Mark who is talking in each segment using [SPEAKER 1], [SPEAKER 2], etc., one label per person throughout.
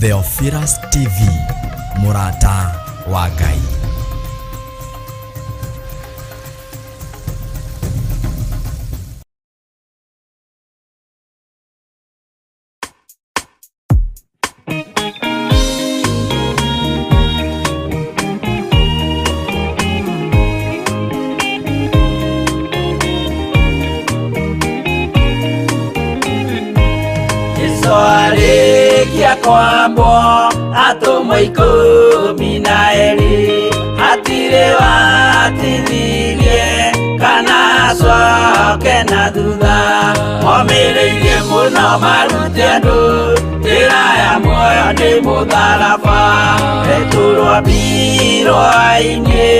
[SPEAKER 1] Theophilus TV, Murata wa Ngai.
[SPEAKER 2] Kwambo atumwa 12 hatire watithirie kana coke na thutha momireirie muno marute andu njira ya muoyo ni mutharaba eturwo mbirwa-ini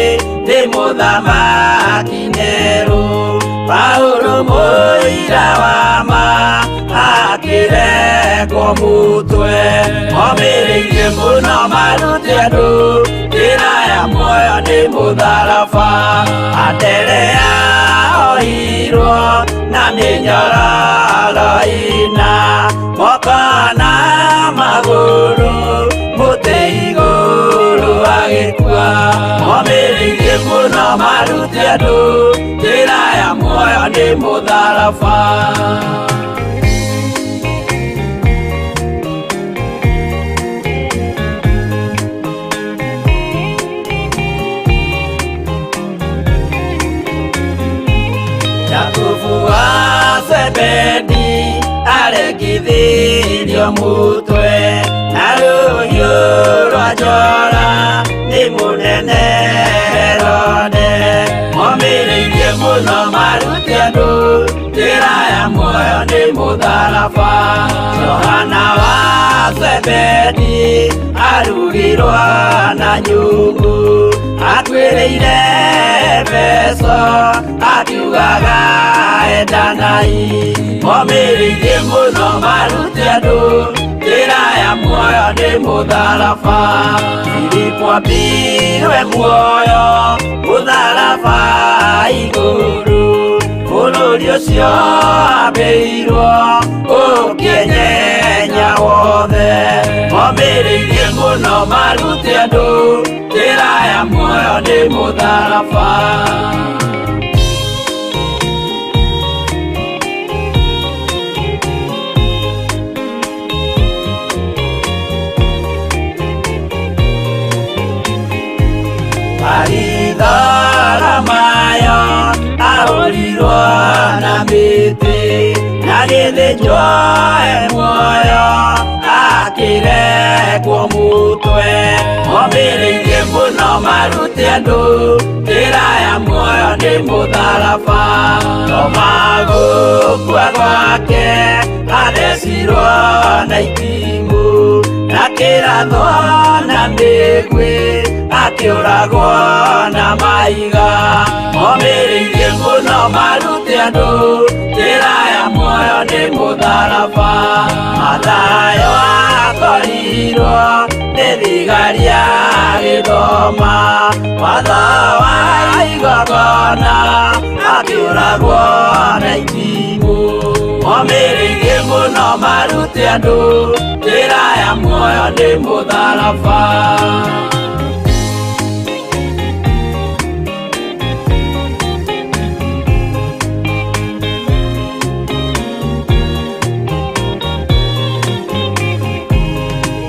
[SPEAKER 2] ni muthamaki Neru Paulo muira wa ma akiregwo mutwe momireirie muno marute andu njira ya muoyo ni mutharaba anderea ohirwo na minyororo ina moko na maguru muti iguru agikua momireirie muno marute andu njira ya muoyo ni mutharaba Zebedi aregithirio mutwe na ruhiu rwa njora ni munene Herode momireirie muno marute andu njira ya muoyo ni mutharaba Johana wa Zebedi arugirwo na nyungu atwireire Efeso akiugaga endanai momireirie muno marute andu njira ya muoyo ni mutharaba Filipo ambirwe muoyo mutharaba iguru bũrũri ũcio ambĩirwo ũkĩnyenya wothe momireirie muno marute andu njira ya muoyo ni mutharaba Mayo ahorirwo na mĩtĩ na gĩthĩnjwo muoyo akiregwo mutwe momireirie muno marute andu njira ya muoyo ni mutharaba tomagukua gwake athecirwo na itimũ na kĩratho na mĩgwĩ akiuragwo na maiga momireirie muno marute andu njira ya muoyo ni mutharaba Mathayo akorirwo ni thigari agithoma watho wa igongona akiuragwo na itimũ momireirie muno marute andu njira ya muoyo ni mutharaba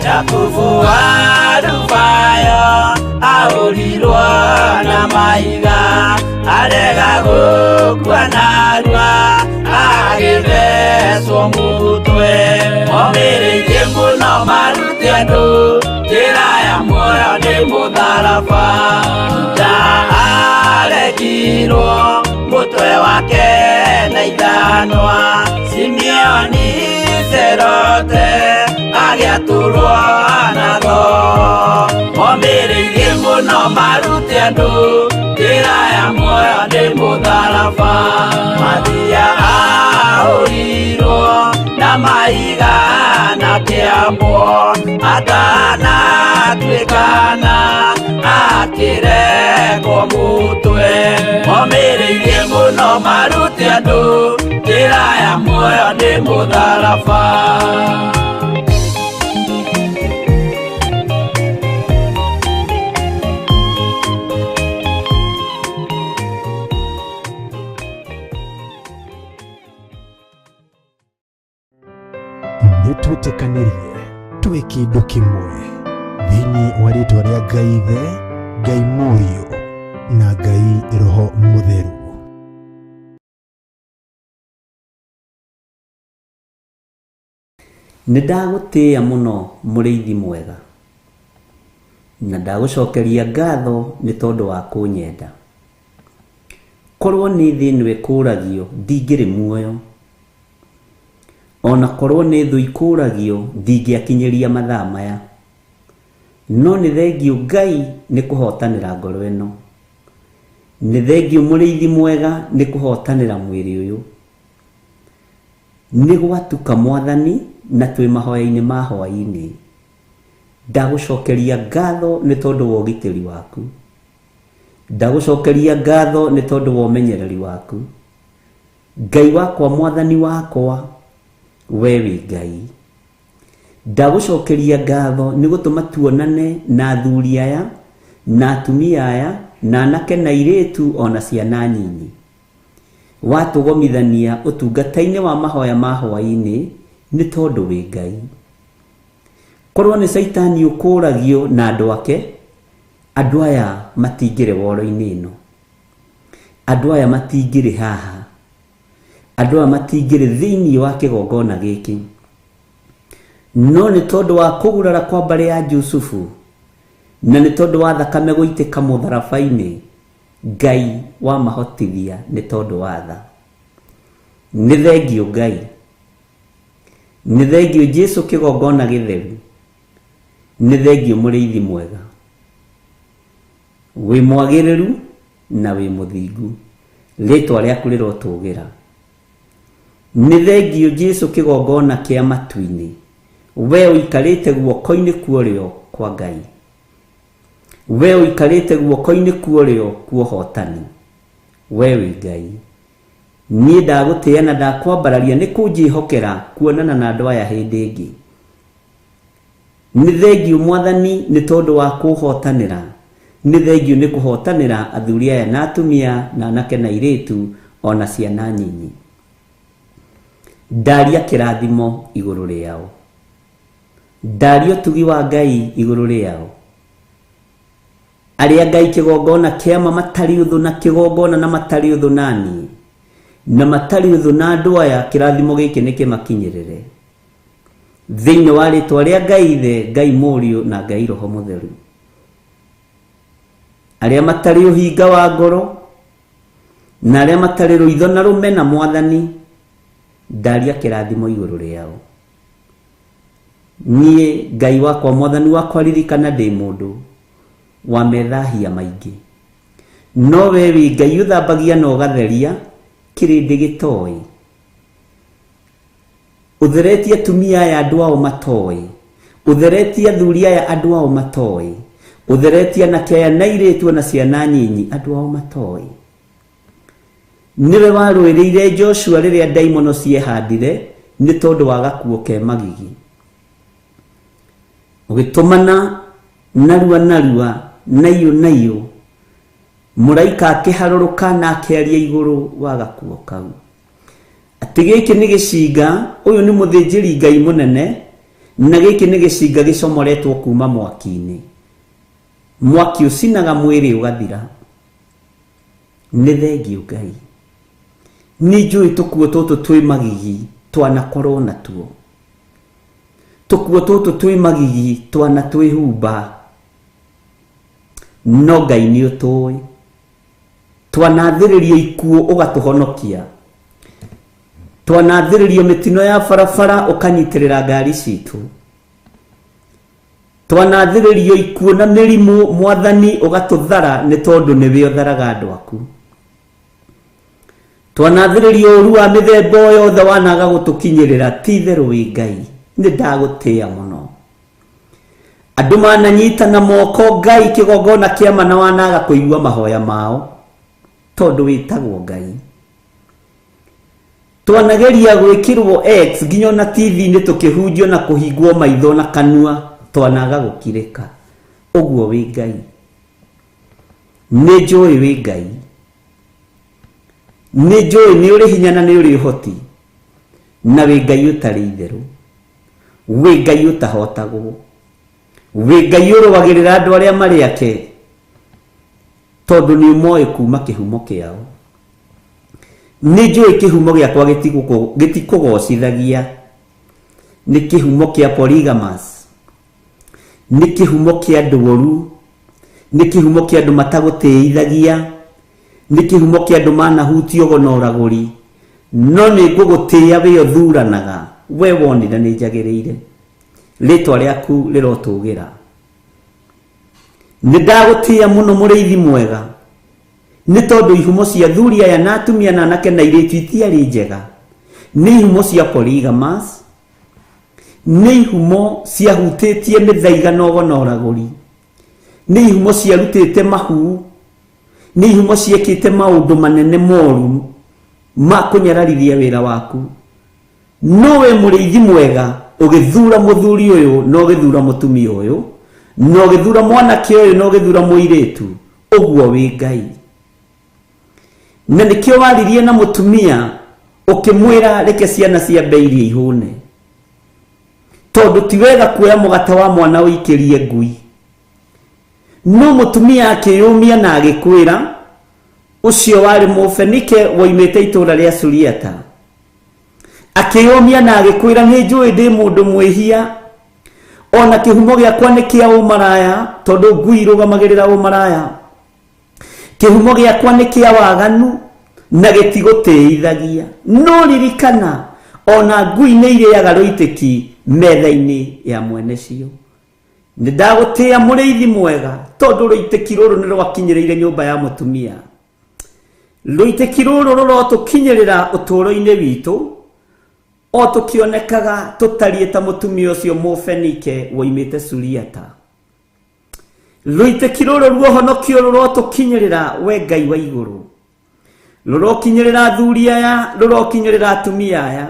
[SPEAKER 2] Jakubu wa Rufayo ahorirwo na maiga arega gukua narua agĩthecwo mutwe momireirie muno marute andu njira ya muoyo ni mutharaba Juda aregirwo mutwe wake na ithanwa Simeoni Zelote agiaturwo na tho momireirie muno marute andu njira ya muoyo ni mutharaba Mathia ahorirwo na maiga na kĩambo atanatuĩkana akiregwo mutwe momireirie muno marute andu njira ya muoyo ni mutharaba
[SPEAKER 3] twĩtĩkanĩrie twĩ kĩndũ kĩmwe thĩinĩ wa rĩĩtwa rĩa Ngai Ithe, Ngai Mũriũ na Ngai Roho Mũtheru.
[SPEAKER 4] Nĩndagũtĩĩa mũno mũrĩithi mwega, na ndagũcokeria ngatho nĩ tondũ wa kũnyenda. Korwo nĩ thĩ nĩwe kũragio ndingĩrĩ muoyo, ona korwo nĩ thũ ikũragio ndingĩakinyĩria mathaa maya, no nĩ thengiũ Ngai nĩ kũhotanĩra ngoro ĩno, nĩ thengiũ mũrĩithi mwega nĩ kũhotanĩra mwĩrĩ ũyũ. Nĩ gwatuka Mwathani na twĩ mahoya-inĩ ma hwaĩ-inĩ. Ndagũcokeria ngatho nĩ tondũ wa ũgitĩri waku, ndagũcokeria ngatho nĩ tondũ wa ũmenyereri waku. Ngai wakwa, Mwathani wakwa, we wĩ Ngai. Ndagũcokeria ngatho nĩ gũtũma tuonane na athuri aya na atumia aya na anake na airĩtu ona ciana nyinyi, watũgomithania ũtungata-inĩ wa mahoya ma hwaĩ-inĩ nĩ tondũ wĩ Ngai. Korwo nĩ Saitani ũkũragio na andũ ake, andũ aya matingĩrĩ woro-inĩ ĩno, andũ aya matingĩrĩ haha, andũ aya matingĩrĩ thĩinĩ wa kĩgongona gĩkĩ, no nĩ tondũ wa kũgurara kwa mbarĩ ya Jusufu na nĩ tondũ wa thakame gũitĩka mũtharaba-inĩ, Ngai wa mahotithia nĩ tondũ wa tha. Nĩ thengiũ Ngai, nĩ thengiũ Jesũ kĩgongona gĩtheru, nĩ thengiũ mũrĩithi mwega, wĩ mwagĩrĩru na wĩ mũthingu, rĩtwa rĩaku rĩrotũgĩra. Nĩ thengiũ Jesũ kĩgongona kĩa matu-inĩ, we ũikarĩte guoko-inĩ kuorĩo kwa Ngai, we ũikarĩte guoko-inĩ kuorĩo kwa ũhotani, we wĩ Ngai. Niĩ ndagũtĩĩa na ndakwambararia nĩ kũnjĩhokera kuonana na andũ aya hĩndĩ ĩngĩ. Nĩ thengiũ Mwathani nĩ tondũ wa kũhotanĩra, nĩ thengiũ nĩ kũhotanĩra athuri aya na atumia na anake na airĩtu ona ciana nyinyi. Ndaria kĩrathimo igũrũ rĩao, ndaria ũtugi wa Ngai igũrũ rĩao. Arĩa Ngai kĩgongona kĩama matarĩ ũthũ na kĩgongona na matarĩ ũthũ naniĩ na matarĩ ũthũ na andũ aya, kĩrathimo gĩkĩ nĩ kĩmakinyĩrĩre thĩinĩ wa rĩtwa rĩa Ngai Ithe, Ngai Mũriũ na Ngai Roho Mũtheru. Arĩa matarĩ ũhinga wa ngoro na arĩa matarĩ rũitho na rũmena, Mwathani, ndaria kĩrathimo igũrũ rĩao. Niĩ Ngai wakwa, Mwathani wakwa, ririkana ndĩ mũndũ wa methahia maingĩ, no we wĩ Ngai ũthambagia na ũgatheria kĩrĩndĩ gĩtoĩ. Ũtheretie atumia aya andũ ao matoĩ, ũtheretie athuri aya andũ ao matoĩ, ũtheretie anake aya na airĩtu na ciana nyinyi andũ ao matoĩ. Nĩwe warũĩrĩire Joshua rĩrĩa ndaimono ciehandire nĩ tondũ wa gakuo ke magigi, ũgĩtũmana narua naiyũ mũraika akĩharũrũka na akĩaria igũrũ wa gakuo kau, atĩ gĩkĩ nĩ gĩcinga, ũyũ nĩ mũthĩnjĩri Ngai mũnene, na gĩkĩ nĩ gĩcinga gĩcomoretwo kuma mwaki-inĩ, mwaki ũcinaga mwĩrĩ ũgathira. Nĩ thengiũ Ngai. Nĩ njũĩ tũkuo tũtũ twĩ magigi twanakorwo natuo, tũkuo tũtũ twĩ magigi twana twĩhumba, no Ngai nĩ ũtũĩ. Twanathĩrĩrio ikuo ũgatũhonokia, twanathĩrĩrio mĩtino ya barabara ũkanyitĩrĩra ngari citũ, twanathĩrĩrio ikuo na mĩrimũ, Mwathani, ũgatũthara nĩ tondũ nĩwe ũtharaga andũ aku. Twanathĩrĩrio ũru wa mĩthemba yothe wanaga gũtũkinyĩrĩra, ti itherũ wĩ Ngai. Nĩ ndagũtĩĩa mũno. Andũ mananyitana moko, Ngai kĩgongona kĩama na wanaga kũigua mahoya mao tondũ wĩtagwo Ngai. Twanageria gwĩkĩrwo X nginya na TV-inĩ tũkĩhunjio na kũhingwo maitho na kanua, twanaga gũkirĩka. Ũguo wĩ Ngai. Nĩ njũĩ wĩ Ngai, nĩ njũĩ nĩ ũrĩ hinya na nĩ ũrĩ ũhoti, na wĩ Ngai ũtarĩ itherũ. wĩ Ngai ũtahotagwo, wĩ Ngai ũrũagĩrĩra andũ arĩa marĩ ake, tondũ nĩ ũmoĩ kuma kĩhumo kĩao. Nĩ njũĩ kĩhumo gĩakwa gĩtikũgocithagia, nĩ kĩhumo kĩa polygamous, nĩ kĩhumo kĩa andũ oru, nĩ kĩhumo kĩa andũ matagũtĩithagia, nĩ kĩhumo kĩa andũ manahutio gonoragũri, no nĩ ngũgũtĩĩa wĩ ũthuranaga, we wonire nĩ njagĩrĩire, rĩtwa rĩaku rĩrotũgĩra. Nĩ ndagũtĩĩa mũno mũrĩithi mwega, nĩ tondũ ihumo cia athuri aya na atumia na anake na airĩtu itiarĩ njega, nĩ ihumo cia polygamous, nĩ ihumo ciahutĩtie mĩthaiga na ũgonoragũri, nĩ ihumo ciarutĩte mahu, nĩ ihumo ciĩkĩte maũndũ manene moru ma kũnyararithia wĩra waku. No we mũrĩithi mwega ũgĩthura mũthuri ũyũ na ũgĩthura mũtumia ũyũ na ũgĩthura mwanake ũyũ na ũgĩthura mũirĩtu, ũguo wĩ Ngai. Na nĩkĩo waririe na mũtumia ũkĩmwĩra reke ciana ciambe irie ihũne, tondũ ti wega kuoya mũgate wa mwana ũikĩrie ngui. No mũtumia akĩyũmia na agĩkwĩra, ũcio warĩ Mũfenike woimĩte itũũra rĩa Suriata, akĩyũmia na agĩkwĩra nĩ njũĩ ndĩ mũndũ mwĩhia, ona kĩhumo gĩakwa nĩ kĩa ũmaraya, tondũ ngui irũgamagĩrĩra ũmaraya. Kĩhumo gĩakwa nĩ kĩa waganu na gĩtigũtĩithagia. No ririkana ona ngui nĩ irĩaga rũitĩki metha-inĩ ya mwene cio. Nĩ ndagũtĩĩa mũrĩithi mwega, tondũ rũitĩki rũrũ nĩ rwakinyĩrĩire nyũmba ya mũtumia. Rũitĩki rũrũ rũrotũkinyĩrĩra ũtũũro-inĩ witũ, o tũkĩonekaga tũtariĩ ta mũtumia ũcio Mũfenike woimĩte Suriata. Rũitĩki rũrũ ruohonokio rũrotũkinyĩrĩra we Ngai wa igũrũ, rũrokinyĩrĩra athuri aya, rũrokinyĩrĩra atumia aya,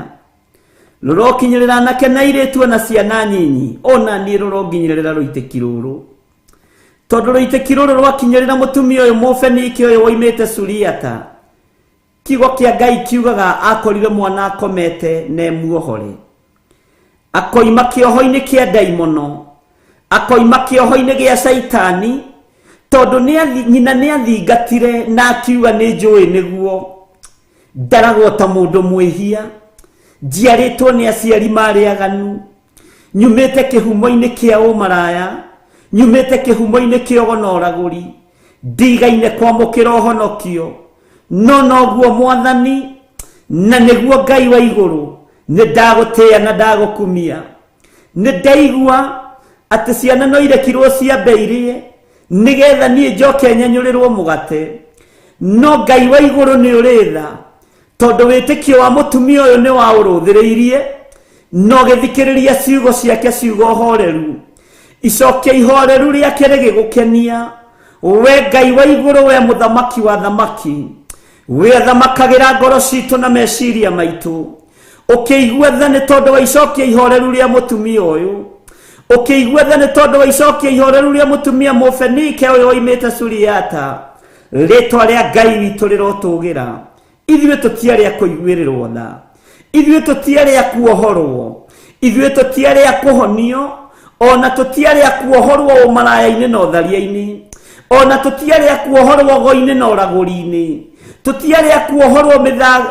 [SPEAKER 4] rũrokinyĩrĩra anake na airĩtu na ciana nyinyi, ona niĩ rũronginyĩrĩra rũitĩki rũrũ, tondũ rũitĩki rũrũ rwakinyĩrĩra mũtumia ũyũ Mũfenike ũyũ woimĩte Suriata. Kiugo kĩa Ngai kiugaga akorire mwana akomete na muohore, akoima kĩoho-inĩ kĩa ndaimono, akoima kĩoho-inĩ gĩa Saitani, tondũ nyina nĩ athingatire na akiuga nĩ njũĩ nĩguo ndaragwo ta mũndũ mwĩhia, njiarĩtwo nĩ aciari marĩ aganu, nyumĩte kĩhumo-inĩ kĩa ũmaraya, nyumĩte kĩhumo-inĩ kĩa ũgonoragũri, ndigaine kwamũkĩra ũhonokio. No noguo Mwathani na nĩguo Ngai wa igũrũ, nĩ ndagũtĩĩa na ndagũkumia. Nĩ ndaigua atĩ ciana no irekirwo ciambe irie nĩgetha niĩ njoke nyenyũrĩrwo mũgate. No Ngai wa igũrũ nĩ ũrĩtha, tondũ wĩtĩkio wa mũtumia ũyũ nĩ wa ũrũthĩrĩirie, no gĩthikĩrĩria ciugo ciake ciugo horeru, icokia ihoreru rĩake rĩgĩgũkenia. We Ngai wa igũrũ, we mũthamaki wa thamaki, we thamakagĩra ngoro citũ na meciria maitũ, ũkĩigua tha nĩ tondũ wa icokia ihoreru rĩa mũtumia ũyũ, ũkĩigua tha nĩ tondũ wa icokia ihoreru rĩa mũtumia Mũfenike ũyũ woimĩte Suriata. Rĩtwa rĩa Ngai witũ rĩrotũgĩra. Ithuĩ tũtiarĩ a kũiguĩrĩrwo tha, ithuĩ tũtiarĩ a kuohorwo, ithuĩ tũtiarĩ a kũhonio, ona tũtiarĩ a kuohorwo ũmaraya-inĩ na ũtharia-inĩ, ona tũtiarĩ a kuohorwo go-inĩ na ũragũri-inĩ, tũtiarĩ a kuohorwo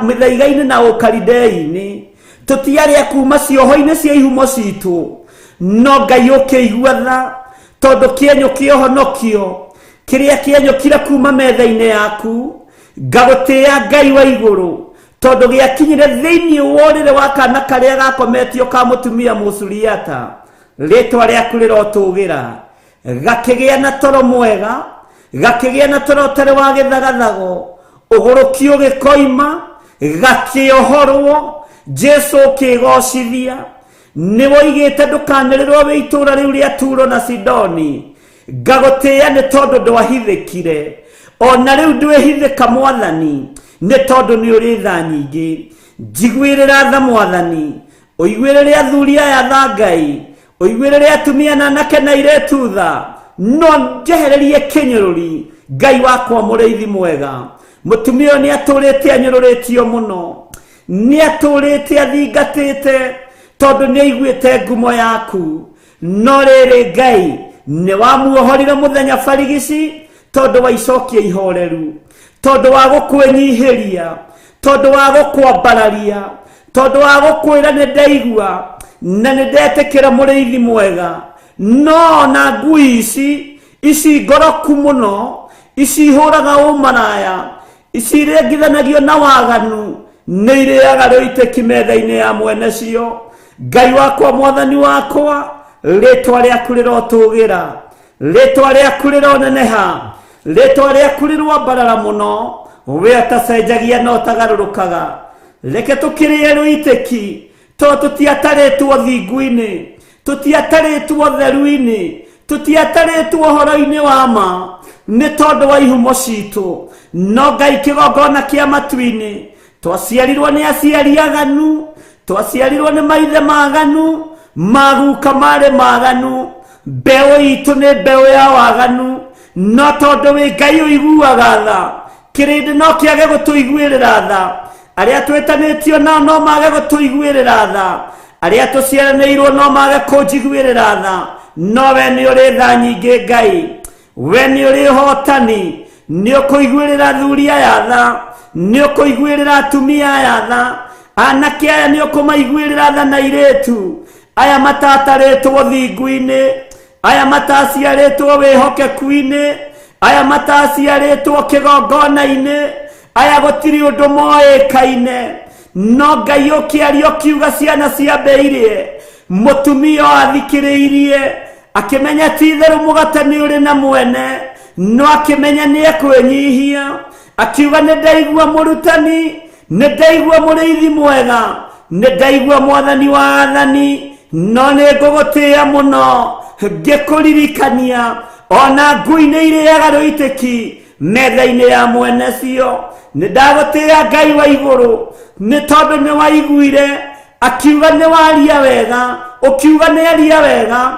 [SPEAKER 4] mĩthaiga-inĩ na ũkaridei-inĩ, tũtiarĩ a kuma cioho-inĩ cia ihumo citũ. No Ngai ũkĩigua tha, tondũ kĩenyũ kĩa ũhonokio kĩrĩa kĩenyũkire kuma metha-inĩ yaku, ngagũtĩĩa Ngai wa igũrũ, tondũ gĩakinyire thĩinĩ wa ũrĩrĩ wa kana karĩa gakometio ka mũtumia Mũsuriata. Rĩtwa rĩaku rĩrotũgĩra. Gakĩgĩa na toro mwega, gakĩgĩa na toro ũtarĩ wa gĩthagathago, ũgũrũkio gĩkoima, gakĩohorwo, Jesu ũkĩgocithia. Nĩ woigĩte ndũkanĩrĩrwo wĩ itũũra rĩu rĩa Turo na Sidoni. Ngagũtĩĩa nĩ tondũ ndwahithĩkire, ona rĩu ndwĩhithĩka Mwathani, nĩ tondũ nĩ ũrĩ tha nyingĩ. Njiguĩrĩra tha Mwathani, ũiguĩrĩre athuri aya tha Ngai, ũiguĩrĩre atumia na anake na airĩtu tha, no njehererie kĩnyũrũri. Ngai wakwa mũrĩithi mwega, mũtumia ũyũ nĩ atũrĩte anyũrũrĩtio mũno, nĩ atũrĩte athingatĩte, tondu ni aiguite ngumo yaku. No riri Ngai ni wamuohorire muthenya barigici tondu wa icokia ihoreru, tondu wa gukwenyihiria, tondu wa gukwambararia, tondu wa gukwira ni ndaigua na ni ndetikira muriithi mwega. No na ngui ici ngoroku muno, ici ihuraga umaraya, ici irengithanagio na waganu, ni iriaga ruitiki metha-ini ya mwene cio. Ngai wakwa, mwathani wakwa, ritwa riaku rirotugira, ritwa riaku rironeneha, ritwa riaku rirwambarara muno, we utacenjagia no utagarurukaga. Reke tukirie ruitiki to tutiataritwo thingu-ini, tutiataritwo theru-ini, tutiataritwo horo-ini wa ma, ni tondu wa ihumo citu. No Ngai kigongona kia matu-ini, twaciarirwo ni aciari aganu, twaciarirwo ni maithe maganu, maguka mari maganu, mbeu itu ni mbeu ya waganu. No tondu wi Ngai uiguaga tha, kirindi no kiage gutuiguirira tha. Aria twetanitio nao no mage gutuiguirira tha, aria tuciaranirwo no mage kunjiguirira tha. No we ni uri tha nyingi Ngai, we ni uri hotani, ni ukuiguirira thuri aya tha, ni ukuiguirira atumia aya tha, anake aya ni ukumaiguirira tha na iritu aya matataritwo thingu-ini, aya mataciaritwo wihokeku-ini, aya mataciaritwo kigongona-ini, aya gutiri undu moikaine. No Ngai ukiaria ukiuga ciana ciambeirie, mutumia athikiriirie akimenya ti theru mugatani uri na mwene, no akimenya ni ekwenyihia, akiuga ni ndaigua murutani, ni ndaigua muriithi mwega, ni ndaigua mwathani wa athani. No ni ngugutia muno ngikuririkania ona ngui ni iriaga ruitiki metha-ini ya mwene cio. Ni ndagutia Ngai wa iguru ni tondu ni waiguire akiuga ni waria wega, ukiuga ni aria wega,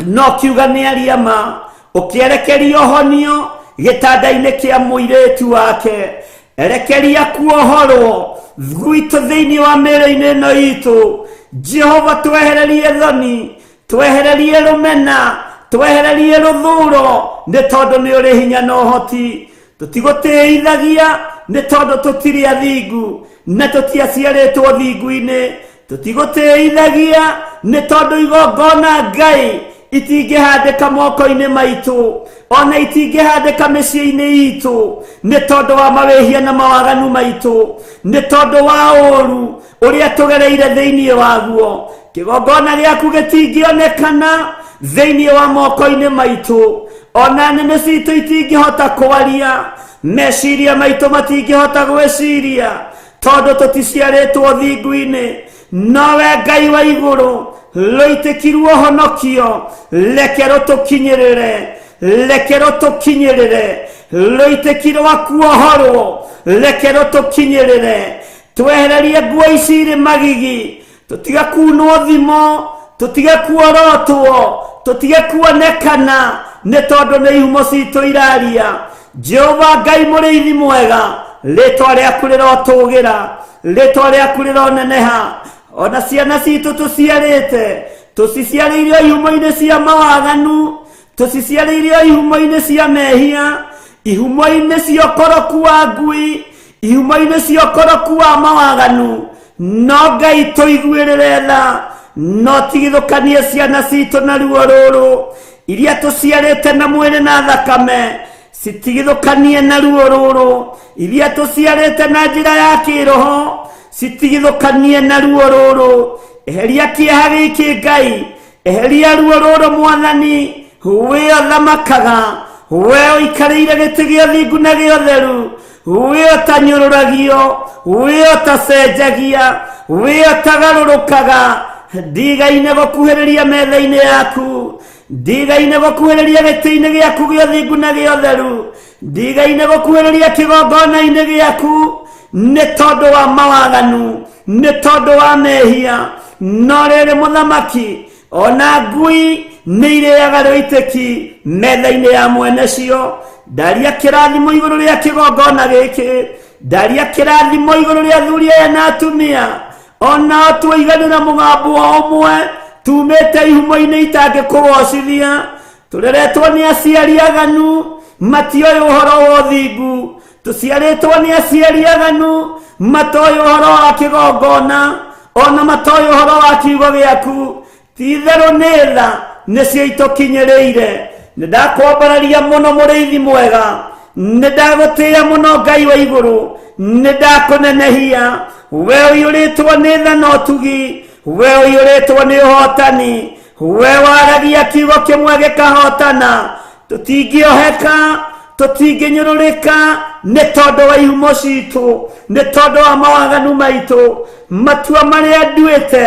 [SPEAKER 4] no kiuga ni aria ma, ukierekeria honio gitanda-ini kia muiritu wake. Erekeria kuohorwo gwitu thiini wa mĩĩrĩ-inĩ ĩno itu. Jehova twehererie thoni, twehererie rumena, twehererie ruthuro, ni tondu ni uri hinya na uhoti. Tutigutiithagia ni tondu tutiri athingu na tutiaciaritwo thingu-ini. Tutigutiithagia ni tondu igongona Ngai itingihandika moko-ini maitu, ona itingihandika mĩciĩ-ini itu, ni tondu wa mawihia na mawaganu maitu, ni tondu wa uru uria tugereire thiini waguo. Kigongona giaku gitingionekana thiini wa moko-ini maitu, ona nĩmĩ citu itingihota kwaria, meciria maitu matingihota gwiciria tondu tuticiaritwo thingu-ini. Nowe Ngai wa iguru ruitikirwo honokio, reke rutukinyirire, reke rutukinyirire, ruitikirwo kuohorwo, reke rutukinyirire. Twehererie nguo ici iri magigi, tutige kunwo thimo, tutige kuorotwo, tutige kuonekana ni tondu ni ihumo citu iraria. Jehova Ngai muriithi mwega, ritwa riaku rirotugira, ritwa riaku rironeneha. Ona ciana citu tuciarite, tuciciarĩirio ihumo-ini cia mawaganu, tuciciarĩirio ihumo-ini cia mehia, ihumo-ini cia ũkoroku wa ngui, ihumo-ini cia ũkoroku wa mawaganu. No Ngai tuiguĩrĩre tha, no tigithũkanie ciana citu na ruo rũrũ iria tuciarĩte na mwĩrĩ na thakame, citigithũkanie na ruo rũrũ iria tuciarĩte na njĩra ya kĩroho, citigithũkanie na ruo rũrũ. Eheria kĩeha gĩkĩ Ngai, eheria ruo rũrũ Mwathani. We ũthamakaga, we ũikarĩire gĩtĩ gĩa ũthingu na gĩa ũtheru, we ũtanyũrũragio, we ũtacenjagia, we ũtagarũrũkaga. Ndigaine gũkuhĩrĩria metha-inĩ yaku, ndigaine gũkuhĩrĩria gĩtĩ-inĩ gĩaku gĩa ũthingu na gĩa ũtheru, ndigaine gũkuhĩrĩria kĩgongona-inĩ gĩaku ni tondu wa mawaganu, ni tondu wa mehia. No rĩrĩ Mũthamaki, ona ngui nĩ irĩaga rũitĩki metha-inĩ ya mwene cio. Ndaria kĩrathimo igũrũ rĩa kĩgongona gĩkĩ, ndaria kĩrathimo igũrũ rĩa athuri aya na atumia,
[SPEAKER 2] ona tuiganira mugambo omwe tumete ihumo-ini itangĩkũgocithia tũreretwo nĩ aciari aganu matioĩ ũhoro wa ũthingu tũciarĩtwo nĩ aciari aganu matoĩ ũhoro wa kĩgongona ona matoĩ ũhoro wa kiugo gĩaku ti-itherũ nĩ tha nĩcio itũkinyĩrĩire nĩndakwambararia mũno mũrĩithi mwega nĩndagũtĩĩa mũno Ngai wa igũrũ nĩndakũnenehia we ũiyũrĩtwo nĩ tha na ũtugi we ũiyũrĩtwo nĩ ũhotani we waragia kiugo kĩmwe gĩkahotana tũtingĩoheka tũtingĩnyũrũrĩka nĩ tondũ wa ihumo citũ nĩ tondũ wa mawaganu maitũ matua marĩa nduĩte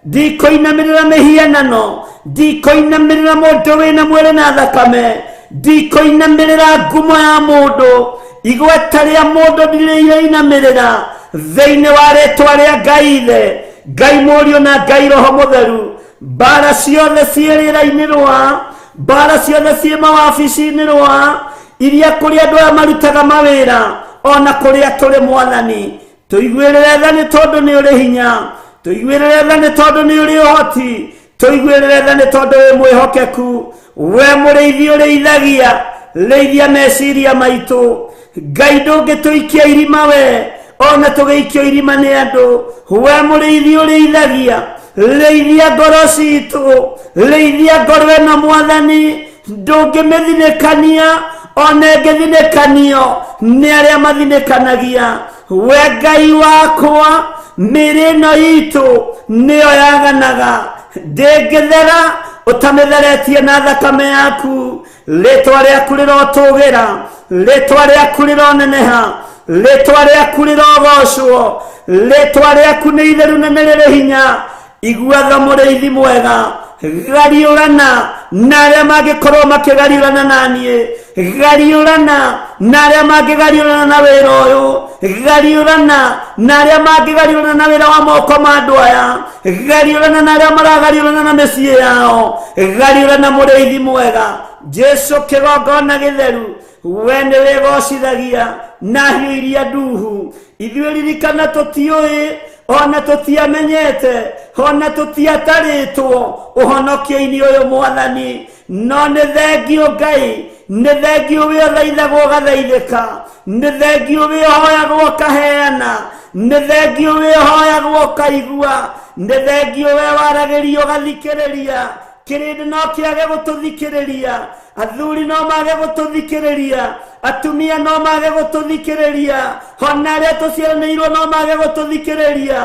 [SPEAKER 2] ndikũinamĩrĩra mĩhianano ndikũinamĩrĩra mũndũ wĩna mwĩrĩ na thakame ndikũinamĩrĩra ngumo ya mũndũ igweta rĩa mũndũ ndirĩinamĩrĩra thĩinĩ wa rĩtwa rĩa Ngai Ithe Ngai Mũriũ na Ngai Roho Mũtheru mbara ciothe ciĩ rĩera-inĩ rwa mbara ciothe ciĩ mawabici-inĩ rwa iria kũrĩ andũ aya marutaga mawĩra ona kũrĩa tũrĩ Mwathani tũiguĩrĩre tha nĩ tondũ nĩ ũrĩ hinya tũiguĩrĩre tha nĩ tondũ nĩ ũrĩ ũhoti tũiguĩrĩre tha nĩ tondũ wĩ mwĩhokeku we mũrĩithi ũrĩithagia rĩithia meciria maitũ Ngai ndũngĩtũikia irima we ona tũgĩikio irima nĩ andũ we mũrĩithi ũrĩithagia rĩithia ngoro citũ rĩithia ngoro ĩno Mwathani ndũngĩmĩthinĩkania ona ĩngĩthinĩkanio nĩ arĩa mathinĩkanagia we Ngai wakwa mĩĩrĩ ĩno itũ nĩyo yaganaga ndĩngĩthera ũtamĩtheretie na thakame yaku rĩtwa rĩaku rĩrotũgĩra rĩtwa rĩaku rĩroneneha rĩtwa rĩaku rĩrogocwo rĩtwa rĩaku nĩ itheru na nĩ rĩrĩ hinya igua tha mũrĩithi mwega gariũrana na arĩa mangĩkorwo makĩgariũrana naniĩ gariũrana na arĩa mangĩgariũrana na wĩra ũyũ gariũrana na arĩa mangĩgariũrana na wĩra wa moko ma andũ aya gariũrana na arĩa maragariũrana na mĩciĩ yao gariũrana mũrĩithi mwega Jesu kĩgongona gĩtheru we nĩ wĩgocithagia na hiũ iria nduhu ithuĩ ririkana tũtiũĩ ona tũtiamenyete ona tũtiatarĩtwo ũhonokio-inĩ ũyũ Mwathani no nĩ thengio Ngai nĩ thengio wĩ ũthaithagwo ũgathaithĩka nĩ thengio wĩ ũhoyagwo ũkaheana nĩ thengio wĩ ũhoyagwo ũkaigua nĩ thengio we waragĩrio ũgathikĩrĩria kĩrĩndĩ no kĩage gũtũthikĩrĩria athuri no mage gũtũthikĩrĩria atumia no mage gũtũthikĩrĩria ona arĩa tũciaranĩirwo no mage gũtũthikĩrĩria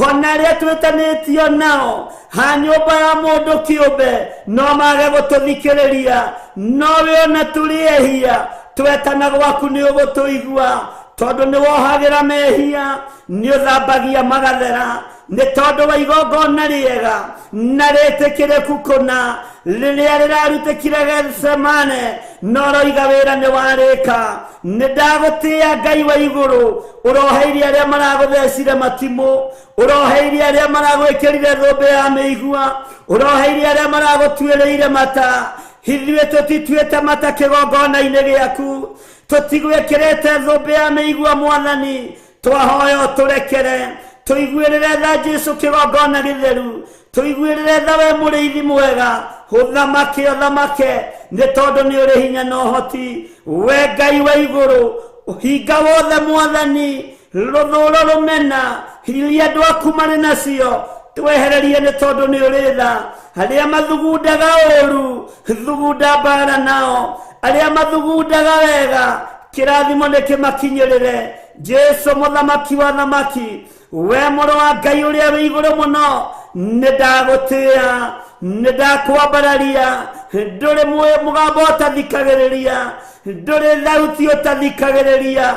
[SPEAKER 2] ona arĩa twĩtanĩtio nao ha nyũmba ya mũndũ kĩũmbe no mage gũtũthikĩrĩria no we ona tũrĩehia twetana gwaku nĩ ũgũtũigua tondũ nĩ wohagĩra mehia nĩ ũthambagia magathera nĩ tondũ wa igongona rĩega na rĩtĩkĩrĩku kũna rĩrĩa rĩrarutĩkire Getsemane no roiga wĩra nĩ warĩka nĩ ndagũtĩĩa Ngai wa igũrũ ũroheirie arĩa maragũthecire matimũ ũroheirie arĩa maragwĩkĩrire thũmbĩ ya mĩigua ũroheirie arĩa maragũtuĩrĩire mata ithuĩ tũtituĩte mata kĩgongona-inĩ gĩaku tũtigwĩkĩrĩte thũmbĩ ya mĩigua Mwathani twahoya ũtũrekere tũiguĩrĩre tha Jesu kĩgongona gĩtheru tũiguĩrĩre tha we mũrĩithi mwega ũthamake ũthamake nĩ tondũ nĩ ũrĩ hinya na ũhoti we Ngai wa igũrũ hinga wothe Mwathani rũthũũro rũmena iria andũ aku marĩ nacio twehererie nĩ tondũ nĩ ũrĩ tha arĩa mathugundaga ũũru thugunda mbara nao arĩa mathugundaga wega kĩrathimo nĩ kĩmakinyĩrĩre Jesu mũthamaki wa thamaki we mũrũ wa Ngai ũrĩa wĩ igũrũ mũno nĩ ndagũtĩĩa nĩ ndakwambararia ndũrĩ mũgambo ũtathikagĩrĩria ndũrĩ thauti ũtathikagĩrĩria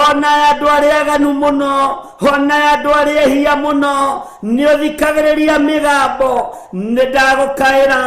[SPEAKER 2] ona andũ arĩa aganu mũno ona andũ arĩa ehia mũno nĩ ũthikagĩrĩria mĩgambo nĩ ndagũkaĩra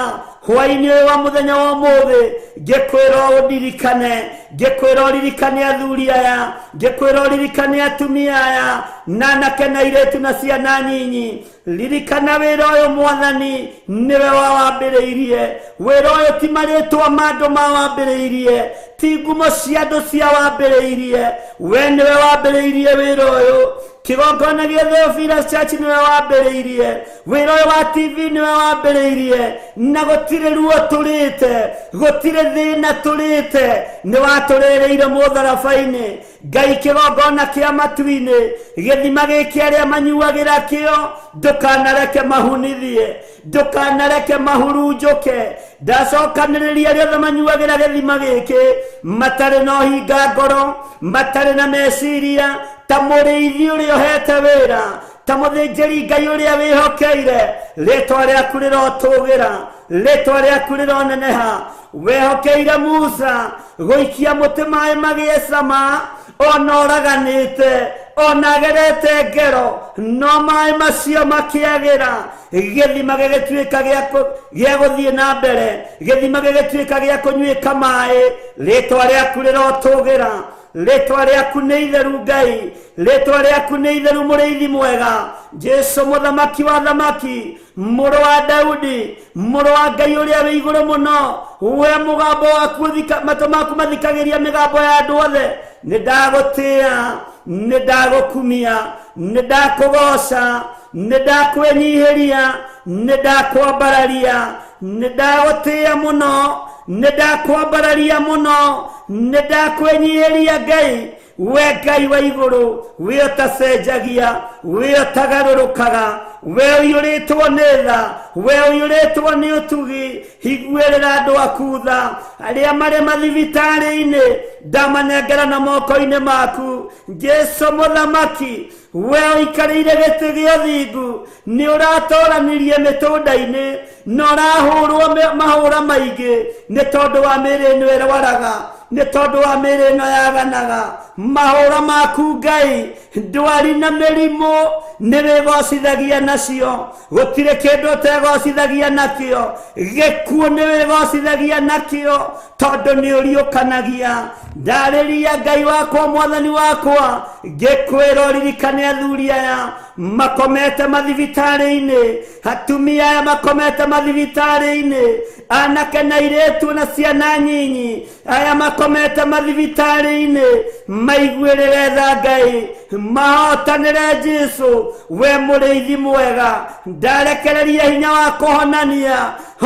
[SPEAKER 2] hwainĩ ũyũ wa mũthenya wa ũmũthĩ ngĩkwĩra ũndirikane ngĩkwĩra ũririkane athuri aya ngĩkwĩra ũririkane atumia aya na anake na airĩtu na ciana nyinyi ririkana wĩra ũyũ Mwathani nĩwe wawambĩrĩirie wĩra ũyũ ti marĩtwa ma andũ mawambĩrĩirie ti ngumo cia andũ cia wambĩrĩirie, we nĩwe wambĩrĩirie wĩra ũyũ. Kĩgongona gĩa Theophilus Church nĩwe wambĩrĩirie, wĩra ũyũ wa TV nĩwe wambĩrĩirie, na gũtirĩ ruo tũrĩte, gũtirĩ thĩna tũrĩte, nĩ watũrĩrĩire mũtharaba-inĩ. Ngai kĩgongona kĩa matu-inĩ, gĩthima gĩkĩ arĩa manyuagĩra kĩo, ndũkanareke mahunithie, ndũkanareke mahurunjũke. Ndacokanĩrĩria arĩa othe manyuagĩra gĩthima gĩkĩ, matarĩ na ũhinga ngoro, matarĩ na meciria, ta mũrĩithi ũrĩa ũhete wĩra, ta mũthĩnjĩri Ngai ũrĩa wĩhokeire. Rĩtwa rĩaku rĩrotũgĩra, rĩtwa rĩaku rĩroneneha. Wehokeire Musa gũikia mũtĩ maĩ magĩe cama, ona ũraganĩte, ona agerete ngero, no maĩ macio makĩagĩra. Gĩthima gĩgĩtuĩka gĩa gũthiĩ na mbere, gĩthima gĩgĩtuĩka gĩa kũnyuĩka maĩ. Rĩtwa rĩaku rĩrotũgĩra, rĩtwa rĩaku nĩ itheru Ngai, rĩtwa rĩaku nĩ itheru mũrĩithi mwega. Jesu mũthamaki wa thamaki, mũrũ wa Daudi, mũrũ wa Ngai ũrĩa wĩ igũrũ mũno, we mũgambo waku matũ maku mathikagĩria mĩgambo ya andũ othe. Nĩ ndagũtĩĩa, nĩ ndagũkumia, nĩ ndakũgoca, nĩ ndakwĩnyihĩria, nĩ ndakwambararia, nĩ ndagũtĩĩa mũno, nĩ ndakwambararia mũno, nĩ ndakwĩnyihĩria Ngai. We Ngai wa igũrũ, we ũtacenjagia, we ũtagarũrũkaga, we ũiyũrĩtwo nĩ tha, we ũiyũrĩtwo nĩ ũtugi. Higuĩrĩra andũ aku tha, arĩa marĩ mathibitarĩ-inĩ, ndamanengera na moko-inĩ maku. Jesu mũthamaki, we ũikarĩire gĩtĩ gĩa ũthingu, nĩ ũratũranirie mĩtũnda-inĩ, na ũrahũrwo mahũra maingĩ, nĩ tondũ wa mĩĩrĩ ĩno ĩrwaraga, nĩ tondũ wa mĩĩrĩ ĩno yaganaga. Mahũra maku Ngai, ndwari na mĩrimũ nĩ wĩgocithagia nacio, gũtirĩ kĩndũ ũtegocithagia nakĩo, gĩkuũ nĩ wĩgocithagia nakĩo, tondũ nĩ ũriũkanagia. Ndarĩria Ngai wakwa, mwathani wakwa, ngĩkwĩra ũririkane athuri aya makomete mathibitarĩ-inĩ, atumia aya makomete mathibitarĩ-inĩ, anake na airĩtu na ciana nyinyi aya makomete mathibitarĩ-inĩ, maiguĩrĩre tha Ngai, mahotanĩre Jesu. We mũrĩithi mwega, ndarekereria hinya wa kũhonania,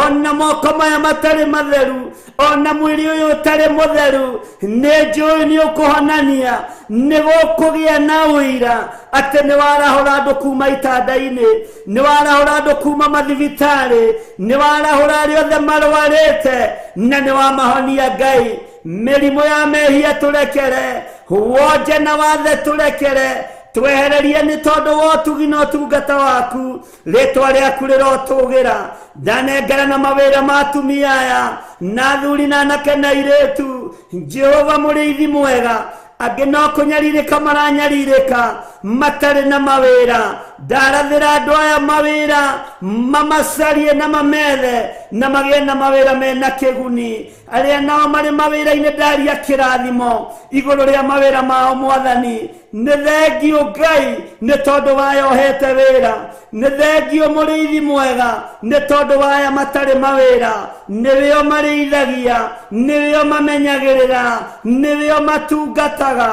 [SPEAKER 2] ona moko maya matarĩ matheru, ona mwĩrĩ ũyũ ũtarĩ mũtheru, nĩ njũĩ nĩ ũkũhonania. Nĩ gũkũgĩa na ũira atĩ nĩ warahũra andũ kuma itanda-inĩ, nĩ warahũra andũ kuma mathibitarĩ, nĩ warahũra arĩa othe marwarĩte, na nĩ wamahonia Ngai. Mĩrimũ ya mehia tũrekere, wonje na wathe tũrekere, twehererie nĩ tondũ wa ũtugi na ũtungata waku. Rĩtwa rĩaku rĩrotũgĩra, ndanengera na mawĩra ma atumia aya na athuri na anake na airĩtu. Jehova mũrĩithi mwega, angĩ no kũnyarirĩka maranyarirĩka, matarĩ na mawĩra. Ndarathĩra andũ aya mawĩra, mamacarie na mamethe, na magĩe na mawĩra mena kĩguni. Arĩa nao marĩ mawĩra-inĩ ndaria kĩrathimo igũrũ rĩa mawĩra mao Mwathani. Nĩ thengio Ngai nĩ tondũ waya ũhete wĩra, nĩ thengio mũrĩithi mwega nĩ tondũ waya matarĩ mawĩra. Nĩwe ũmarĩithagia, nĩwe ũmamenyagĩrĩra, nĩwe ũmatungataga.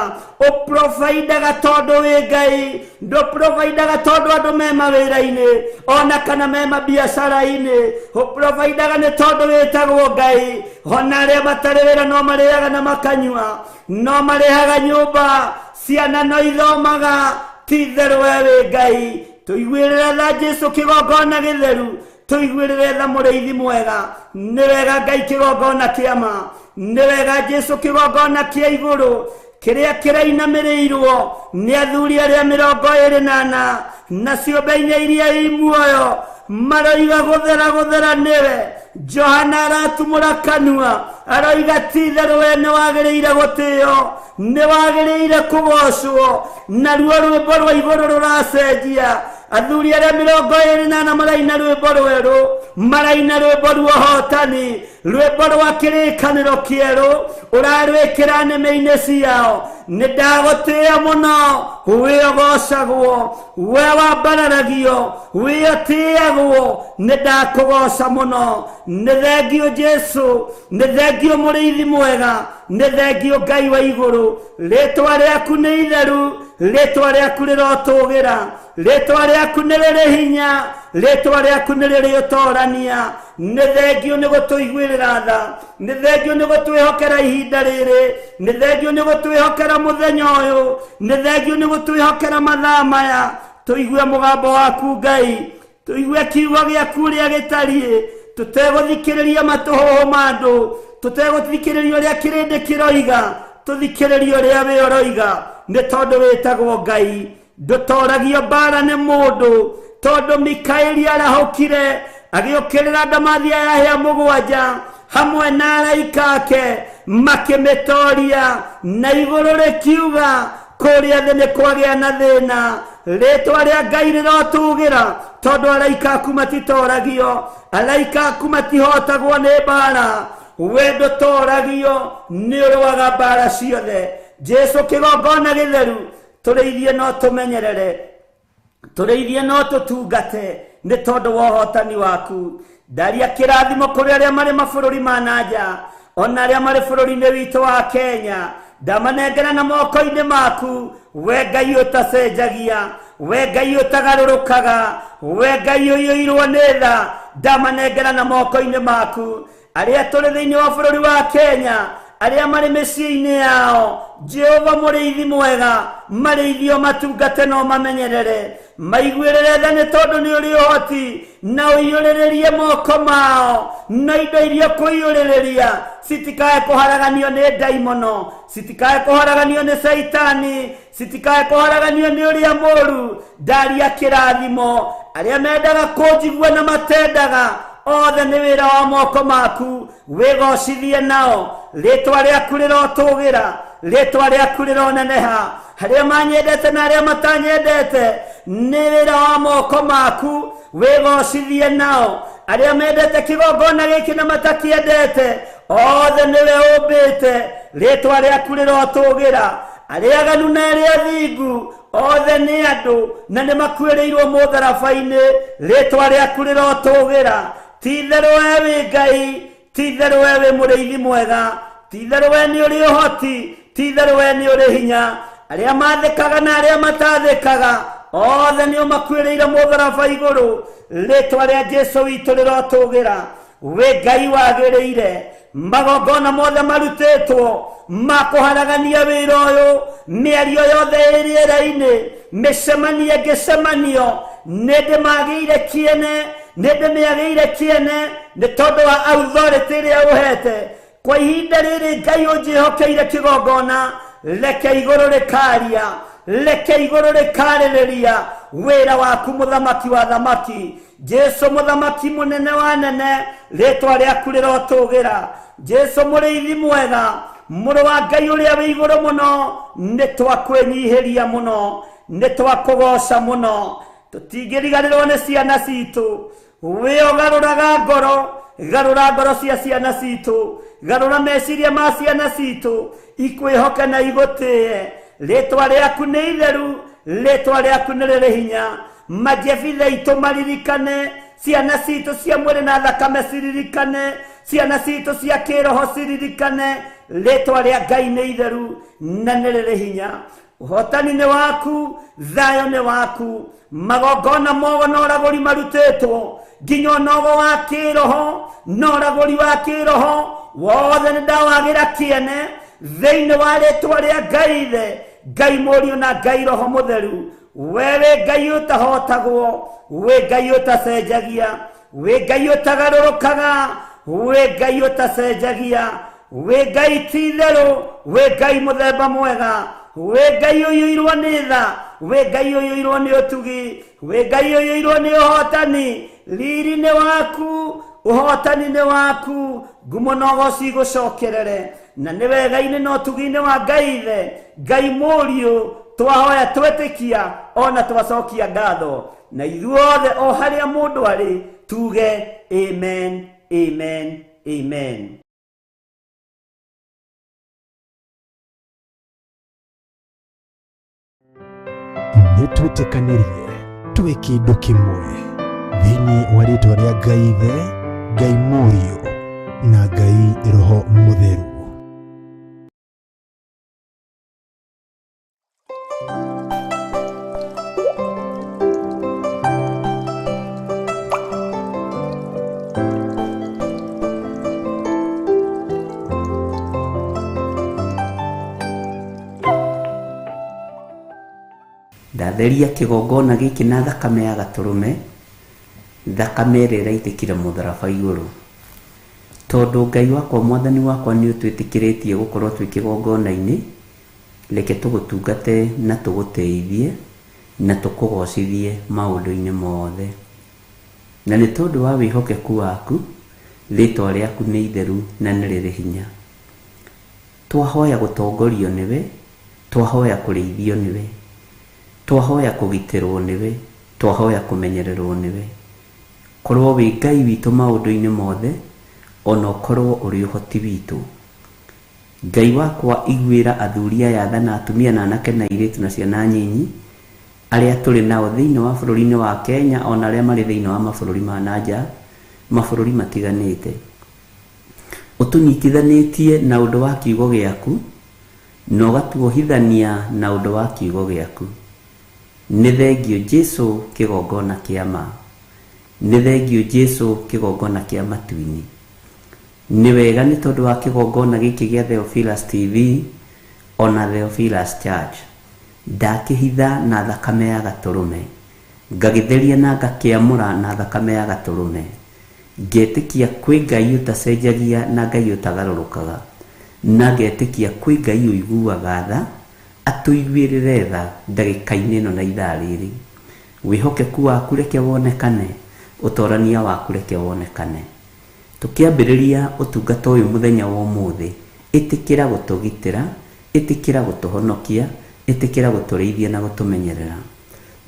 [SPEAKER 2] Ũprovidaga tondũ wĩ Ngai, ndũprovidaga tondũ andũ me mawĩra-inĩ ona kana me mabiacara-inĩ. Ũprovidaga nĩ tondũ wĩtagwo Ngai. Ona arĩa matarĩ wĩra no marĩaga na makanyua, no marĩhaga nyũmba, ciana no ithomaga. Ti itherũ we wĩ Ngai. Tũiguĩrĩre tha Jesu kĩgongona gĩtheru, tũiguĩrĩre tha mũrĩithi mwega. Nĩ wega Ngai kĩgongona kĩa ma, nĩ wega Jesu kĩgongona kĩa igũrũ, kĩrĩa kĩrainamĩrĩirwo nĩ athuri arĩa 24 na ciũmbe-inĩ iria i muoyo, maroiga gũthera gũthera nĩwe. Johana aratumũra kanua, aroiga ti itherũ we nĩ wagĩrĩire gũtĩo, nĩ wagĩrĩire kũgocwo. Naruo rwĩmbo rwa igũrũ rũracenjia. Athuri arĩa 24 maraina rwĩmbo rwerũ, maraina rwĩmbo rwa ũhotani, rwĩmbo rwa kĩrĩkanĩro kĩerũ, ũrarwĩkĩra nĩmĩ-inĩ ciao. ndagotea muno wiyogocagwo we wambararagio wiyotiagwo ndakugoca muno nĩ thengio Jesu nĩ thengio mũrĩithi mwega nĩ thengio Ngai wa igũrũ rĩtwa rĩaku nĩ itheru rĩtwa rĩaku rĩrotũgĩra rĩtwa rĩaku nĩ rĩrĩ hinya rĩtwa rĩaku nĩ rĩrĩ ũtorania nĩ thengio nĩ gũtũiguĩrĩra tha nĩ thengio nĩ gũtwĩhokera ihinda rĩrĩ nĩ thengio nĩ gũtwĩhokera mũthenya ũyũ nĩ thengio nĩ gũtwĩhokera mathaa maya tũigue mũgambo waku Ngai tũigue kiugo gĩaku ũrĩa gĩtariĩ tũtegũthikĩrĩria matũhũhũ ma andũ tũtegũthikĩrĩria ũrĩa kĩrĩndĩ kĩroiga tũthikĩrĩria ũrĩa wĩ ũroiga nĩ tondũ wĩtagwo Ngai ndũtoragio mbara nĩ mũndũ tondũ Mikaeli arahũkire agĩũkĩrĩra ndamathia yahĩa mũgwanja hamwe na araika ake makĩmĩtoria na igũrũ rĩkiuga kũrĩa thĩ nĩ kwagĩa na thĩna rĩtwa rĩa Ngai rĩrotũgĩra tondũ araika aku matitoragio araika aku matihotagwo nĩ mbara we ndũtoragio nĩ ũrũaga mbara ciothe Jesu kĩgongona gĩtheru tũrĩithie no tũmenyerere tũrĩithie no tũtungate nĩ tondũ wa ũhotani waku ndaria kĩrathimo kũrĩ arĩa marĩ mabũrũri ma nanja ona arĩa marĩ bũrũri-inĩ witũ wa Kenya ndamanengera na moko-inĩ maku we Ngai ũtacenjagia we Ngai ũtagarũrũkaga we Ngai ũiyũirwo nĩ tha ndamanengera na moko-inĩ maku arĩa tũrĩ thĩinĩ wa bũrũri wa Kenya arĩa marĩ mĩciĩ-inĩ yao Jehova mũrĩithi mwega marĩithio matungate no mamenyerere maiguĩrĩre tha nĩ tondũ nĩ ũrĩ ũhoti na ũiyũrĩrĩrie moko mao na indo iria kũiyũrĩrĩria citikae kũharaganio nĩ ndaimono citikae kũharaganio nĩ Saitani citikae kũharaganio nĩ ũrĩa mũũru ndaria kĩrathimo arĩa mendaga kũnjigua na matendaga othe nĩ wĩra wa moko maku wĩgocithie nao rĩtwa rĩaku rĩrotũgĩra rĩtwa rĩaku rĩroneneha harĩa manyendete na arĩa matanyendete nĩ wĩra wa moko maku wĩgocithie nao arĩa mendete kĩgongona gĩkĩ na matakĩendete othe nĩwe ũmbĩte rĩtwa rĩaku rĩrotũgĩra arĩa aganu na arĩa athingu othe nĩ andũ na nĩ makuĩrĩirwo mũtharaba-inĩ rĩtwa rĩaku rĩrotũgĩra ti-itherũ we wĩ Ngai ti-itherũ we wĩ mũrĩithi mwega ti-itherũ we nĩ ũrĩ ũhoti ti-itherũ we nĩ ũrĩ hinya arĩa mathĩkaga na arĩa matathĩkaga othe nĩo makuĩrĩire mũtharaba igũrũ rĩtwa rĩa Jesu witũ rĩrotũgĩra we Ngai wagĩrĩire magongona mothe marutĩtwo makũharagania wĩra ũyũ mĩario yothe ĩrĩera-inĩ mĩcemanio ngĩcemanio nĩ ndĩmagĩire kĩene nĩ ndĩmĩagĩire kĩene nĩ tondũ wa authority ĩrĩa ũhete kwa ihinda rĩrĩ Ngai ũnjĩhokeire kĩgongona reke igũrũ rĩkaria reke igũrũ rĩkarĩrĩria wĩra waku mũthamaki wa thamaki Jesu mũthamaki mũnene wa nene rĩtwa rĩaku rĩrotũgĩra Jesu mũrĩithi mwega mũrũ wa Ngai ũrĩa wĩ igũrũ mũno nĩ twakwĩnyihĩria mũno nĩ twakũgoca mũno tũtingĩriganĩrwo nĩ ciana citũ we ũgarũraga ngoro garũra ngoro cia ciana citũ garũra meciria ma ciana citũ ikwĩhoke na igũtĩe rĩtwa rĩaku nĩ itheru rĩtwa rĩaku nĩ rĩrĩ hinya majebithe itũ maririkane ciana citũ cia mwĩrĩ na thakame ciririkane ciana citũ cia kĩroho ciririkane rĩtwa rĩa Ngai nĩ itheru na nĩ rĩrĩ hinya ũhotani nĩ waku thayũ nĩ waku magongona mogo na ũragũri marutĩtwo nginya nogo wa kĩroho na ũragũri wa kĩroho wothe nĩ ndawagĩra kĩene thĩinĩ wa rĩtwa rĩa Ngai ithe Ngai mũriũ na Ngai roho mũtheru we wĩ Ngai ũtahotagwo wĩ Ngai ũtacenjagia wĩ Ngai ũtagarũrũkaga wĩ Ngai ũtacenjagia wĩ Ngai ti-itherũ wĩ Ngai mũthemba mwega wĩ Ngai ũiyũirwo nĩ tha wĩ Ngai ũiyũirwo nĩ ũtugi wĩ Ngai ũiyũirwo nĩ ũhotani riri nĩ waku ũhotani nĩ waku ngumo na ũgooci igũcokerere na nĩ wega-inĩ na ũtugi-inĩ wa Ngai ithe Ngai mũriũ twahoya twĩtĩkia ona twacokia ngatho na ithuothe o harĩa mũndũ arĩ tuge amen amen amen.
[SPEAKER 3] nĩ twĩtĩkanĩrie twĩ kĩndũ kĩmwe thĩinĩ wa rĩĩtwa rĩa Ngai Ithe, Ngai Mũriũ na Ngai Roho Mũtheru.
[SPEAKER 4] Ndatheria kĩgongona gĩkĩ na thakame ya gatũrũme, thakame ĩrĩa ĩraitĩkire mũtharaba igũrũ. Tondũ Ngai wakwa, Mwathani wakwa, nĩ ũtwĩtĩkĩrĩtie gũkorwo twĩ kĩgongona-inĩ, reke tũgũtungate na tũgũteithie na tũkũgocithie maũndũ-inĩ mothe. Na nĩ tondũ wa wĩhokeku waku, rĩĩtwa rĩaku nĩ itheru na nĩ rĩrĩ hinya. Twahoya gũtongorio nĩwe, twahoya kũrĩithio nĩwe, twahoya kũgitĩrwo nĩwe, twahoya kũmenyererwo nĩwe. Korwo wĩ Ngai witũ maũndũ-inĩ mothe, ona ũkorwo ũrĩ ũhoti witũ. Ngai wakwa, iguĩra athuri aya tha na atumia na anake na airĩtu na ciana nyinyi arĩa tũrĩ nao thĩinĩ wa bũrũri-inĩ wa Kenya, ona arĩa marĩ thĩinĩ wa mabũrũri ma nanja, mabũrũri matiganĩte. Ũtũnyitithanĩtie na ũndũ wa kiugo gĩaku, na ũgatuohithania na ũndũ wa kiugo gĩaku. Nĩ thengio Jesũ kĩgongona kĩa ma. Nĩ thengio Jesũ kĩgongona kĩa matu-inĩ. Nĩ wega nĩ tondũ wa kĩgongona gĩkĩ gĩa Theophilus TV ona Theophilus Church. Ndakĩhitha na thakame ya gatũrũme, ngagĩtheria na ngakĩamũra na thakame ya gatũrũme. Ngetĩkia kwĩ Ngai ũtacenjagia na Ngai ũtagarũrũkaga, na ngetĩkia kwĩ Ngai ũiguaga tha, atũiguĩrĩre tha ndagĩka-inĩ ĩno na ithaa rĩrĩ. Wĩhokeku waku reke wonekane, ũtorania waku reke wonekane. Tũkĩambĩrĩria ũtungata ũyũ mũthenya wa ũmũthĩ, ĩtĩkĩra gũtũgitĩra, ĩtĩkĩra gũtũhonokia, ĩtĩkĩra gũtũrĩithia na gũtũmenyerera.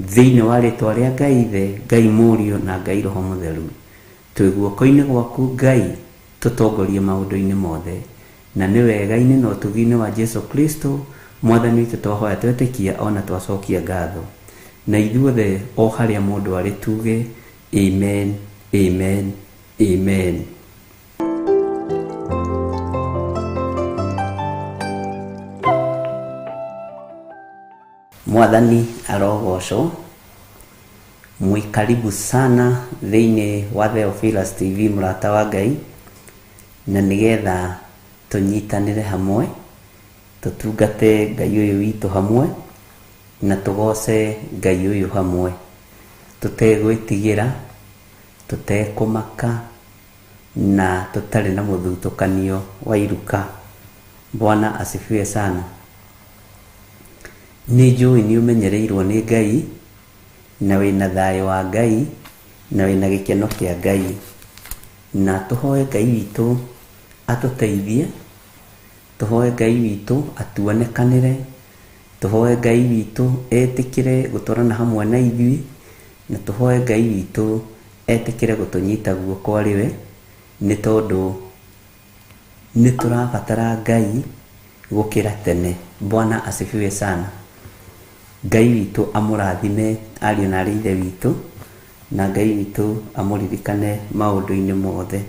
[SPEAKER 4] Thĩinĩ wa rĩĩtwa rĩa Ngai Ithe, Ngai Mũriũ na Ngai Roho Mũtheru, twĩ guoko-inĩ gwaku Ngai, tũtongorie maũndũ-inĩ mothe. Na nĩ wega-inĩ na ũtugi-inĩ wa Jesũ Kristo, Mwathani witũ, twahoya twetĩkia ona twacokia ngatho. Na ithuothe o harĩa mũndũ arĩ tuge amen, amen, amen. Mwathani arogocwo. Mwikaribu sana thĩinĩ wa Theophilus TV, mũrata wa Ngai, na nĩgetha tũnyitanĩre hamwe, tũtungate Ngai ũyũ witũ hamwe, na tũgoce Ngai ũyũ hamwe, tũtegwĩtigĩra, tũtekũmaka, na tũtarĩ na mũthutũkanio wa iruka. Bwana asifiwe sana. Nĩ njũĩ nĩ ũmenyereirwo nĩ Ngai, na wĩna thayũ wa Ngai, na wĩna gĩkeno kĩa Ngai. Na tũhoe Ngai witũ atũteithie, tũhoe Ngai witũ atuonekanĩre, tũhoe Ngai witũ etĩkĩre gũtwarana hamwe na ithuĩ, na tũhoe Ngai witũ etĩkĩre gũtũnyita guoko arĩwe, nĩ tondũ nĩ tũrabatara Ngai gũkĩra tene. Bwana asifiwe sana. Ngai witũ amũrathime ariũ na arĩ ithe witũ, na Ngai witũ amũririkane maũndũ-inĩ mothe.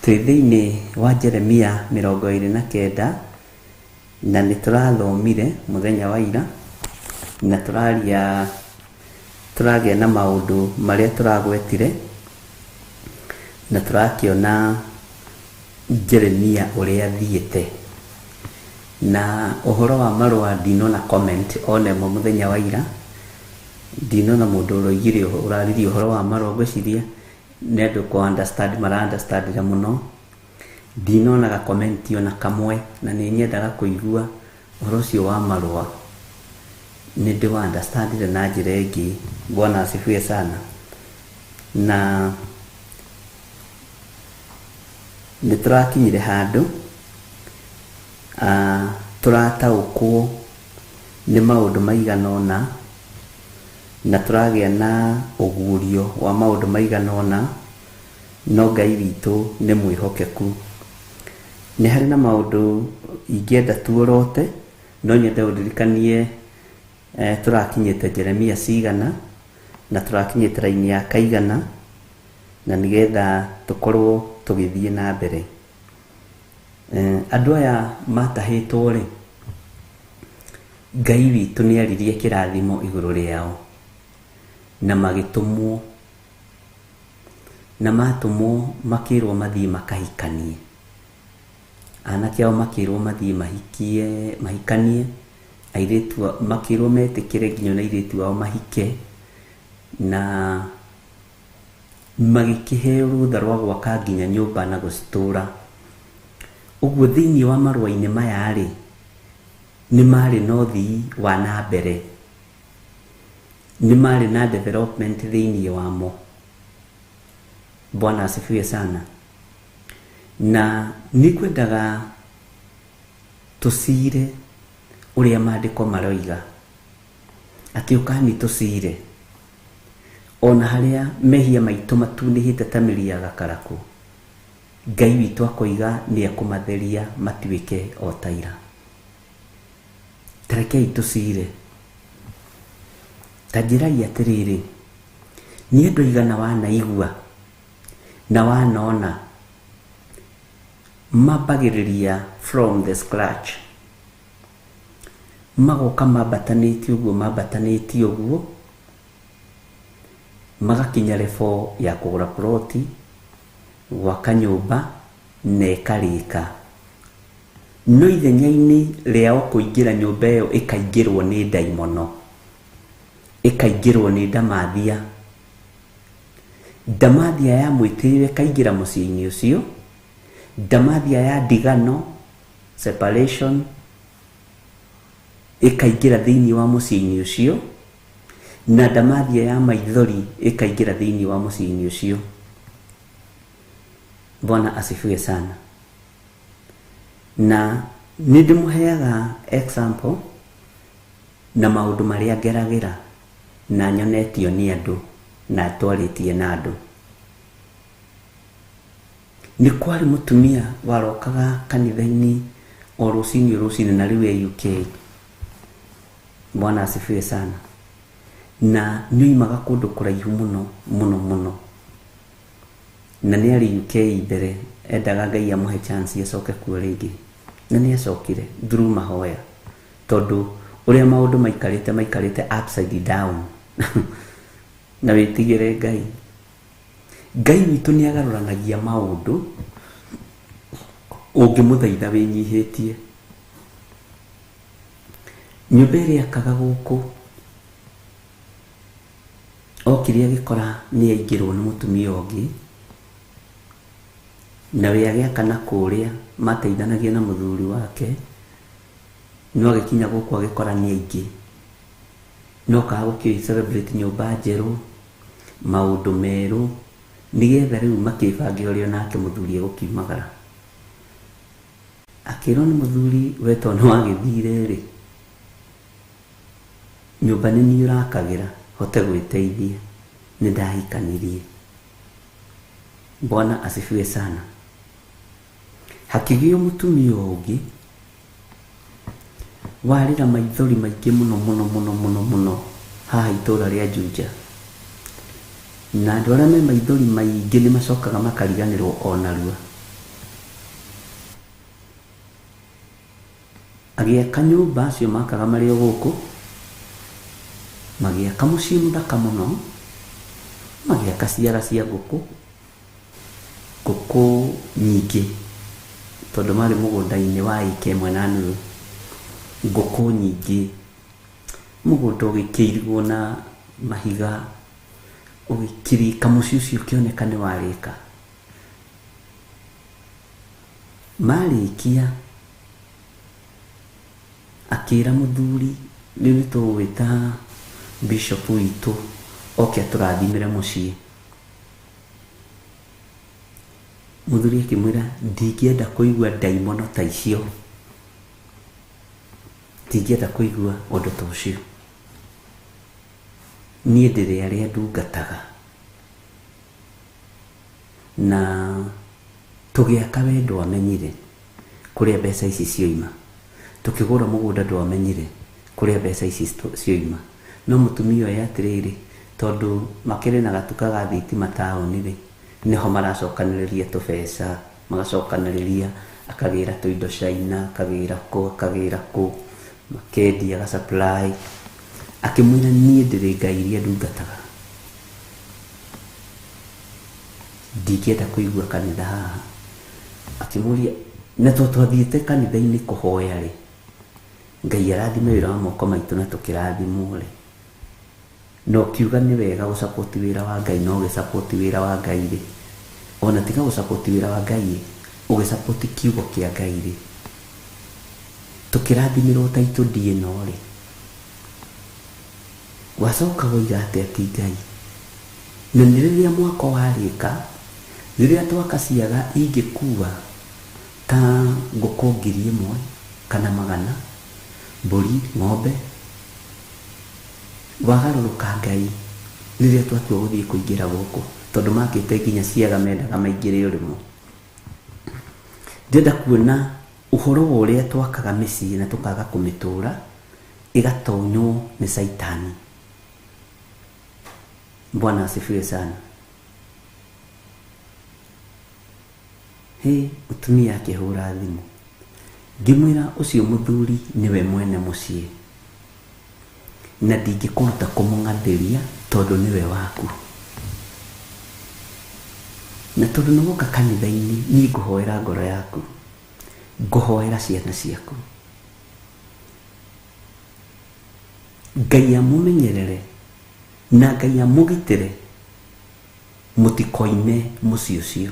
[SPEAKER 4] Twĩ thĩinĩ wa Jeremia 29, na nĩ tũrathomire mũthenya wa ira, na tũragĩa na maũndũ marĩa tũragwetire, na tũrakĩona Jeremia ũrĩa athiĩte. Na ũhoro wa marũa ndinona comment ona ĩmwe mũthenya wa ira, ndinona mũndũ ũraririe ũhoro wa marũa. Ngwĩciria nĩ andũ mara-understandĩra mũno. Ndinonaga comment ona kamwe, na nĩ nyendaga kũigua ũhoro ũcio wa marũa nĩ ndĩwa-understandĩre na njĩra ĩngĩ. Bwana asifiwe sana. Na nĩ tũrakinyire handũ tũrataũkwo nĩ maũndũ maigana ũna, na tũragĩa na ũguũrio wa maũndũ maigana ũna, no Ngai witũ nĩ mwĩhokeku. Nĩ harĩ na maũndũ ingĩenda tuorote, no nyende ũndirikanie turakinyite Jeremia cigana na turakinyite raini ya kaigana na nigetha tukorwo tugithie na mbere. Andu aya matahitwo ri, Ngai witu ni aririe kirathimo iguru riao na magitumwo na matumwo makirwo mathii makahikanie. Anake ao makirwo mathii mahikanie, airitu makirwo metikire nginya na airitu ao mahike, na magikiheo rutha rwa gwaka nginya nyumba na gucitura. Uguo thiini wa marua-ini maya ri ni mari no thii wa na mbere, ni mari na development thiini wamo. Bwana asifiwe sana. Na nikwendaga tusire uria maandiko maroiga ati ukani tusire ona haria mehia maitu matunihite ta miri ya gakaraku, Ngai witu akoiga ni akumatheria matuike o taira. Tarekei tusire. Tajirai atiriri, ni andu igana wanaigua na wanona mambagiriria from the scratch, magoka mambatanĩtie ũguo magakinya level ya kũgũra ploti, gwaka nyũmba na ĩkarĩka. No ithenya-inĩ rĩao kũingĩra nyũmba ĩyo ĩkaingĩrwo nĩ ndaimono, ĩkaingĩrwo nĩ ndamathia. Ndamathia ya mwĩtĩĩo ĩkaingĩra mũciĩ-inĩ ũcio, ndamathia ya ndigano separation ikaingira thiini wa muciĩ-inĩ ũcio, na ndamathia ya maithori ikaingira thiini wa muciĩ-inĩ ũcio. Bwana asifiwe sana. Na nindimuheaga example na maundu maria ngeragira na nyonetio ni andu na twaritie na andu. Ni kwari mutumia warokaga kanitha-ini o rucini na riu UK. Bwana asifiwe sana. Na nyoimaga kundu kuraihu muno na ni ari UK mbere, endaga Ngai amuhe chance acoke kuo ringi, na ni acokire through mahoya, tondu uria maundu maikarite upside down na witigire Ngai witu ni agaruranagia maundu ungimuthaitha winyihitie. Nyumba iria akaga guku okire agikora ni aingirwo ni mutumia ungi, na we agiaka na kuria mateithanagia na muthuri wake, no agikinya guku agikora ni aingi, no kaga gukio celebrate nyumba njeru, maundu meru, nigetha riu makibange uria nake muthuri egukiumagara. Akirwo ni muthuri we tondu wagithire ri, nyumba ni ni urakagira hote gwiteithia, ni ndahikanirie. Bwana asifiwe sana. Hakigio mutumia ungi warira maithori maingi muno haha itura ria Juja, na andu aria me maithori maingi ni macokaga makariganirwo onarua. Agiaka nyumba acio makaga mario guku, magiaka muciĩ muthaka muno, magiaka ciara cia nguku nyingi, tondu mari mugunda-ini wa ike ĩmwe na nuthu, nguku nyingi, mugunda ũgĩkĩirwo na mahiga, ũgĩkirika muciĩ ũcio ũkĩoneka nĩ warĩka. Marĩkia akĩra muthuri, rĩu nĩtũgwĩta bishop witũ oke atũrathimĩre muciĩ. Muthuri akĩmwĩra ndingĩenda kũigua ndaimono ta icio, ndingĩenda kũigua ũndũ ta ũcio, niĩ ndĩrĩ arĩa ndungataga, na tũgĩaka we ndwamenyire kũrĩa mbeca ici cioima, tukigura mugunda ndwamenyire kuria mbeca ici cioima. No mutumia uyu atiriri tondu makiri na gatuka ga thitima taoni ri niho maracokaniriria tubeca magacokaniriria akagira tuindo China akagira ku makendia ga supply akimwira nie ndiri ngai iria ndungataga ndingĩenda kũigua kanitha haha. Akĩmũria na twathiĩte kanitha-inĩ kũhoya rĩ, Ngai arathime wĩra wa moko maitũ na tũkĩrathimwo rĩ, no kiuga nĩ wega gũsapoti wĩra wa Ngai no gĩsapoti wĩra wa Ngai rĩ, ona tiga gũsapoti wĩra wa Ngai ũgĩsapoti kiugo kĩa Ngai rĩ, tũkĩrathimirwo ta itũndie no rĩ, wacoka woiga atĩ ti Ngai. Na nĩ rĩrĩa mwaka warĩka, rĩrĩa twakaciaga ingĩkua ta ngũkũ 1,000 kana 100, mbũri, ng'ombe, wagarũrũka Ngai rĩrĩa twatua gũthiĩ kũingĩra gũkũ, tondũ makĩte nginya ciaga mendaga maingĩre ũrĩmo. Ndĩrenda kuona ũhoro wa ũrĩa twakaga mĩciĩ na tũkaga kũmĩtũra ĩgatonywo nĩ Saitani. Bwana asifiwe sana. Mutumia akĩhũra thimũ ngĩmwĩra ũcio mũthuri niwe mwene mũciĩ na ndingĩkũruta kũmũng'athĩria tondũ niwe waku, na tondũ nĩwoka kanitha-inĩ niĩ ngũhoera ngoro yaku, ngũhoera ciana ciaku, Ngai amũmenyerere na Ngai amũgitĩre mũtikoime mũciĩ ũcio.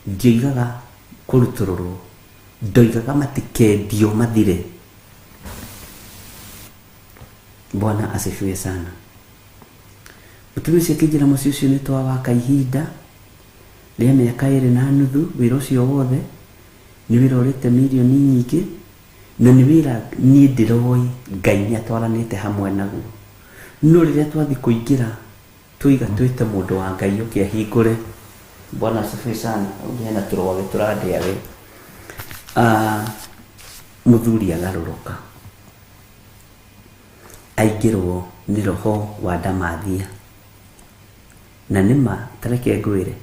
[SPEAKER 4] Ndioigaga kũrutũrũrwo, ndoigaga matikendio mathire. Bwana asifiwe sana. Mutumia ũcio akĩnjĩra mũciĩ ũcio nĩ twawaka ihinda rĩa mĩaka 2.5 wĩra ũcio wothe nĩ wĩra ũrĩte mirioni nyingĩ na nĩ wĩra niĩ ndĩroĩ Ngai nĩatwaranĩte hamwe naguo. No rĩrĩa twathi kũingĩra tũiga twĩte mũndũ wa Ngai ũkĩahingũre. Bwana asifiwe sana. Hena tũrwagĩ tũrandĩa we. Mũthuri agarũrũka aingĩrwo nĩ roho wa ndamathia, na nĩma tareke ngwĩre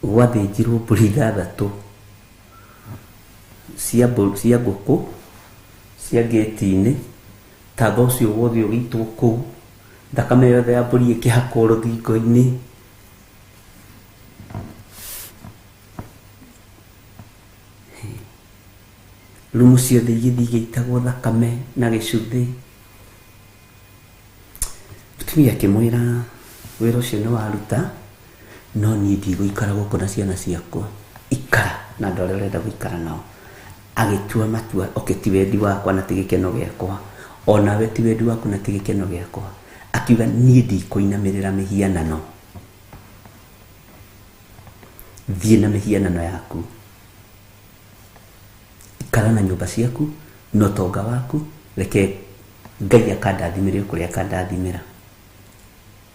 [SPEAKER 4] gwathĩnjirwo mbũri 6 cia ngũkũ cia ngĩti-inĩ, tamba ũcio wothe ũgĩitwo kũu, thakame yothe ya mbũri ĩkĩhakwo rũthingo-inĩ. Rumu ciothe igĩthiĩ igĩitagwo thakame na gĩcuthĩ. Mutumia akĩmwĩra wĩra ũcio nĩ waruta, no niĩ ndigũikara gũkũ na ciana ciakwa, ikara na andũ arĩa ũrenda gũikara nao. Agĩtua matua, ti wendi wakwa na ti gĩkeno gĩakwa, onawe ti wendi waku na ti gĩkeno gĩakwa. Akiuga niĩ ndikũinamĩrĩra mĩhianano, thiĩ na mĩhianano yaku, ikara na nyũmba ciaku no tonga waku, reke Ngai akandathimĩre kũrĩa akandathimĩra.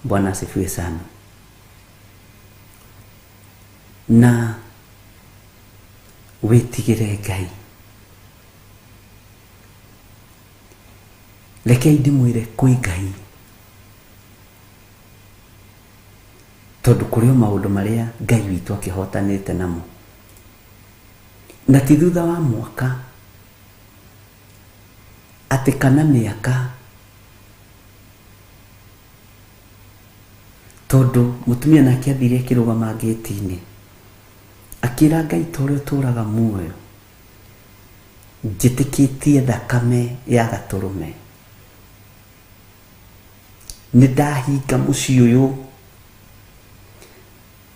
[SPEAKER 4] Bwana asifiwe sana. Na wĩtigĩre Ngai. Rekei ndĩmwĩre kwĩ Ngai, tondũ kũrĩ maũndũ marĩa Ngai witũ akĩhotanĩte namo, na ti thutha wa mwaka atĩ kana mĩaka, tondũ mũtumia nake athire akĩrũgama ngĩti-inĩ akĩra Ngai ta ũrĩa ũtũũraga muoyo, njĩtĩkĩtie thakame ya gatũrũme, nĩ ndahinga mũciĩ ũyũ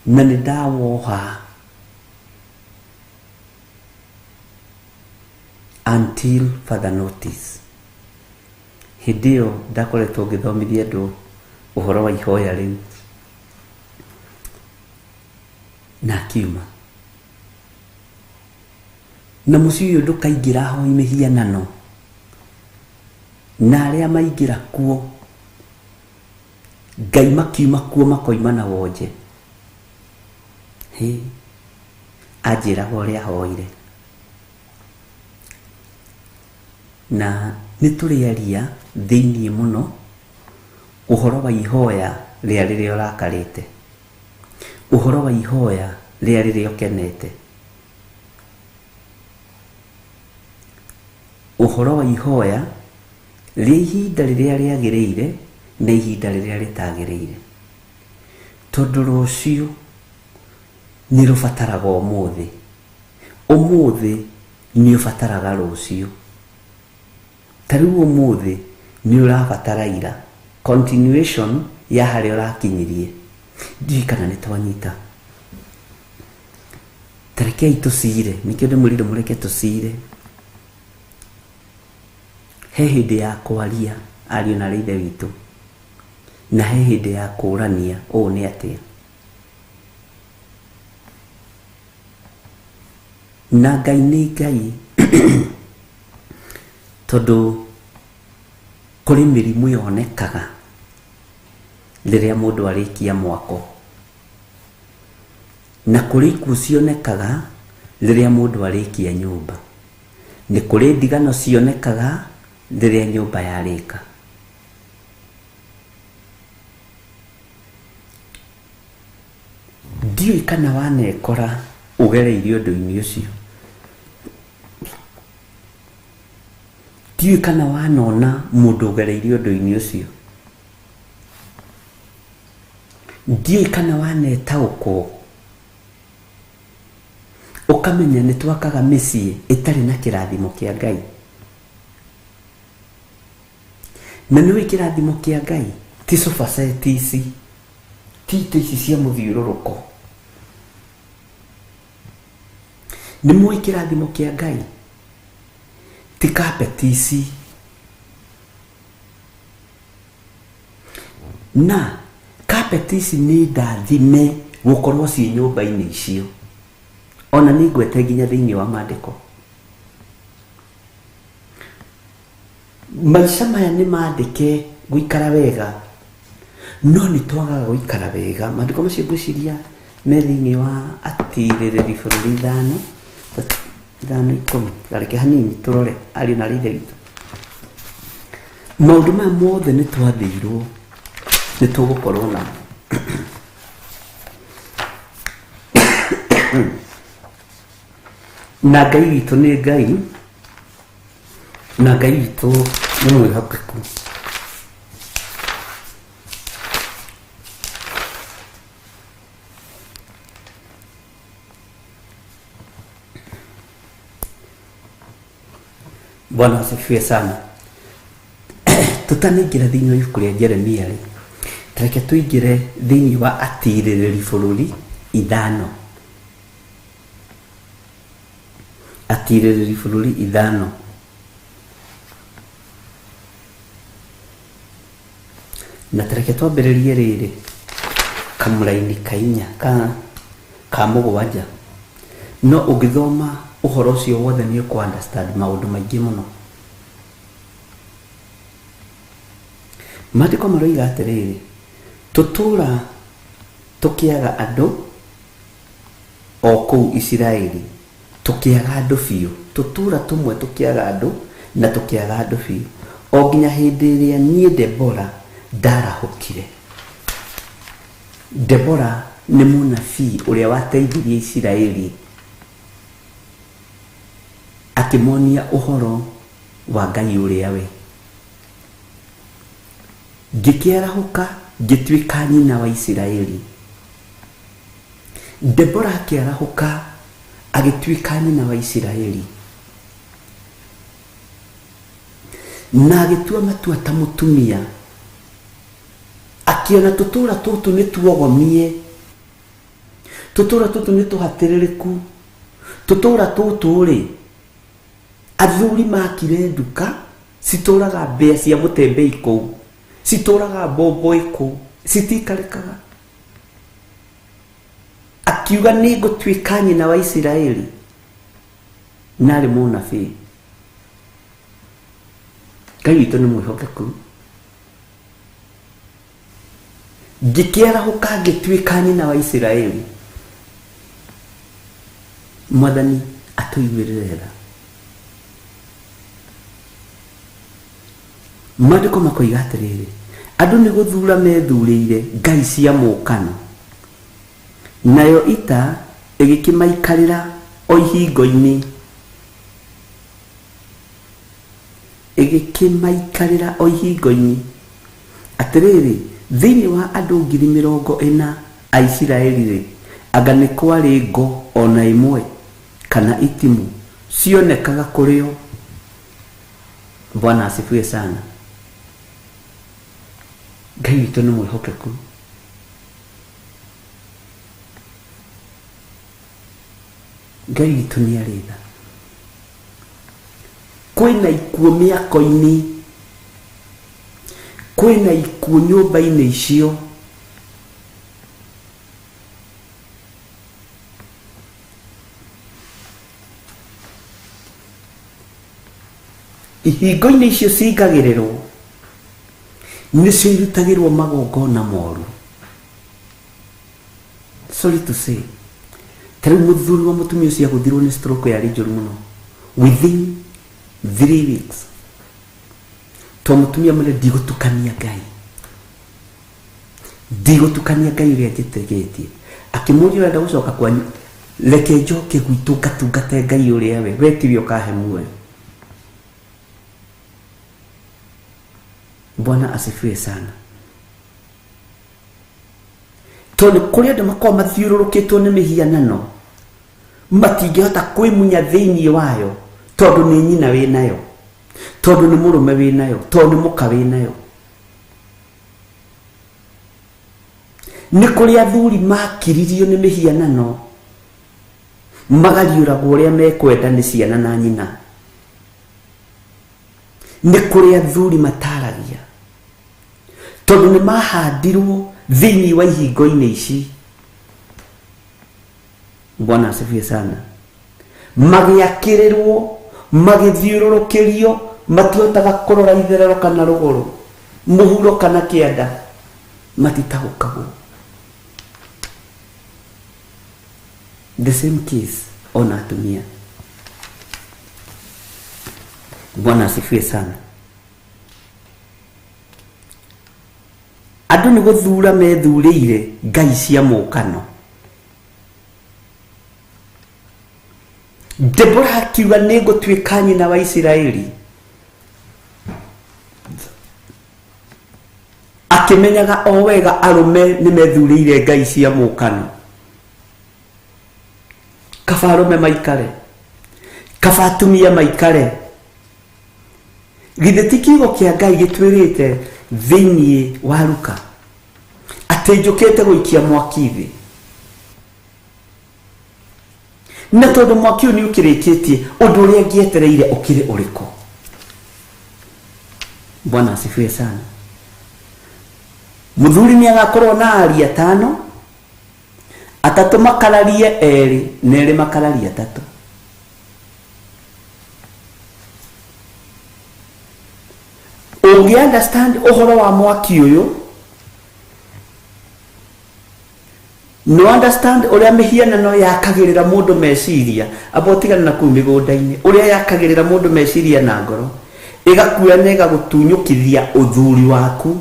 [SPEAKER 4] na nĩ ndawoha until further notice. Hĩndĩ ĩyo ndakoretwo ngĩthomithia andũ ũhoro wa ihoya rĩu, na akiuma na mũciĩ ũyũ ndũkaingĩra hoi mĩhianano, na arĩa maingĩra kuo Ngai makiuma kuo makoima na wonje. Anjĩraga ũrĩa ahoire, na nituriaria thiini muno uhoro wa ihoya ria riria urakarite, uhoro wa ihoya ria riria ukenete, uhoro wa ihoya ria ihinda riria riagiriire na ihinda riria ritagiriire, tondu rucio ni rubataraga umuthi, umuthi ni ubataraga rucio, tariu umuthi ni urabatara ira, continuation ya haria urakinyirie. Ndii kana nitwanyita, tarekei tusire, nikio ndimwirire mureke tusire. He hindi ya kwaria ariu na ithe witu, na he hindi ya kurania uu ni atia. Na Ngai ni Ngai tondu kuri mirimu yonekaga riria mundu arikia mwako, na kuri ikuũ cionekaga riria mundu arikia nyumba, ni kuri ndigano cionekaga riria nyumba yarika. Ndiũĩ kana wanekora ugereire ũndũ-inĩ ũcio, ndiũĩ kana wanona mũndũ ũgereire ũndũ-inĩ ũcio, ndiũĩ kana wanetaũkwo ukamenya nĩ twakaga mĩciĩ ĩtarĩ na kĩrathimo kĩa Ngai. Na nĩũĩ kĩrathimo kĩa Ngai ti sofa set ici, ti itĩ ici cia mũthiũrũrũko. Nĩmũĩ kĩrathimo kĩa Ngai ti carpet ici, na carpet ici nĩ ndathime gũkorwo ciĩ nyũmba-inĩ icio. Ona nĩ ngwete nginya thĩinĩ wa maandĩko. Maica maya nĩ maandĩke gũikara wega, no nĩ twagaga gũikara wega. Maandĩko macio ngwĩciria me thĩinĩ wa Atirĩrĩri bũrũri 5:10. Gareke hanini tũrore ariũ na ithe witũ. Maũndũ maya mothe nĩ twathĩirwo nĩ tũgũkorwo namo. Na Ngai witũ nĩ Ngai, na Ngai witũ nĩ mwĩhokeku. Bwana asifiwe sana. Tutanaingĩra thĩinĩ wa ibuku rĩa Jeremia rĩ, tareke tũingĩre thĩinĩ wa Atirĩrĩri bũrũri 5. Atirĩrĩri bũrũri 5. Na tareke twambĩrĩrie rĩrĩ kamũraini kainya ka mũgwanja. No ũngĩthoma ũhoro ũcio wothe nĩ ũkũ understand maũndũ maingĩ mũno. Maandĩko maroiga atĩrĩrĩ, tũtũũra tũkĩaga andũ o kũu Isiraeli, tũkĩaga andũ biũ. Tũtũũra tũmwe tũkĩaga andũ na tũkĩaga andũ biũ, o nginya hĩndĩ ĩrĩa niĩ Debora ndarahũkire. Debora nĩ mũnabii ũrĩa wateithirie Isiraeli akĩmonia ũhoro wa Ngai ũrĩa we. Ngĩkĩarahũka ngĩtuĩka nyina wa Isiraeli. Debora akĩarahũka agĩtuĩka nyina wa Isiraeli, na agĩtua matua ta mũtumia, akiona tũtũũra tũtũ nĩ tuogomie, tũtũũra tũtũ nĩ tũhatĩrĩrĩku, tũtũũra tũtũ rĩ, athuri makire nduka citũũraga mbĩa cia mũtembei kũu, citũũraga mbomboĩ kũu, citikarĩkaga. Akiuga nĩ ngũtuĩka nyina wa Isiraeli, na arĩ mũnabii. Ngai witũ nĩ mwĩhokeku. Ngĩkĩarahũka ngĩtuĩka nyina wa Isiraeli. Mwathani atũiguĩrĩre tha. Maandĩko makoiga atĩrĩrĩ, andũ nĩ gũthura methurĩire ngai cia mũkano, nayo ita ĩgĩkĩmaikarĩra o ihingo-inĩ, atĩrĩrĩ, thĩinĩ wa andũ 40,000 a Isiraeli anga nĩ kwarĩ ngo ona ĩmwe kana itimu cionekaga kũrĩo. Bwana asifiwe sana. Ngai witũ nĩ mwĩhokeku. Ngai witũ nĩ arĩ tha. Kwĩna ikuũ mĩako-inĩ, kwĩna ikuũ nyũmba-inĩ icio, ihingo-inĩ icio cingagĩrĩrwo nĩcio irutagĩrwo magongona moru. Sorry to say, tarĩu mũthuri wa mũtumia ũcio agũthirwo nĩ stroke yarĩ njũru mũno within 3 weeks. To mũtumia mũne ndigũtukania Ngai ũrĩa njĩtĩkĩtie. Akĩmũria ũrenda gũcoka kwanyu, reke njoke gwitũ ngatungate Ngai ũrĩa we tiwe ũkahe muoyo. Bwana asifiwe sana. Tondũ kũrĩ andũ makoragwo mathiũrũrũkĩtwo nĩ mĩhianano, matingĩhota kwĩmunya thĩinĩ wayo, tondũ nĩ nyina wĩ nayo, tondũ nĩ mũrũme wĩ nayo, tondũ nĩ mũka wĩ nayo. Nĩ kũrĩ athuri makiririo nĩ mĩhianano, magariũragwo ũrĩa mekwenda nĩ ciana na nyina. Nĩ kũrĩ athuri mataragia, tondũ nĩ mahandirwo thĩinĩ wa ihingo-inĩ ici. Bwana asifiwe sana. Magĩakĩrĩrwo, magĩthiũrũrũkĩrio, matihotaga kũrora itherero kana rũgũrũ, mũhuro kana kĩanda, matitagũkagwo. The same case ona atumia. Bwana asifiwe sana. Andũ nĩ gũthura methurĩire ngai cia mũkano. Deborah akiuga nĩ ngũtuĩka nyina wa Isiraeli, akĩmenyaga o wega arũme nĩ methurĩire ngai cia mũkano. Kaba arũme maikare, kaba atumia maikare. Githĩ ti kiugo kĩa Ngai gĩtwĩrĩte thĩinĩ wa Luka atĩ njũkĩte gũikia mwaki thĩ? Na tondũ mwaki ũyũ nĩ ũkĩrĩkĩtie, ũndũ ũrĩa ngĩetereire ũkĩrĩ ũrĩkũ? Bwana asifiwe sana. Mũthuri nĩ agakorwo na ariũ 5, 3 makararie 2 na 2 makararie 3. Ũngĩ understand ũhoro wa mwaki ũyũ, no understand ũrĩa mĩhianano yakagĩrĩra mũndũ meciria, abotigana na kũu mĩgũnda-inĩ, ũrĩa yakagĩrĩra mũndũ meciria na ngoro, ĩgakuoya na ĩgagũtunyũkithia ũthuri waku,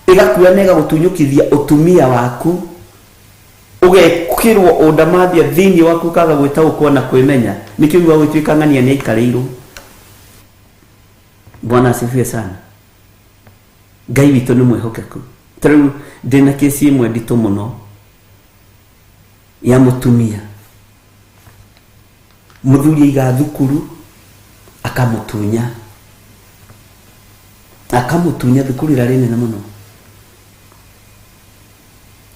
[SPEAKER 4] ĩgakuoya na ĩgagũtunyũkithia ũtumia waku, ũgekĩrwo ũndamathia thĩinĩ waku, kaga gwĩtaũkwo na kwĩmenya, nĩkĩo iwa gwĩtuĩka ng'ania nĩ aikarĩirwo. Bwana asifiwe sana. Ngai witũ nĩ mwĩhokeku. Tarĩu ndĩna kesi ĩmwe nditũ mũno ya mũtumia. Mũthuri aiga thukuru, akamũtunya thukuru ĩrĩa nene mũno.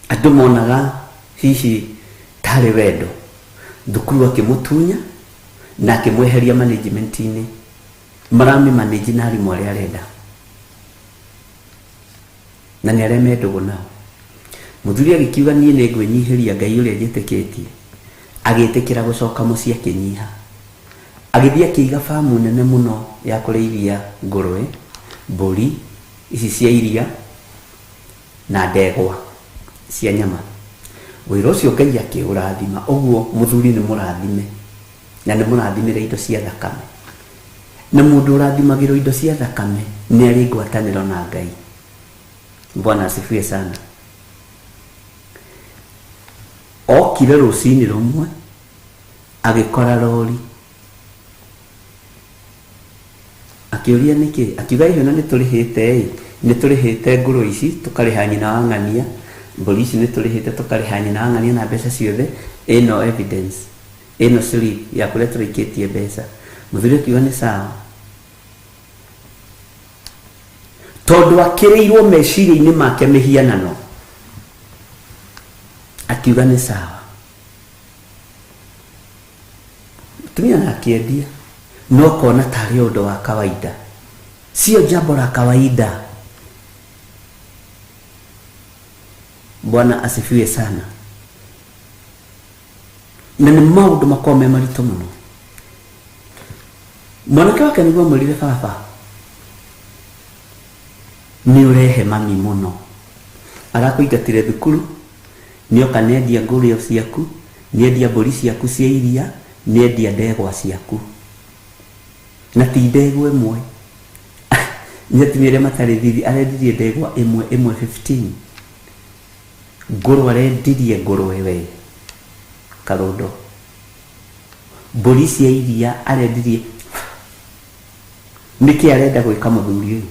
[SPEAKER 4] Andũ monaga hihi tarĩ wendo, thukuru akĩmũtunya na akĩmweheria management-inĩ, marami manage na arimũ arĩa arenda, na nĩ arĩa mendũgũ nao. Mũthuri agĩkiuga niĩ nĩ ngwĩnyihĩria Ngai ũrĩa njĩtĩkĩtie, agĩtĩkĩra gũcoka mũciĩ akĩnyiha, agĩthiĩ akĩiga famu nene mũno ya kũrĩithia ngũrwe, mbũri ici cia iria na ndegwa cia nyama. Wĩra ũcio Ngai akĩũrathima, ũguo mũthuri nĩ mũrathime, na nĩ mũrathimĩre indo cia thakame. na mundu urathimagirwo indo cia thakame ni ari ngwataniro na Ngai. Bwana asifiwe sana. Okire rucini rumwe agikora lori, akiuria niki, akiuga ihena niturihite nguru ici tukariha nyina wa ng'ania, mburi ici niturihite tukariha nyina wa ng'ania na mbeca ciothe, ino evidence, ino slip ya kuria turikitie mbeca. Muthuri akiuga ni sawa, tondu akireirwo meciria-ini make mihianano, akiuga ni sawa. Tumia na akiendia no kona tari undu wa kawaida, sio jambo la kawaida. Bwana asifiwe sana. Na ni maundu makome marito muno. Mwanake wake niguo mwirire baba, ni urehe mami muno, arakuingatire thukuru, nioka nendia ngũrĩo ciaku, nendia mbũri ciaku cia iria, nendia ndegwa ciaku, na ti ndegwa ĩmwe nĩatumire matarĩ thithi, arendirie ndegwa ĩmwe 15, ngũrwe arendirie ngũrwe we karondo, mbũri cia iria arendirie. Nĩkĩ arenda gwĩka mũthuri ũyũ?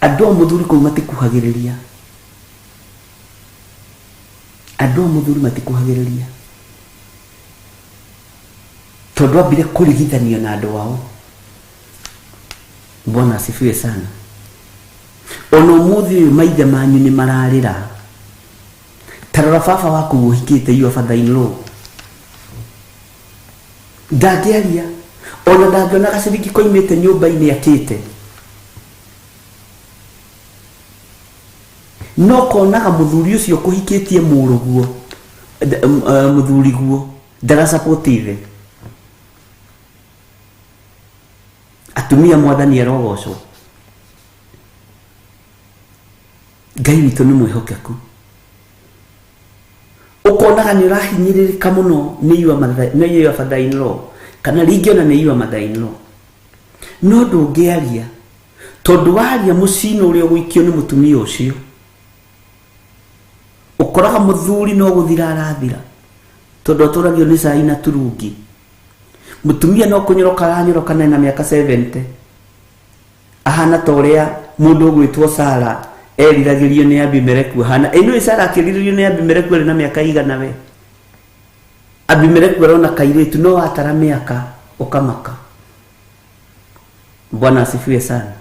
[SPEAKER 4] Andũ a mũthuri kũu matikuhagĩrĩria, andũ a mũthuri matikuhagĩrĩria, tondũ ambire kũrigithanio na andũ wao. Bwana asifiwe sana. Ona ũmũthĩ ũyũ maithe manyu nĩ mararĩra. Tarora baba waku ũhikĩte your father-in-law, ndangĩaria, ona ndangĩona gaciringi koimĩte nyũmba-inĩ akĩte, no konaga mũthuri ũcio kũhikĩtie mũrũguo, mũthuri guo ndarasapotithe. Atumia mwathani arogocwo. Ngai witũ nĩ mwĩhokeku. Ukonaga nĩ ũrahinyĩrĩrĩka mũno nĩ your father-in-law, kana rĩngĩ ona nĩ your mother-in-law, no ndũngĩaria, tondũ waria mũcino ũrĩa ũgũikio nĩ mũtumia ũcio, ukoraga mũthuri no gũthira arathira, tondũ atũragio nĩ cai na turungi. Mũtumia no kũnyoroka aranyoroka na mĩaka 70, ahana ta ũrĩa mũndũ ũgwĩtwo Sara eriragĩrio nĩ Abimeleku. Ahana ĩno Sara akĩriragĩrio nĩ Abimeleku arĩ na mĩaka igana we. Abimeleku arona kairĩtu no atara mĩaka ũkamaka. Bwana asifiwe sana.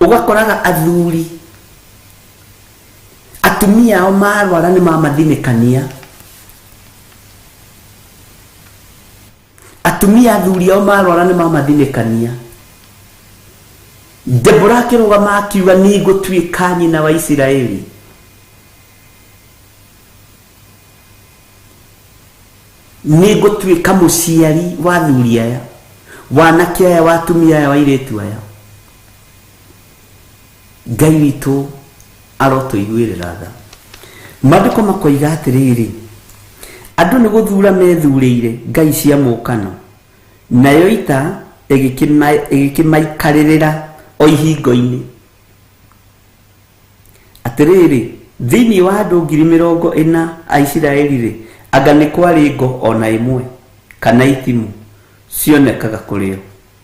[SPEAKER 4] Ugakoraga athuri, atumia ao marwara nĩ mamathinĩkania, atumia athuri ao marwara nĩ mamathinĩkania. Debora akĩrũgama akiuga nĩ ngũtuĩka nyina wa Isiraeli. Nĩ ngũtuĩka mũciari wa athuri aya, wanake aya, wa atumia aya, wa airĩtu aya. Ngai witũ arotũiguĩrĩra tha. Maandĩko makoiga atĩrĩrĩ, andũ nĩ gũthura methurĩire ngai cia mũkano, nayo ita ĩgĩkĩmaikarĩrĩra o ihingo-inĩ. Atĩrĩrĩ, thĩinĩ wa andũ 40,000 a Isiraeli-rĩ, anga nĩ kwarĩ ngo ona ĩmwe kana itimu cionekaga kũrĩ o.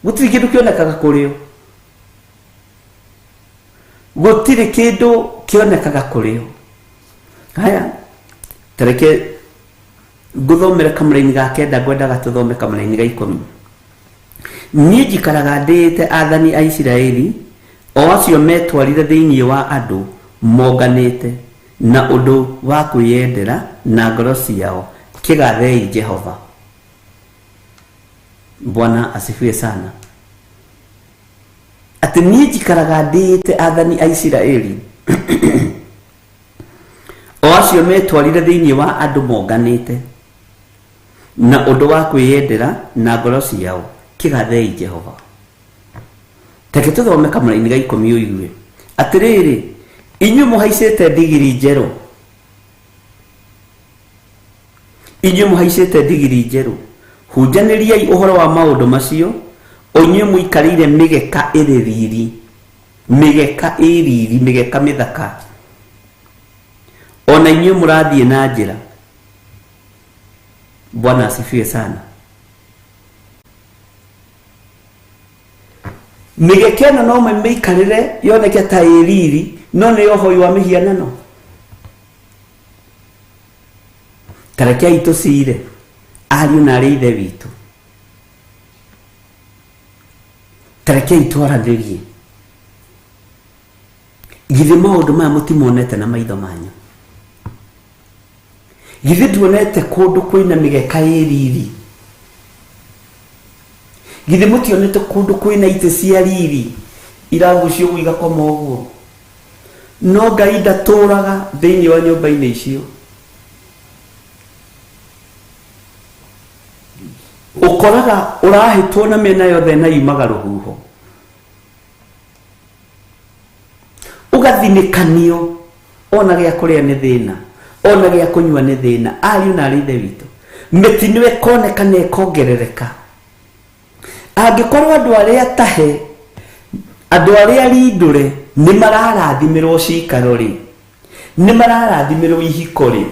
[SPEAKER 4] Gũtirĩ kĩndũ kĩonekaga kũrĩ o, gũtirĩ kĩndũ kĩonekaga kũrĩ o. Haya, tareke ngũthomere kamũra-inĩ ga 9, ngwendaga tũthome kamũra-inĩ ga 10. Niĩ njikaraga ndĩĩte athani a Isiraeli, o acio metwarire thĩinĩ wa andũ monganĩte na ũndũ wa kwĩyendera na ngoro ciao, kĩgathei Jehova. Bwana asifiwe sana. Atĩ niĩ njikaraga ndĩĩte athani a Isiraeli, o acio metwarire thĩinĩ wa andũ monganĩte na ũndũ wa kwĩyendera na ngoro ciao, kĩgathei Jehova. Teke tũthome kamũra-inĩ ga 10 ũigue atĩrĩrĩ, inyuĩ mũhaicĩte ndigiri njerũ, inyuĩ mũhaicĩte ndigiri njerũ, hunjanĩriai ũhoro wa maũndũ macio, o inyuĩ mũikarĩire mĩgeka ĩrĩ riri, mĩgeka ĩriri, mĩgeka mĩthaka, ona inyuĩ mũrathiĩ na njĩra. Bwana asifiwe sana. Mĩgeka ĩno no mĩikarĩre yoneke ta ĩriri, no nĩ ũhoi wa mĩhianano. Tarekei tũcire ariũ na arĩ ithe witũ, tarekei twaranĩrie. Githĩ maũndũ maya mũtimonete na maitho manyu? Githĩ nduonete kũndũ kwĩna mĩgeka ĩriri? Githĩ mũtionete kũndũ kwĩna itĩ cia riri iragucio ũguo igakoma ũguo? No Ngai ndatũũraga thĩinĩ wa nyũmba-inĩ icio. Ũkoraga ũrahĩtwo na mĩena yothe na yumaga rũhuho, ũgathinĩkanio, ona gĩa kũrĩa nĩ thĩna, ona gĩa kũnyua nĩ thĩna. Ariũ na arĩ ithe witũ, mĩtino ĩkoneka na ĩkongerereka. Angĩkorwo andũ arĩa tahe, andũ arĩa rindũre nĩ mararathimĩrwo cikaro rĩ, nĩ mararathimĩrwo ihiko rĩ,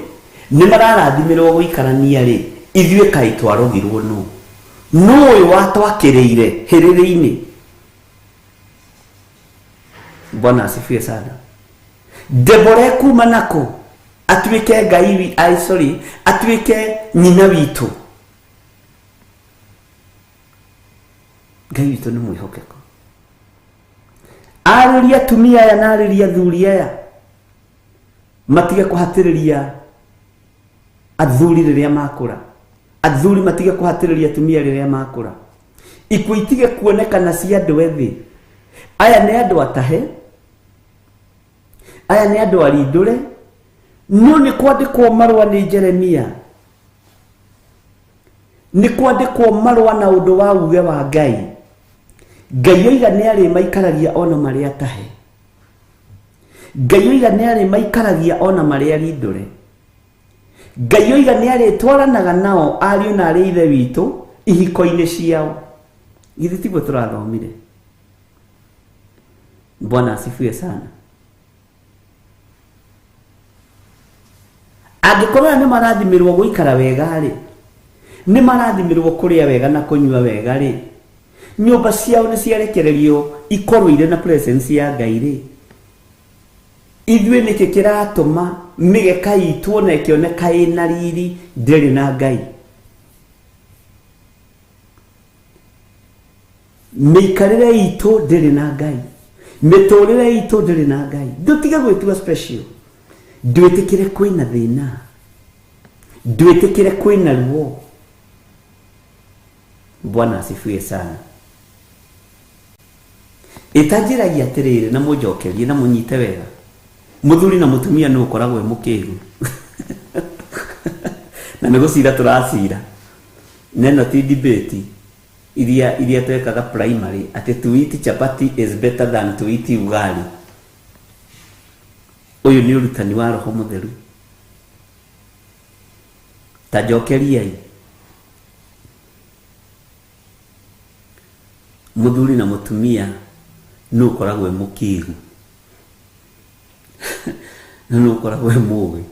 [SPEAKER 4] nĩ mararathimĩrwo gũikarania rĩ, ithuĩ kaĩ twarogirwo nũ? Nũ ũyũ watwakĩrĩire hĩrĩrĩ-inĩ? Bwana asifiwe sana. Debora kuma nako atuĩke Ngai atuĩke nyina witũ. Ngai witũ nĩ mwĩhokeko. Arĩria atumia aya na arĩria athuri aya matige kũhatĩrĩria athuri rĩrĩa makũra. Athuri matige kũhatĩrĩria atumia rĩrĩa makũra. Ikuũ itige kuonekana cia andũ ethĩ. Aya nĩ andũ atahe, aya nĩ andũ arindũre, no nĩ kwandĩkwo marũa nĩ Jeremia, nĩ kwandĩkwo marũa na ũndũ wa uge wa Ngai. Ngai oiga nĩ arĩ maikaragia ona marĩ atahe. Ngai oiga nĩ arĩ maikaragia ona marĩ arindũre. Ngai oiga nĩ arĩ twaranaga nao ariũ na arĩ ithe witũ ihiko-inĩ ciao. Githĩ tiguo tũrathomire? Bwana asifiwe sana. Angĩkorwo nĩ marathimirwo gũikara wega rĩ, nĩ marathimirwo kũrĩa wega na kũnyua wega rĩ, nyũmba ciao nĩ ciarekererio ikorwo irĩ na presence ya Ngai rĩ, ithuĩ nĩkĩ kĩratũma mĩgeka itũ ona ĩkĩoneka ĩna riri ndĩrĩ na Ngai? Mĩikarĩre itũ ndĩrĩ na Ngai, mĩtũrĩre itũ ndĩrĩ na Ngai. Ndũtige gwĩtua special. Ndwĩtĩkĩre kwĩna thĩna, ndwĩtĩkĩre kwĩna ruo. Bwana asifiwe sana. Itanjĩragia atĩrĩrĩ na mũnjokerie na mũnyite wega, mũthuri na mũtumia nĩ ũkoragwo mũkĩgu na nĩ gũcira tũracira. Neno ti debate iria twekaga primary atĩ to eat chapati is better than to eat ugali. Ũyũ nĩ ũrutani wa Roho Mũtheru. Ta njokeriai. Mũthuri na mũtumia nĩ ũkoragwo mũkĩgu na nĩ ũkoragwo mũũgĩ.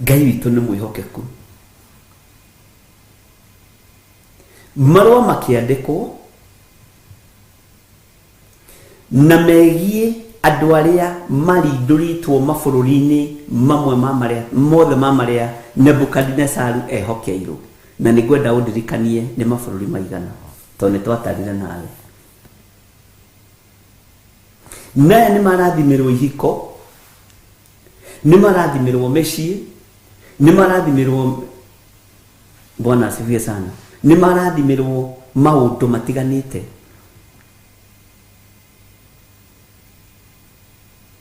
[SPEAKER 4] Ngai witũ nĩ mwĩhokeku. Marũa makĩandĩkwo na megiĩ andũ arĩa marindũrĩtwo mabũrũri-inĩ mamwe mothe ma marĩa Nebukadinezaru ehokeirwo. Na nĩ ngwenda ũndirikanie nĩ mabũrũri maigana, tondũ nĩ twatarire nawe. Naya nĩ marathimirwo ihiko, nĩ marathimirwo mĩciĩ, nĩ marathimirwo, Bwana asifiwe sana, nĩ marathimirwo maũndũ matiganĩte.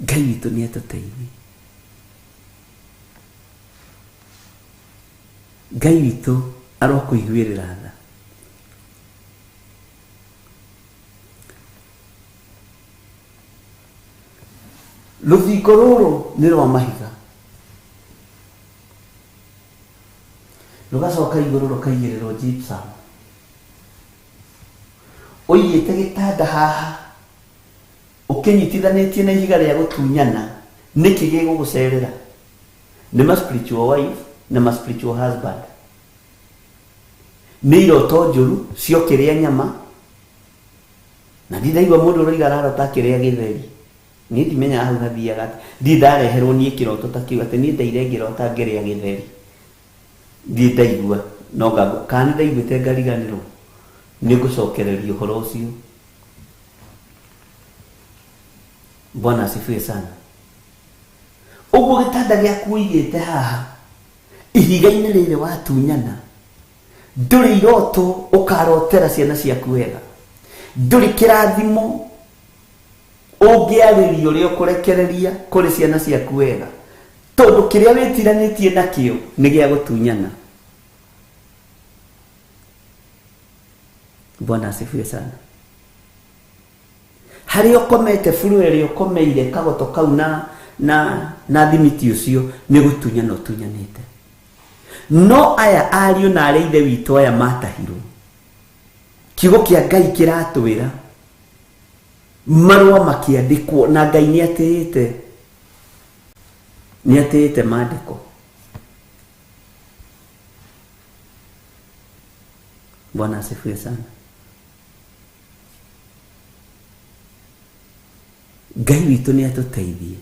[SPEAKER 4] Ngai witũ nĩ atũteithie. Ngai witũ arokũiguĩrĩra tha. Rũthingo rũrũ nĩ rwa mahiga, rugacoka iguru rukaigiriro gypsum oiyite gitanda haha ukinyitithanitie na ihiga ria gutunyana niki gigugucerera ni ma spiritual wife na ma spiritual husband ni iroto njuru cio kiria nyama na ndiraigua mundu uroiga ararota kiria githeri ni ndimenya hau hathiaga ndindareherwo nie kiroto ta kiu ati ni ndairengirota ngeria githeri ndaigua no gago kana ndaiguite ngariganirwo ni ngucokereria uhoro ucio. Bwana asifiwe sana. Uguo gitanda giaku uigite haha ihiga-ini riri watunyana nduri iroto ukarotera ciana ciaku wega nduri kirathimo ungiaririo rio kurekereria kuri ciana ciaku wega tondu kiria witiranitie nakio ni gia gutunyana. Bwana asifiwe sana. Hari ukomete furu eri ukomeire kagoto kau na thimiti ucio ni gutunyana utunyanite. No aya ariu na ari ithe witu aya matahirwo kiugo kia Ngai kiratwira marua makiandikwo na Ngai ni atite maandiko. Bwana asifiwe sana. Ngai witu ni atuteithie.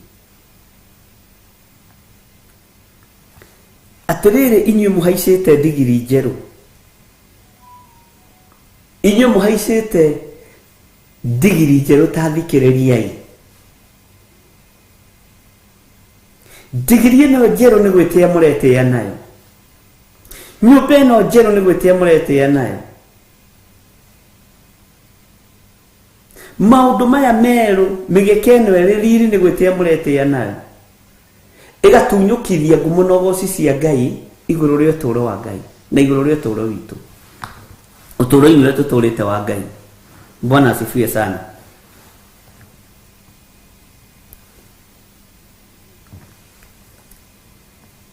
[SPEAKER 4] Atiriri inyuĩ muhaicite digiri njeru, inyuĩ muhaicite digiri njeru tathikĩrĩriai. Digiri ĩno njeru nĩ gwĩtĩa mũretĩa nayo, nyũmba ĩno njeru nĩ gwĩtĩa mũretĩa nayo, maũndũ maya meru mĩgeke ĩno ĩrĩ riri nĩ gwĩtĩa mũretĩa nayo, igatunyukithia ngumo na ugoci cia Ngai iguru ria uturo wa Ngai na iguru ria uturo witu uturo inu wetu turite wa Ngai. Bwana asifiwe sana.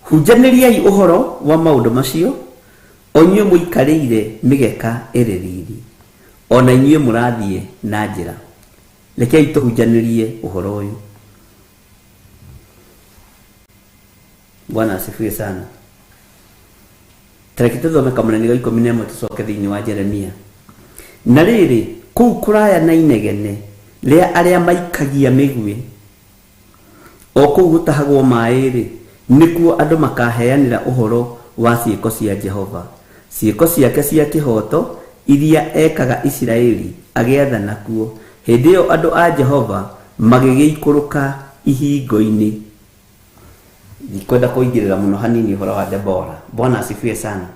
[SPEAKER 4] Hujaniriai uhoro wa maundu macio onyue muikarire migeka ereriri ona inyue murathie na njira rekei tuhujanirie uhoro uyu. Bwana asifiwe sana. Tareke tuthome Kamũranĩ ga 11 tucoke thiini wa Jeremia. Na riri kuu kuraya na inegene ria aria maikagia migwi o kuu gutahagwo maĩrĩ nikuo andu makaheanira uhoro wa ciĩko cia Jehova, ciĩko ciake cia kihoto iria ekaga Isiraeli agiathana kuo. Hĩndĩ ĩyo andu a Jehova magĩgĩikũrũka ihingo-inĩ. Nikwenda kuingirira muno hanini uhoro wa Debora. Bwana asifiwe sana.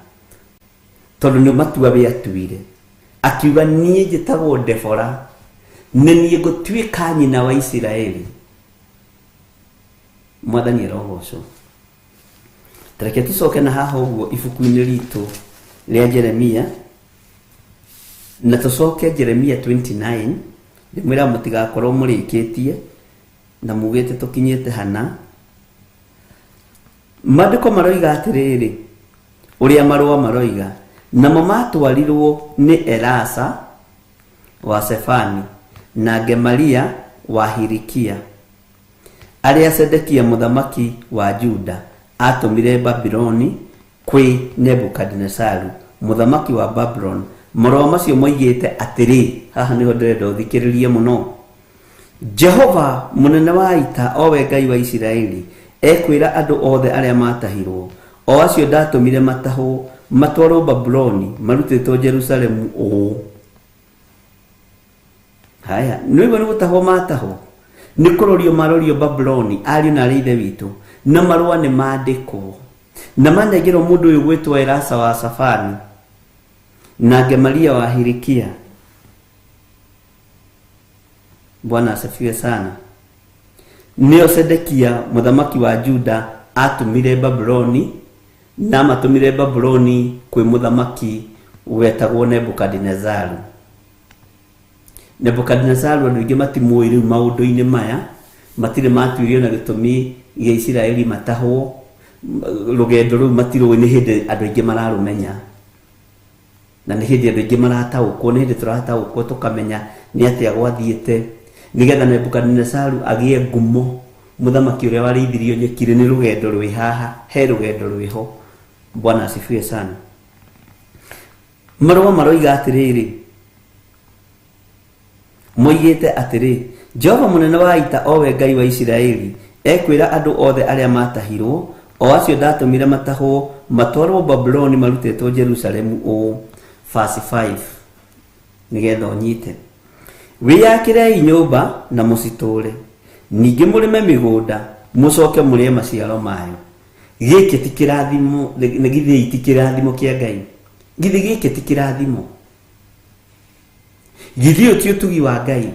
[SPEAKER 4] Tondu ni matua we atuire akiuga nie njitagwo Debora ne nie gutwika nyina wa Isiraeli. Mwathani rogoco. Tareke tucoke na haha uguo ibuku-inĩ ritu ria Jeremia na tucoke Jeremia 29. Ndimwira mutigakorwo murikitie na mugite tukinyite hana. Maandiko maroiga atiriri uria marua maroiga namo matwarirwo ni Elasa wa Sefani na Gemaria wa Hilikia aria Sedekia muthamaki wa Juda atumire Babiloni kwi Nebukadnezaru muthamaki wa Babylon. Marua macio moigite atiri haha niho ndirenda uthikiririe muno. Jehova munene wa ita owe Ngai wa Isiraeli ekwira andu othe aria matahirwo o acio ndatumire matahwo matwarwo Babyloni marutitwo Jerusalemu o haya niwe ni gutahwo matahwo ni kurorio marorio Babyloni ari na rithe witu na marua ni maandikwo na manegero mundu uyu gwitwa Elasa wa Safani na Gemaria wa Hilikia. Bwana asifiwe sana. Neo Sedekia muthamaki wa Juda atumire Babyloni na matumire Babyloni kwi muthamaki wetagwo Nebukadnezaru. Nebukadnezaru andu ingi matimwiri maundu-ini maya matire matuirio na gitumi gia Isiraeli matahwo rugendo rũu matirũĩ nĩ hĩndĩ andũ aingĩ mararũmenya, na nĩ hĩndĩ andũ aingĩ marataũkwo, nĩ hĩndĩ tũrataũkwo tũkamenya nĩ atĩa gwathiĩte, nĩgetha Nebukadnezaru agĩe ngumo mũthamaki ũrĩa warĩithirio nyeki nĩ rũgendo rwĩ haha, he rũgendo rwĩho. Bwana asifiwe sana. Marũa maroiga atĩrĩrĩ, moigĩte atĩrĩ, Jehova mũnene wa ita, owe Ngai wa Isiraeli, ekwĩra andũ othe arĩa matahirwo, o acio ndatũmire matahwo matwarwo Babuloni marutĩtwo Jerusalemu ũũ. Verse 5, nĩgetha ũnyite: wĩyakĩrei nyũmba na mũcitũre, ningĩ mũrĩme mĩgũnda, mũcoke mũrĩe maciaro mayo. Gĩkĩ ti kĩrathimo, nĩ githĩ ti kĩrathimo kĩa Ngai? Githĩ gĩkĩ ti kĩrathimo? Githĩ ũyũ ti ũtugi wa Ngai?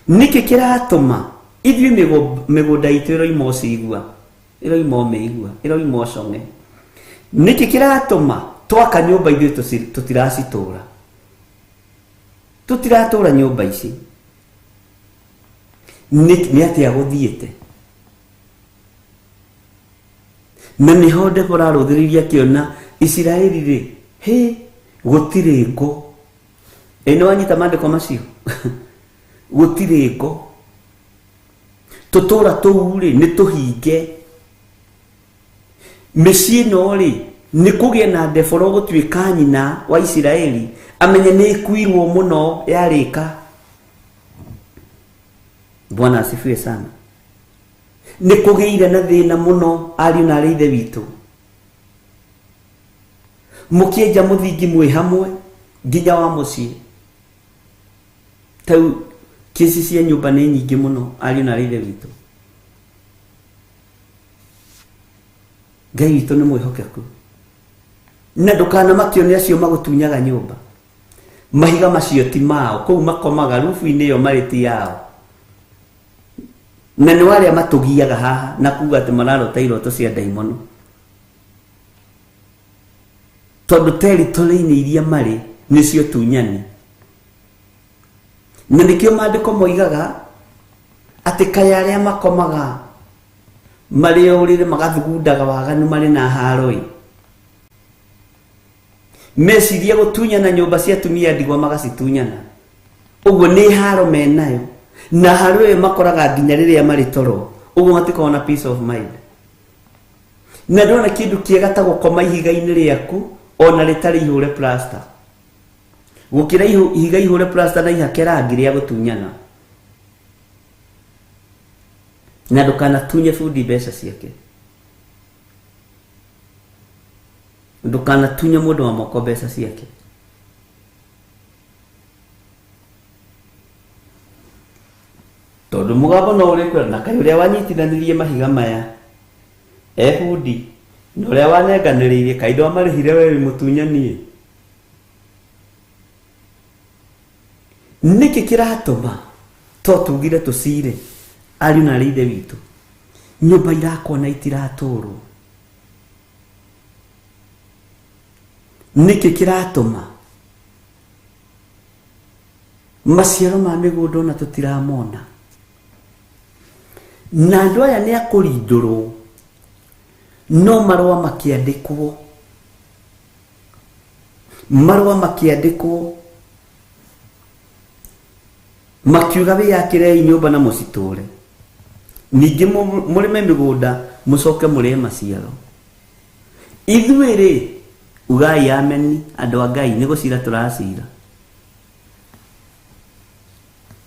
[SPEAKER 4] Nĩkĩ kĩratũma ithuĩ mĩgũnda itũ ĩroima ũcigua, ĩroima ũmĩigua, ĩroima ũcong'e? Nĩkĩ kĩratũma twaka nyũmba ithuĩ tũtiracitũra? Tũtiratũra nyũmba ici. Nĩ atĩa gũthiĩte? Na nĩho Debora arũthĩrĩria akĩona Isiraeli rĩ, he gũtirĩ ngo. Nĩ wanyita maandĩko macio? Gũtirĩ ngo. Tũtũra tũu rĩ nĩ tũhinge. Mĩciĩ ĩno rĩ nĩ kũgĩe na Debora gũtuĩka nyina wa Isiraeli, amenye nĩ ĩkuirwo mũno yarĩka. Bwana asifiwe sana. Nĩ kũgĩire na thĩna mũno ariũ na arĩ ithe witũ. Mũkĩenja mũthingi mwĩ hamwe nginya wa mũciĩ. Tau kesi cia nyũmba nĩ nyingĩ mũno ariũ na arĩ ithe witũ. Ngai witũ nĩ mwĩhokeku. Na ndũkanamakio nĩ acio magũtunyaga nyũmba. Mahiga macio ti mao, kũu makomaga rufu-inĩ ĩyo marĩ ti yao. Na nĩ warĩa matũgiaga haha na kuga atĩ mararota iroto cia ndaimono. Tondũ territory-inĩ iria marĩ nĩcio tunyani. Na nĩkĩo maandĩko moigaga atĩ kaĩ arĩa makomaga marĩ ũrĩrĩ magathugundaga waganu marĩ na haroi. Meciria gũtunyana nyũmba cia atumia ndigwa magacitunyana. Ũguo nĩ haro menayo. Na haro ĩyo makoraga nginya rĩrĩa marĩ toro. Ũguo matikona peace of mind. Na ndona kĩndũ kĩega ta gũkoma ihiga-inĩ rĩaku ona rĩtarĩ ihũre plaster. Gũkĩra ihiga ihũre plaster na ihake rangi rĩa gũtunyana. Na ndũkanatunye bundi mbeca ciake. Ndũkanatunye mũndũ wa moko mbeca ciake. Tondũ mũgambo no ũrĩkwĩra na kaĩ ũrĩa wanyitithanirie mahiga maya bundi na ũrĩa wanenganĩrĩirie kaĩ ndwamarĩhire we mũtunyani. Nĩkĩ kĩratũma tũtugire tũcire ariũ na arĩ ithe witũ? Nyũmba irakwo na itiratũrwo. Nĩkĩ kĩratũma maciaro ma mĩgũnda ona tũtiramona? Na andũ aya nĩ akũrindũrwo, no marũa makĩandĩkwo. Marũa makĩandĩkwo makiuga wĩyakĩrei nyũmba na mũcitũre, ningĩ mũrĩme mĩgũnda mũcoke mũrĩe maciaro. Ithuĩ rĩ, ugai ameni andũ a Ngai, nĩ gũcira tũracira.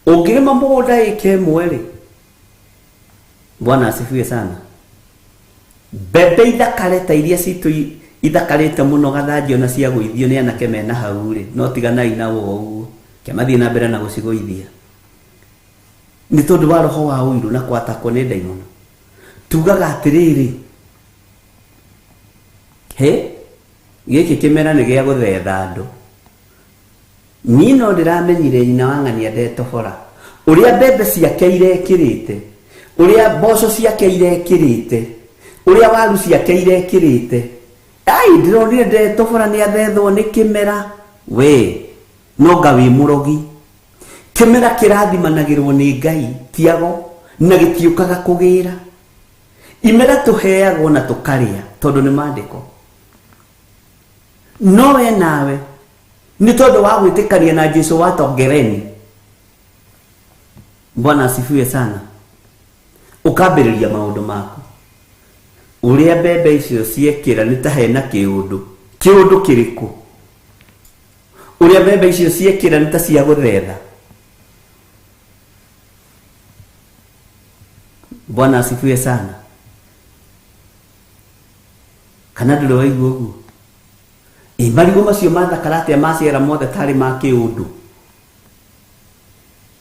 [SPEAKER 4] Ũngĩrĩma mũgũnda ĩka ĩmwe rĩ, Bwana asifiwe sana, mbembe ithakare ta iria citũ ithakarĩte mũno gathanjio na cia gũithio nĩ anake mena hau rĩ, no tiganai na ũguo ke mathiĩ na mbere na gũcigũithia. Nĩ tondũ wa roho wa ũiru na kwatakwo nĩ ndaimono. Tugaga atĩrĩrĩ, gĩkĩ kĩmera nĩ gĩa gũthetha andũ. Niĩ no ndĩramenyire nyina wa ng'ania ndetobora ũrĩa mbembe ciake irekĩrĩte, ũrĩa mboco ciake irekĩrĩte, ũrĩa waru ciake irekĩrĩte. Ndĩronire ndetobora nĩ athethwo nĩ kĩmera. We nonga wĩ mũrogi. Kĩmera kĩrathimanagĩrwo nĩ Ngai tiago na gĩtiũkaga kũgĩra. imera tuheagwo na tukaria tondu ni maandiko no we nawe ni tondu wa gwitikania na Jesu watongereni. Bwana asifiwe sana. Ukambiriria maundu maku uria mbembe icio ciekira ni ta hena kiundu kiriku uria mbembe icio ciekira ni ta cia guthetha. Bwana asifiwe sana. Kana ndure waigua uguo marigo macio mathakarate maciara mothe tari ma kiundu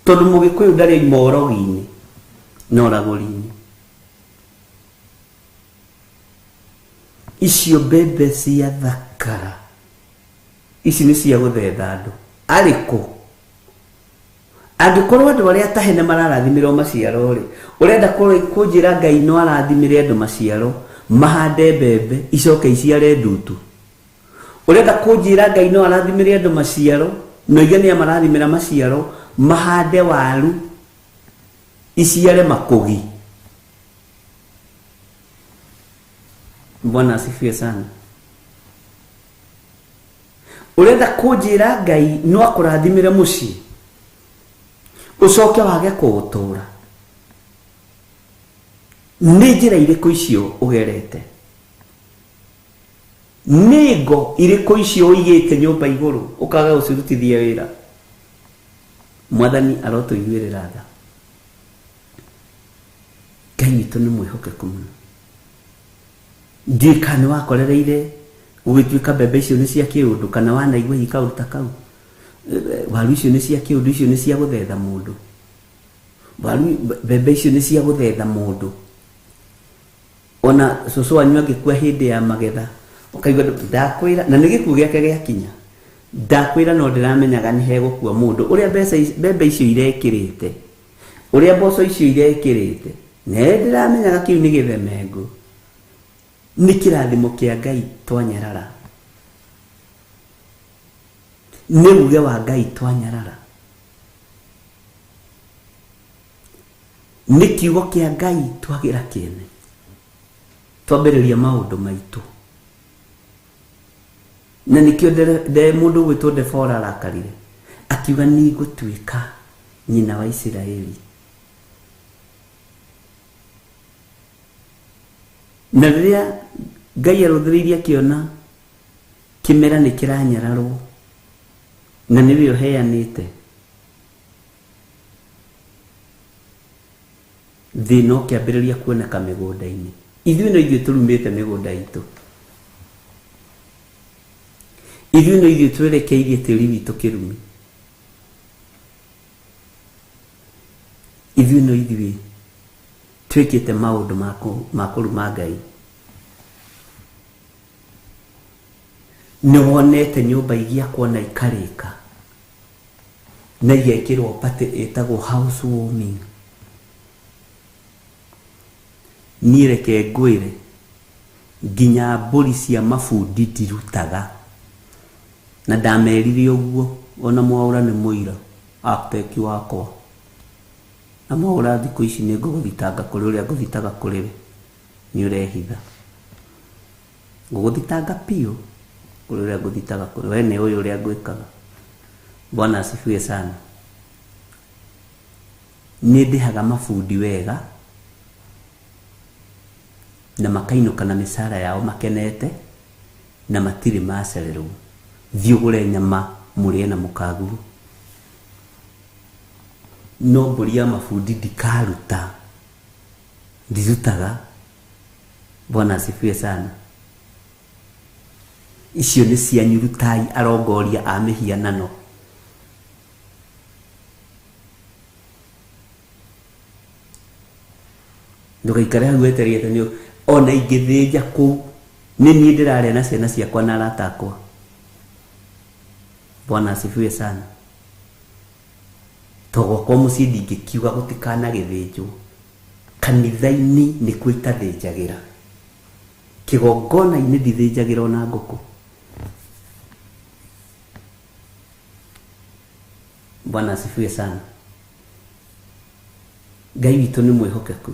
[SPEAKER 4] tondu mugikuyu ndari morogi-ini no raguri-ini. Icio mbembe cia thakara ici ni cia guthetha andu ariko angikorwo andu aria tahene mararathimirwo maciaro ri urenda kunjira Ngai no arathimire andu maciaro mahande mbembe icoke iciare ndutu. Urenda kunjira Ngai no arathimire andu maciaro no igene amarathimira maciaro mahande waru iciare makugi. Bwana asifiwe sana. Urenda kunjira Ngai no akurathimire muci ucoke wage kugutura. Ni njira iriku icio ugerete? Nigo iriku icio uigite nyumba iguru ukaga gucirutithia wira? Mwathani arotuiguirira tha. Ngai witu ni mwihokeku muno. Ndikani wakorereire ugituika mbembe icio ni cia kiundu kana wanaigua ikaruta kau waru icio ni cia kiundu icio ni cia guthetha mundu. Waru mbembe icio ni cia guthetha mundu. Ona cucu wanyu angikua hindi ya magetha ukaigua ndakwira na ni gikuo giake giakinya ndakwira no ndiramenyaga ni hegukua mundu uria mbembe icio irekirite uria mboco icio irekirite ne ndiramenyaga kiu ni githemengu. Ni kirathimo kia Ngai twanyarara, ni uge wa Ngai twanyarara, ni kiugo kia Ngai twagira kiene twambiriria maundu maitu. Na nikio de mundu gwitwo Debora arakarire akiuga ni gutuika nyina wa Isiraeli. Na riria Ngai aruthiriria kiona kimera ni kiranyararwo na niwe uheanite thino kiambiriria kuoneka migunda-ini. Ithuĩ no ithuĩ turumĩte mĩgũnda itũ, ithuĩ no ithuĩ twerekeirie tĩri witũ kĩrumi, ithuĩ no ithuĩ twĩkĩte maũndũ ma kũruma Ngai. Nĩ wonete nyũmba igĩakwo na ikarĩka na igekĩrwo pati ĩtagwo housewarming. Niĩ reke ngwĩre nginya mbũri cia mabundi ndirutaga, na ndamerire ũguo ona Mwaũra nĩ mũira architect wakwa, na Mwaũra thikũ ici nĩ ngũgũthitanga kũrĩ ũrĩa ngũthitaga kũrĩ we nĩ ũrehitha, ngũgũthitanga piũ kũrĩ ũrĩa ngũthitaga kũrĩ we nĩ ũyũ ũrĩa ngwĩkaga. Bwana asifiwe sana. Nĩ ndĩhaga mabundi wega na makainuka na misara yao makenete na matiri macererwo. Thiĩ ũgũre nyama mũrĩe na mũkaguo. No mbũri ya mabundi ndikaruta, ndirutaga. Bwana asifiwe sana. Icio nĩ cia nyurutai arongoria a mĩhianano. Ndũgaikare hau wetereire nĩ ona ingĩthĩnja kũu nĩ niĩ ndĩrarĩa na ciana ciakwa na arata akwa. Bwana asifiwe sana. Togo kwa mũciĩ ndingĩkiuga gũtikana gĩthĩnjwo. Kanitha-inĩ nĩkuo itathĩnjagĩra, kĩgongona-inĩ ndithĩnjagĩra ona ngũkũ. Bwana asifiwe sana. Ngai witũ nĩ mwĩhokeku.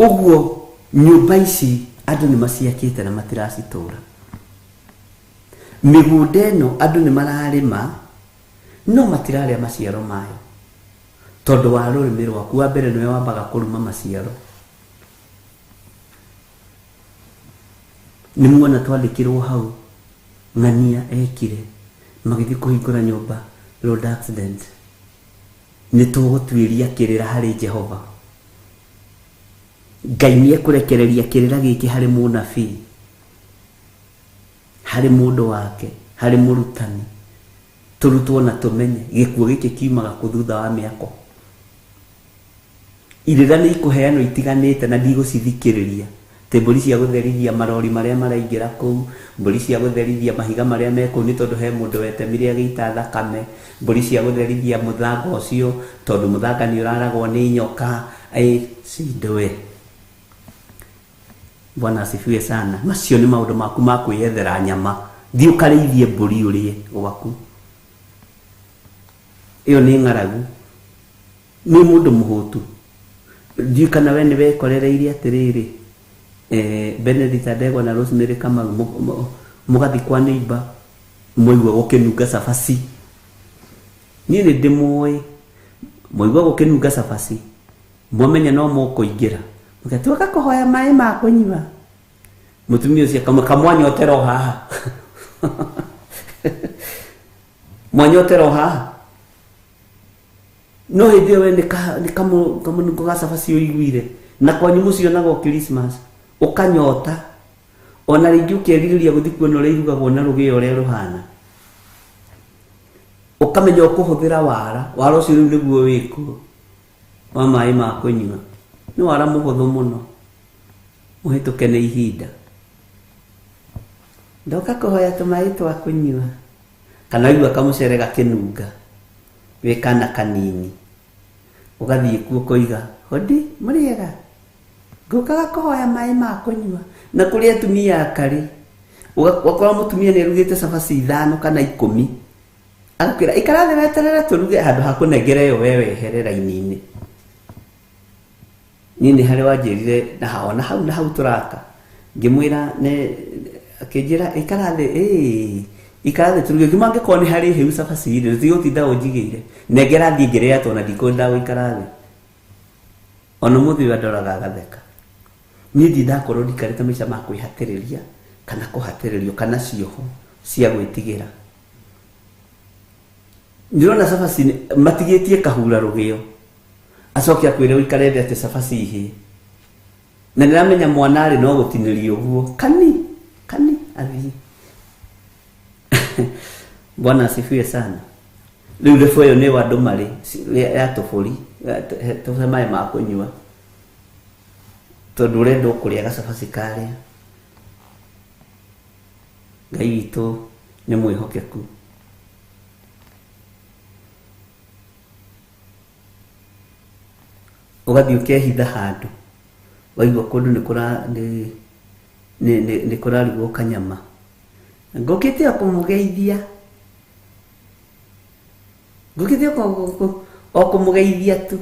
[SPEAKER 4] Uguo nyumba ici andu ni maciakite na matiracitura. Migunda ĩno andu ni mararima no matiraria maciaro mayo tondu wa rurimi rwaku wa mbere niwe wambaga kuruma maciaro. Ni muona twandikirwo hau ng'ania ekire magithi kuhingura nyumba road accident. Ni tugutwiria kirira hari Jehova. Ngai ni ekurekereria kirira giki hari munabii, hari mundu wake, hari murutani. Turutwo na tumenye gikuo giki kiumaga kuthutha wa miako. Irira ni ikuheanwo itiganite na ndigũcithikĩrĩria. Te mbũri cia gũtherithia marori marĩa maraingĩra kũu, mbũri cia gũtherithia mahiga marĩa mekũu nĩ tondũ he mũndũ wetemire agĩita thakame, mbũri cia gũtherithia mũthanga ũcio tondũ mũthanga nĩ ũraragwo nĩ nyoka. Cindwe. Bwana asifiwe sana. Macio nĩ maũndũ maku ma kwĩyethera nyama. Thiĩ ũkarĩithie mbũri ũrĩe gwaku. Iyo nĩ ng'aragu. Nĩ mũndũ mũhũtu. Ndiũ kana we nĩ wekorereirie atĩrĩrĩ, Benedict Adegwa na Rosemary Kamau mugathi kwa neighbor moigwa gũkĩnunga cabaci. Niĩ nĩ ndĩmũĩ moigwa gũkĩnunga cabaci, mwamenya no mũkũingĩra mũgatuĩka kũhoya maĩ ma kũnyua. Mũtumia ũcio kamwanyotera o haha mwanyotera o haha. No hĩndĩ ĩyo we nĩ kamũnungo ga cabaci ũiguire na kwanyu mũcionaga Christmas ukanyota ona rĩngĩ ũkĩerirĩria gũthiĩ kuona ũrĩa irugagwo na rũgĩo ũrĩa rũhana, ukamenya ũkũhũthĩra wara ũcio rĩu nĩguo wĩkuo wa maĩ ma kũnyua. Nĩ wara mũhũthũ mũno, mũhĩtũke nĩ ihinda. Ndoka kũhoya tũmaĩ twa kũnyua. Kana waigua kamũcere gakĩnunga wĩ kana kanini, ũgathiĩ kuo kũiga hodi mũrĩega ngũkaga kũhoya maĩ ma kũnyua. Na kũrĩ atumia akarĩ ũgakora mũtumia nĩ arugĩte cabaci 5 kana 10 agakwĩra ikara thĩ weterere tũruge, handũ ha kũnengera ĩyo we wehere raini-inĩ. Niĩ nĩ harĩ wanjĩrire na hau tũraka ngĩmwĩra akĩnjĩra ikara thĩ ikara thĩ tũruge. Ngĩma angĩkorwo nĩ harĩ hĩu cabaci-inĩ tigũtinda ũnjigĩire, nengera thiĩ ngĩrĩa tondũ ndikwenda gũikara thĩ. Ona mũthĩ wandoraga agatheka. Niĩ ndindakorwo ndikarĩte maica ma kwĩhatĩrĩria kana kũhatĩrĩrio kana cioho cia gwĩtigĩra. Ndĩrona cabaci matigĩtie kahura rũgĩo acoke akwĩre ũikare thĩ atĩ cabaci ihĩe. Na nĩramenya mwana arĩ no gũtinĩrio ũguo kani athiĩ. Bwana asifiwe sana. Rĩu refu ĩyo nĩ andũ marĩ ya tũbũri tũhe maĩ ma kũnyua tondũ ũrenda kũrĩa gacabaci karĩa. Ngai witũ nĩ mwĩhokeku. Ũgathiĩ ũkehitha handũ waigua kũndũ nĩ kũrarugwo kanyama, ngũkĩte kũmũgeithia o kũmũgeithia tu,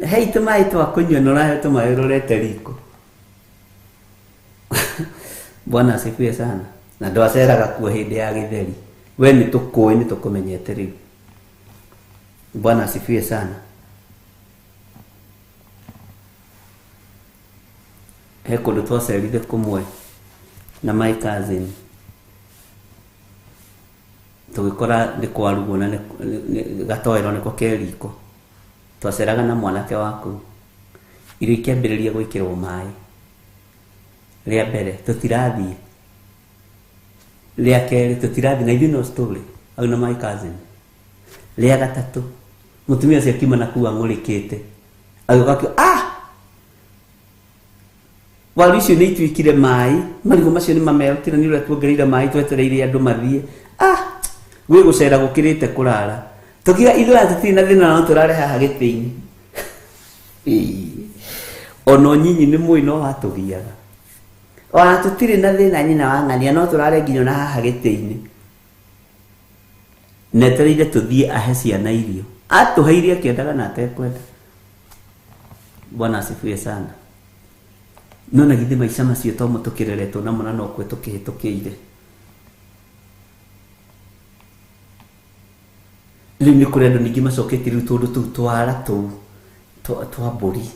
[SPEAKER 4] hei tũmaĩ twa kũnyua na ũrahe tũmaĩ ũrorete riko. Bwana asifiwe sana. Na ndwaceraga kuo hĩndĩ ya gĩtheri, we nĩ tũkũĩ nĩ tũkũmenyete rĩu. Bwana asifiwe sana. He kũndũ twacerire kũmwe na my cousin, tũgĩkora nĩ kwarugwo na gatoero nĩko ke riko. Twaceraga na mwanake waku, irio ikĩambĩrĩria gwĩkĩrwo maĩ. Rĩa mbere tũtirathiĩ, rĩa kerĩ tũtirathiĩ, na ithuĩ no story au na my cousin. Rĩa gatatũ mũtumia ũcio akiuma na kuu ang'ũrĩkĩte agĩũka waru icio nĩ ituĩkire maĩ, marigũ macio nĩ mamerutire nĩ ũrĩa tuongereire maĩ twetereire andũ mathiĩ. Gwĩ gũcera gũkĩrĩte kũrara, tũkiga ithuĩ tũtirĩ na thĩna no tũrare haha gĩtĩ-inĩ. Ona ũnyinyi nĩ mũĩ no watũgiaga, ona tũtirĩ na thĩna nyina wa ng'ania no tũrare nginya na haha gĩtĩ-inĩ. Netereire tũthiĩ ahe ciana irio, atũheire akĩendaga na atekwenda. Bwana asifiwe sana. no na githe maica macio to mutukireretwo namo na no kwe tukihitukiire. Riu ni kuri andu ningi macoketie riu tundu tuu twara tuu twa mburi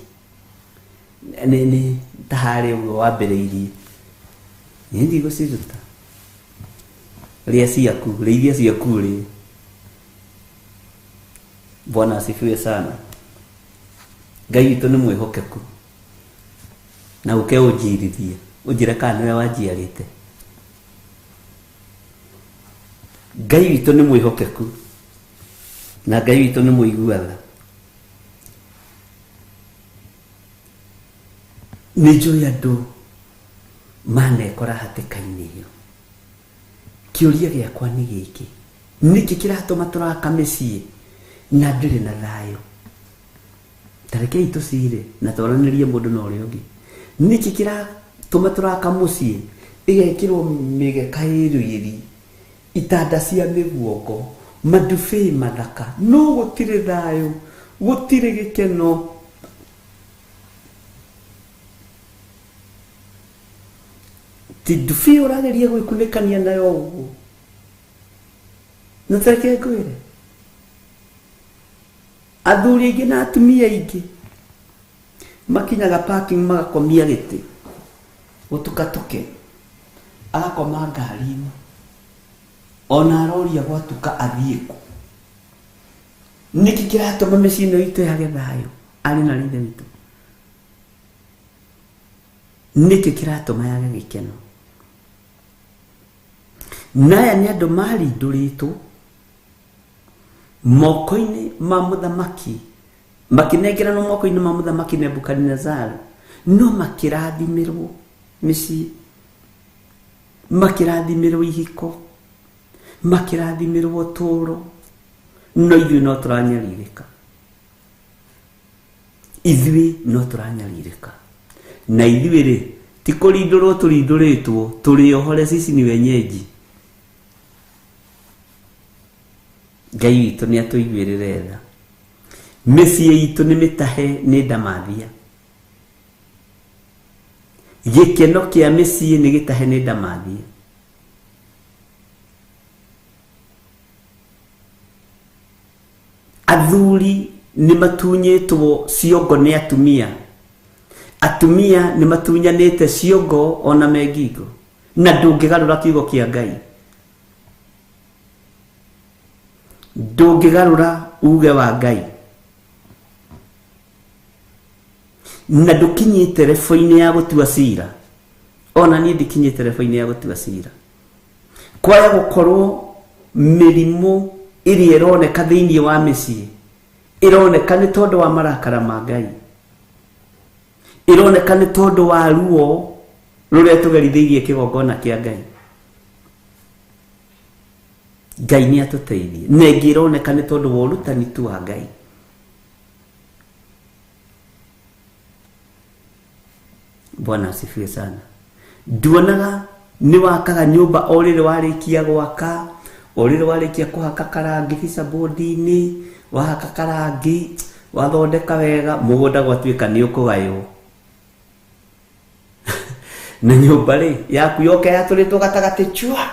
[SPEAKER 4] ni tahari uguo wambiriirie ni ndigũciruta ria ciaku reithia ciaku ri. Bwana asifiwe sana. Ngai witũ nĩ mwĩhokeku na uke ũnjirithie ũnjĩre kana nĩwe wanjiarĩte. Ngai witũ nĩ mwĩhokeku na Ngai witũ nĩ mũiguaga. Nĩ njũĩ andũ manekora hatĩka-inĩ ĩyo. Kĩũria gĩakwa nĩ gĩkĩ: nĩkĩ kĩratũma tũraka mĩciĩ na ndĩrĩ na thayũ? Tarekei tũcire na twaranĩrie mũndũ na ũrĩa ũngĩ. Nĩkĩ kĩratũma tũraka mũciĩ ĩgekĩrwo mĩgeka ĩrũĩri, itanda cia mĩguongo, mandubĩ mathaka, no gũtirĩ thayũ, gũtirĩ gĩkeno? Ti ndubĩ ũrageria gwĩkunĩkania nayo ũguo? Na tareke ngwĩre, athuri aingĩ na atumia aingĩ makinyaga parking magakomia gĩtĩ gũtukatuke, agakoma ngari-inĩ, ona aroria gwatuka athiĩ kũ? Nĩkĩ kĩratũma mĩciĩ ĩno itũ yage thayũ? Arĩ na ithe witũ, nĩkĩ kĩratũma yage gĩkeno? Naya nĩ andũ marindũrĩtwo moko-inĩ ma mũthamaki, makinengeranwo moko-inĩ ma mũthamaki Nebukadnezar, no makĩrathimirwo mĩciĩ, makĩrathimirwo ihiko, makĩrathimirwo ũtũũro, no ithuĩ no tũranyarirĩka. Ithuĩ no tũranyarirĩka. Na ithuĩ rĩ, ti kũrindũrwo tũrindũrĩtwo, tũrĩ ohore, sisi ni wenyeji. Ngai witũ nĩ atũiguĩrĩre tha. Mĩciĩ itũ nĩ mĩtahe nĩ ndamathia. Gĩkeno kĩa mĩciĩ nĩ gĩtahe nĩ ndamathia. Athuri nĩ matunyĩtwo ciongo nĩ atumia. Atumia nĩ matunyanĩte ciongo ona mengingo, na ndũngĩgarũra kiugo kĩa Ngai. Ndũngĩgarũra uge wa Ngai, na ndũkinyĩte rebo-inĩ ya gũtua cira. Ona niĩ ndikinyĩte rebo-inĩ ya gũtua cira. Kwaga gũkorwo mĩrimũ ĩrĩa ĩroneka thĩinĩ wa mĩciĩ, ĩroneka nĩ tondũ wa marakara ma Ngai, ĩroneka nĩ tondũ wa ruo rũrĩa tũgerithĩirie kĩgongona kĩa Ngai. Ngai nĩ atũteithie. Na ĩngĩ ĩroneka nĩ tondũ wa ũrutani tu wa Ngai. Bwana asifiwe sana. Nduonaga nĩ wakaga nyũmba o rĩrĩ warĩkia gwaka, o rĩrĩ warĩkia kũhaka karangi bicabodi-inĩ, wahaka karangi, wathondeka wega, mũgũnda gwatuĩka nĩ ũkũgaywo. Na nyũmba rĩ yaku yoke yatũrĩtwo gatagatĩ chua.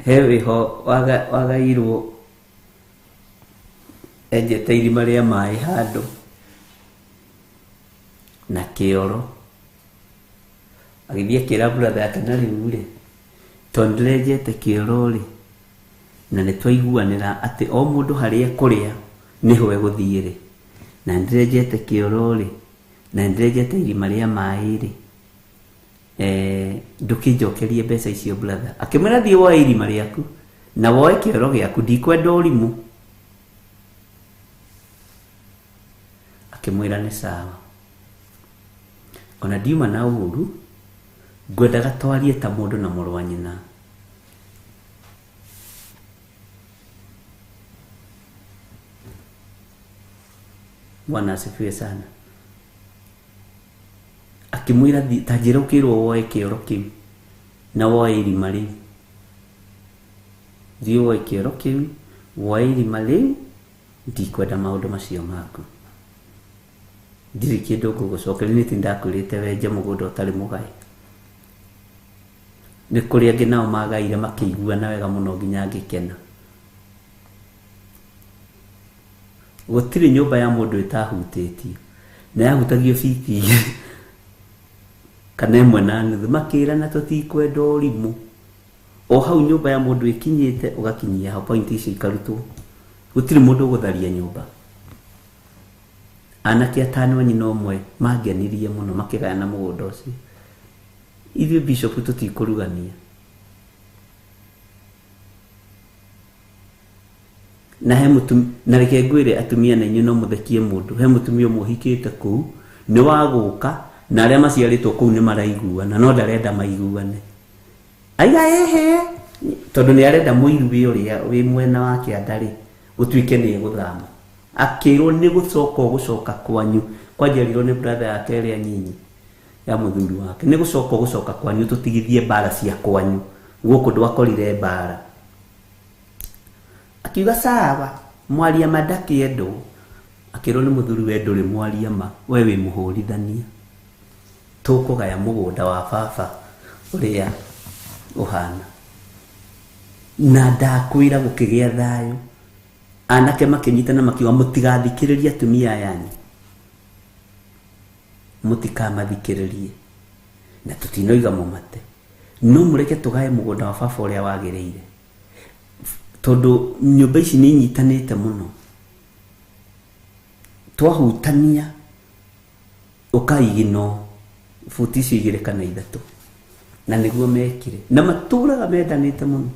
[SPEAKER 4] Hewe ho wagairwo enjete irima rĩa maĩ handũ na kĩoro, agĩthiĩ akĩra brother yake, na rĩu rĩ, tondũ ndĩrenjete kĩoro rĩ, na nĩ twaiguanĩra atĩ o mũndũ harĩa kũrĩa nĩho egũthiĩ rĩ, na ndĩrenjete kĩoro rĩ, na ndĩrenjete irima rĩa maĩ rĩ, ndũkĩnjokerie mbeca icio brother. Akĩmwĩra thiĩ woe irima rĩaku na woe kĩoro gĩaku, ndikwenda ũrimũ. Akĩmwĩra nĩ sawa. Ona ndiuma na ũru, ngwendaga twarie ta mũndũ na mũrũ wa nyina. Bwana asifiwe sana. Akĩmwĩra ta njĩra ũkĩrwo woe kĩoro kĩu na woe irima rĩu. Thiĩ woe kĩoro kĩu, wairi mali ndikwenda maundu macio maku ndiri kindu ngugucokeria ni tindakurite wenje mugunda utari mugai ni kuri angi nao magaire makiguana wega muno nginya ngikena gutiri nyumba ya mundu itahutitio na yahutagio fiti kana imwe na nuthu makirana tutikwenda urimu o hau nyumba ya mundu ikinyite ugakinyia hau point icio ikarutwo gutiri mundu gutharia nyumba anake atano nyina umwe mangenirie muno makigayana mugunda ucio ithuĩ bishop tutikurugania na he na reke ngwire atumia na inyu no muthekie mundu he mutumia muhikite kuu ni waguka na aria maciaritwo kuu ni maraiguana no ndarenda maiguane aiga ehe tondu ni arenda muiru wi mwena wake andari utuike ni guthama akirwo ni gucoka kwanyu kwanjerirwo ni brother yake ria nyinyi ya muthuri wake ni gucoka kwanyu tutigithie bara cia kwanyu guku ndwakorire bara akiuga sawa mwaria madaki endo akirwo ni muthuri we nduri mwaria ma we wi muhurithania tukugaya mugunda wa baba uria uhana na ndakwira gukigia thayo anake makinyitana makiwa mutigathikiriria atumia yanyu mutikamathikiririe na tutinoiga mumate no mureke tugaye mugunda wa baba uria wagiriire tondu nyumba ici ni nyitanite muno twahutania ukaigino futi ici 2 kana 3 na niguo mekire na maturaga mendanite muno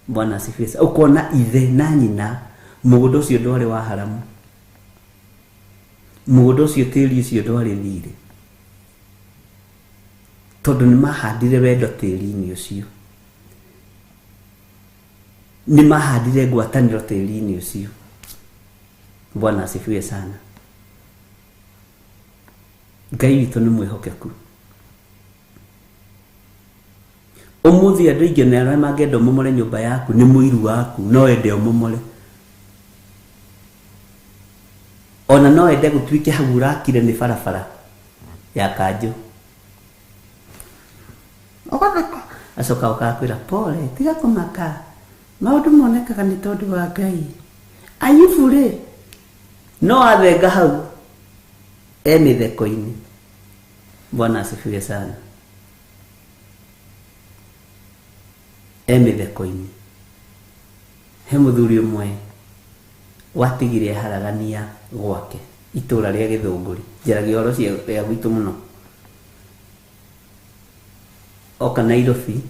[SPEAKER 4] Bwana asifiwe ukona ithe na nyina mugunda ucio ndwari wa haramu mugunda ucio tiri ucio ndwari thire tondu ni mahandire wendo tiri-ini ucio ni mahandire ngwataniro tiri-ini ucio Bwana asifiwe sana Ngai witũ nĩ mwĩhokeku umuthi andũ aingĩ na arĩa mangĩenda ũmomore nyũmba yaku nĩ mũiru waku no ende ũmomore ona no ende gũtuĩke hau ũrakire nĩ barabara ya kanjũ acoka ũkakwĩra pole tiga kũmaka maũndũ monekaga nĩ tondũ wa Ngai Ayubu rĩ no athenga hau mĩtheko-inĩ Bwana asifiwe sana mĩtheko-inĩ he mũthuri ũmwe watigire haragania gwake itũra rĩa Gĩthũngũri njaragia ũhoro cia gwitũ mũno oka Nairobi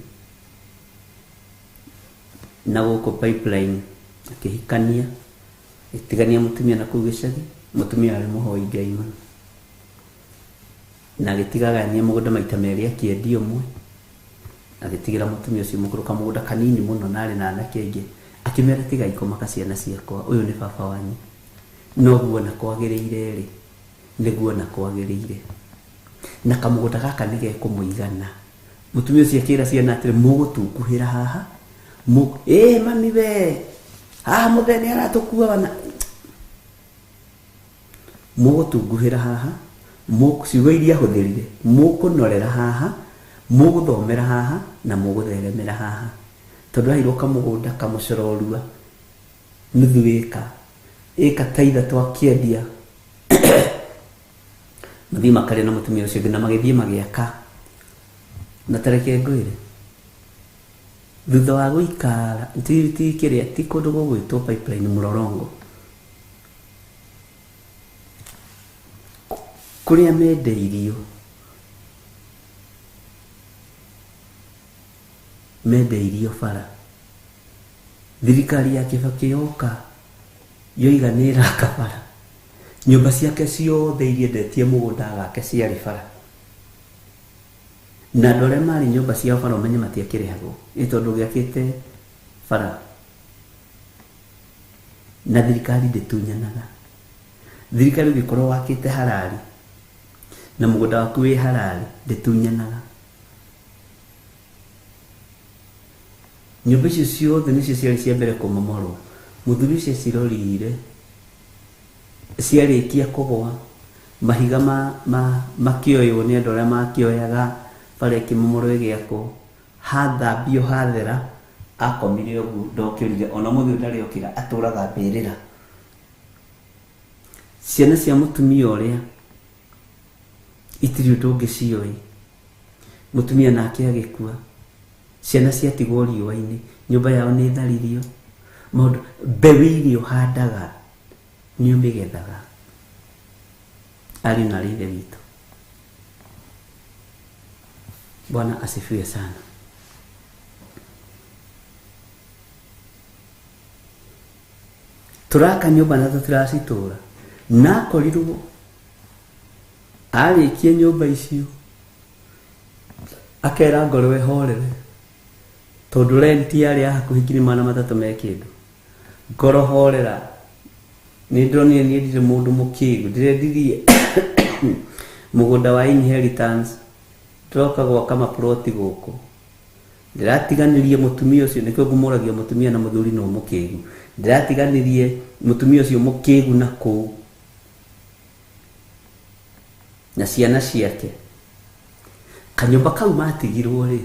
[SPEAKER 4] na gũkũ pipeline akĩhikania itigania mutumia na kũu gĩcagi mutumia arĩ mũhoi Ngai mũno na gĩtigagania mũgũnda maita merĩ akĩendia ũmwe agĩtigĩra mutumia ũcio mũkũrũ kamũgũnda kanini mũno na arĩ na anake aingĩ akĩmera tiga ikoma ciana ciakwa ũyũ nĩ baba wanyu no guona kwagĩrĩire rĩ nĩguo na kwagĩrĩire na kamũgũnda gaka nĩ gekũmũigana mutumia ũcio akĩra ciana atĩrĩ mũgũtunguhĩra haha mami we haha mũthenya aratũkua wana mũgũtunguhĩra haha ciugo iria hũthĩrire mũkũnorera haha mũgũthomera haha na mũgũtheremera haha tondu airwo kamũgũnda kamũcororua nuthu ĩka ta 3 akĩendia mathiĩ makarĩa na mũtumia ũcio ngina magĩthiĩ magĩaka na tareke ngwĩre thutha wa gũikara ti kũndũ gũgwĩtwo pipeline Mlolongo kũrĩa mendeirio bara thirikari ya Kibaki yoka yoiganĩra kabara nyũmba ciake ciothe iriendetie mũgũnda wake ciarĩ bara na andũ arĩa marĩ nyũmba cia bara ũmenye matiakĩrĩhagwo nĩ tondũ gĩakĩte bara na thirikari ndĩtunyanaga thirikari ũngĩkorwo wakĩte harari na mũgũnda waku wĩ harari ndĩtunyanaga nyũmba icio ciothe nĩcio ciarĩ cia mbere kũmomorwo. Mũthuri ũcio cirorire ciarĩkia kũgwa, mahiga makĩoywo nĩ andũ arĩa makĩoyaga, bara ĩkĩmomorwo ĩgĩakwo, hathambio hathera, akomire ũguo ndokĩrire, ona mũthĩ ndarĩ okĩra, atũraga mbĩrĩra. Ciana cia mũtumia ũrĩa itirĩ ũndũ ũngĩ cioĩ, mũtumia nake agĩkua, ciana ciatigwo riũa-inĩ, nyũmba yao nĩ tharirio, maũndũ mbeũ iria ũhandaga nĩ ũmĩgethaga. Ariũ na aarĩ a Ithe witũ, Bwana asifiwe sana. Turaka nyũmba na tũtiracitũra, na akorirwo arĩkia nyũmba icio akera ngoro ĩhorere, tondũ renti yarĩ ya hakuhĩ ngiri magana matatũ me kĩndũ. Ngoro horera, nĩ ndĩronire niĩ ndirĩ mũndũ mũkĩgu, ndĩrendirie mũgũnda wa inheritance, ndĩroka gwaka maploti gũkũ, ndĩratiganirie mũtumia ũcio, nĩkĩo ngũmũragia mũtumia na mũthuri no mũkĩgu, ndĩratiganirie mũtumia ũcio mũkĩgu na kũu na ciana ciake. Kanyũmba kau matigirwo rĩ,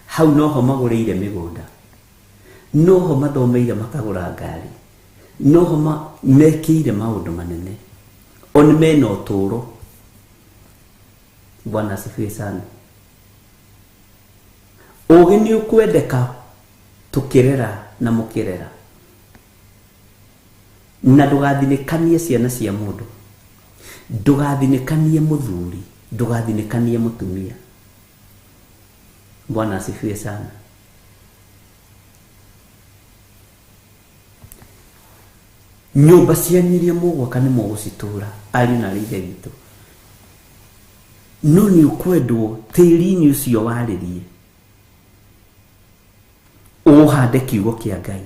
[SPEAKER 4] hau noho magũrĩire mĩgũnda, noho mathomeire makagũra ngari, noho mekĩire maũndũ manene, oni mena ũtũũro. Bwana asifiwe sana. Ũgĩ nĩ ũkwendeka tũkĩrera na mũkĩrera, na ndũgathinĩkanie ciana cia mũndũ, ndũgathinĩkanie mũthuri, ndũgathinĩkanie mũtumia. Bwana asifiwe sana. Nyũmba cianyirie mũgwaka nĩ mũgũcitũra, ariũ na aarĩ a Ithe witũ, no nĩ ũkwendwo tĩĩri-inĩ ũcio warĩrie ũhande kiugo kĩa Ngai.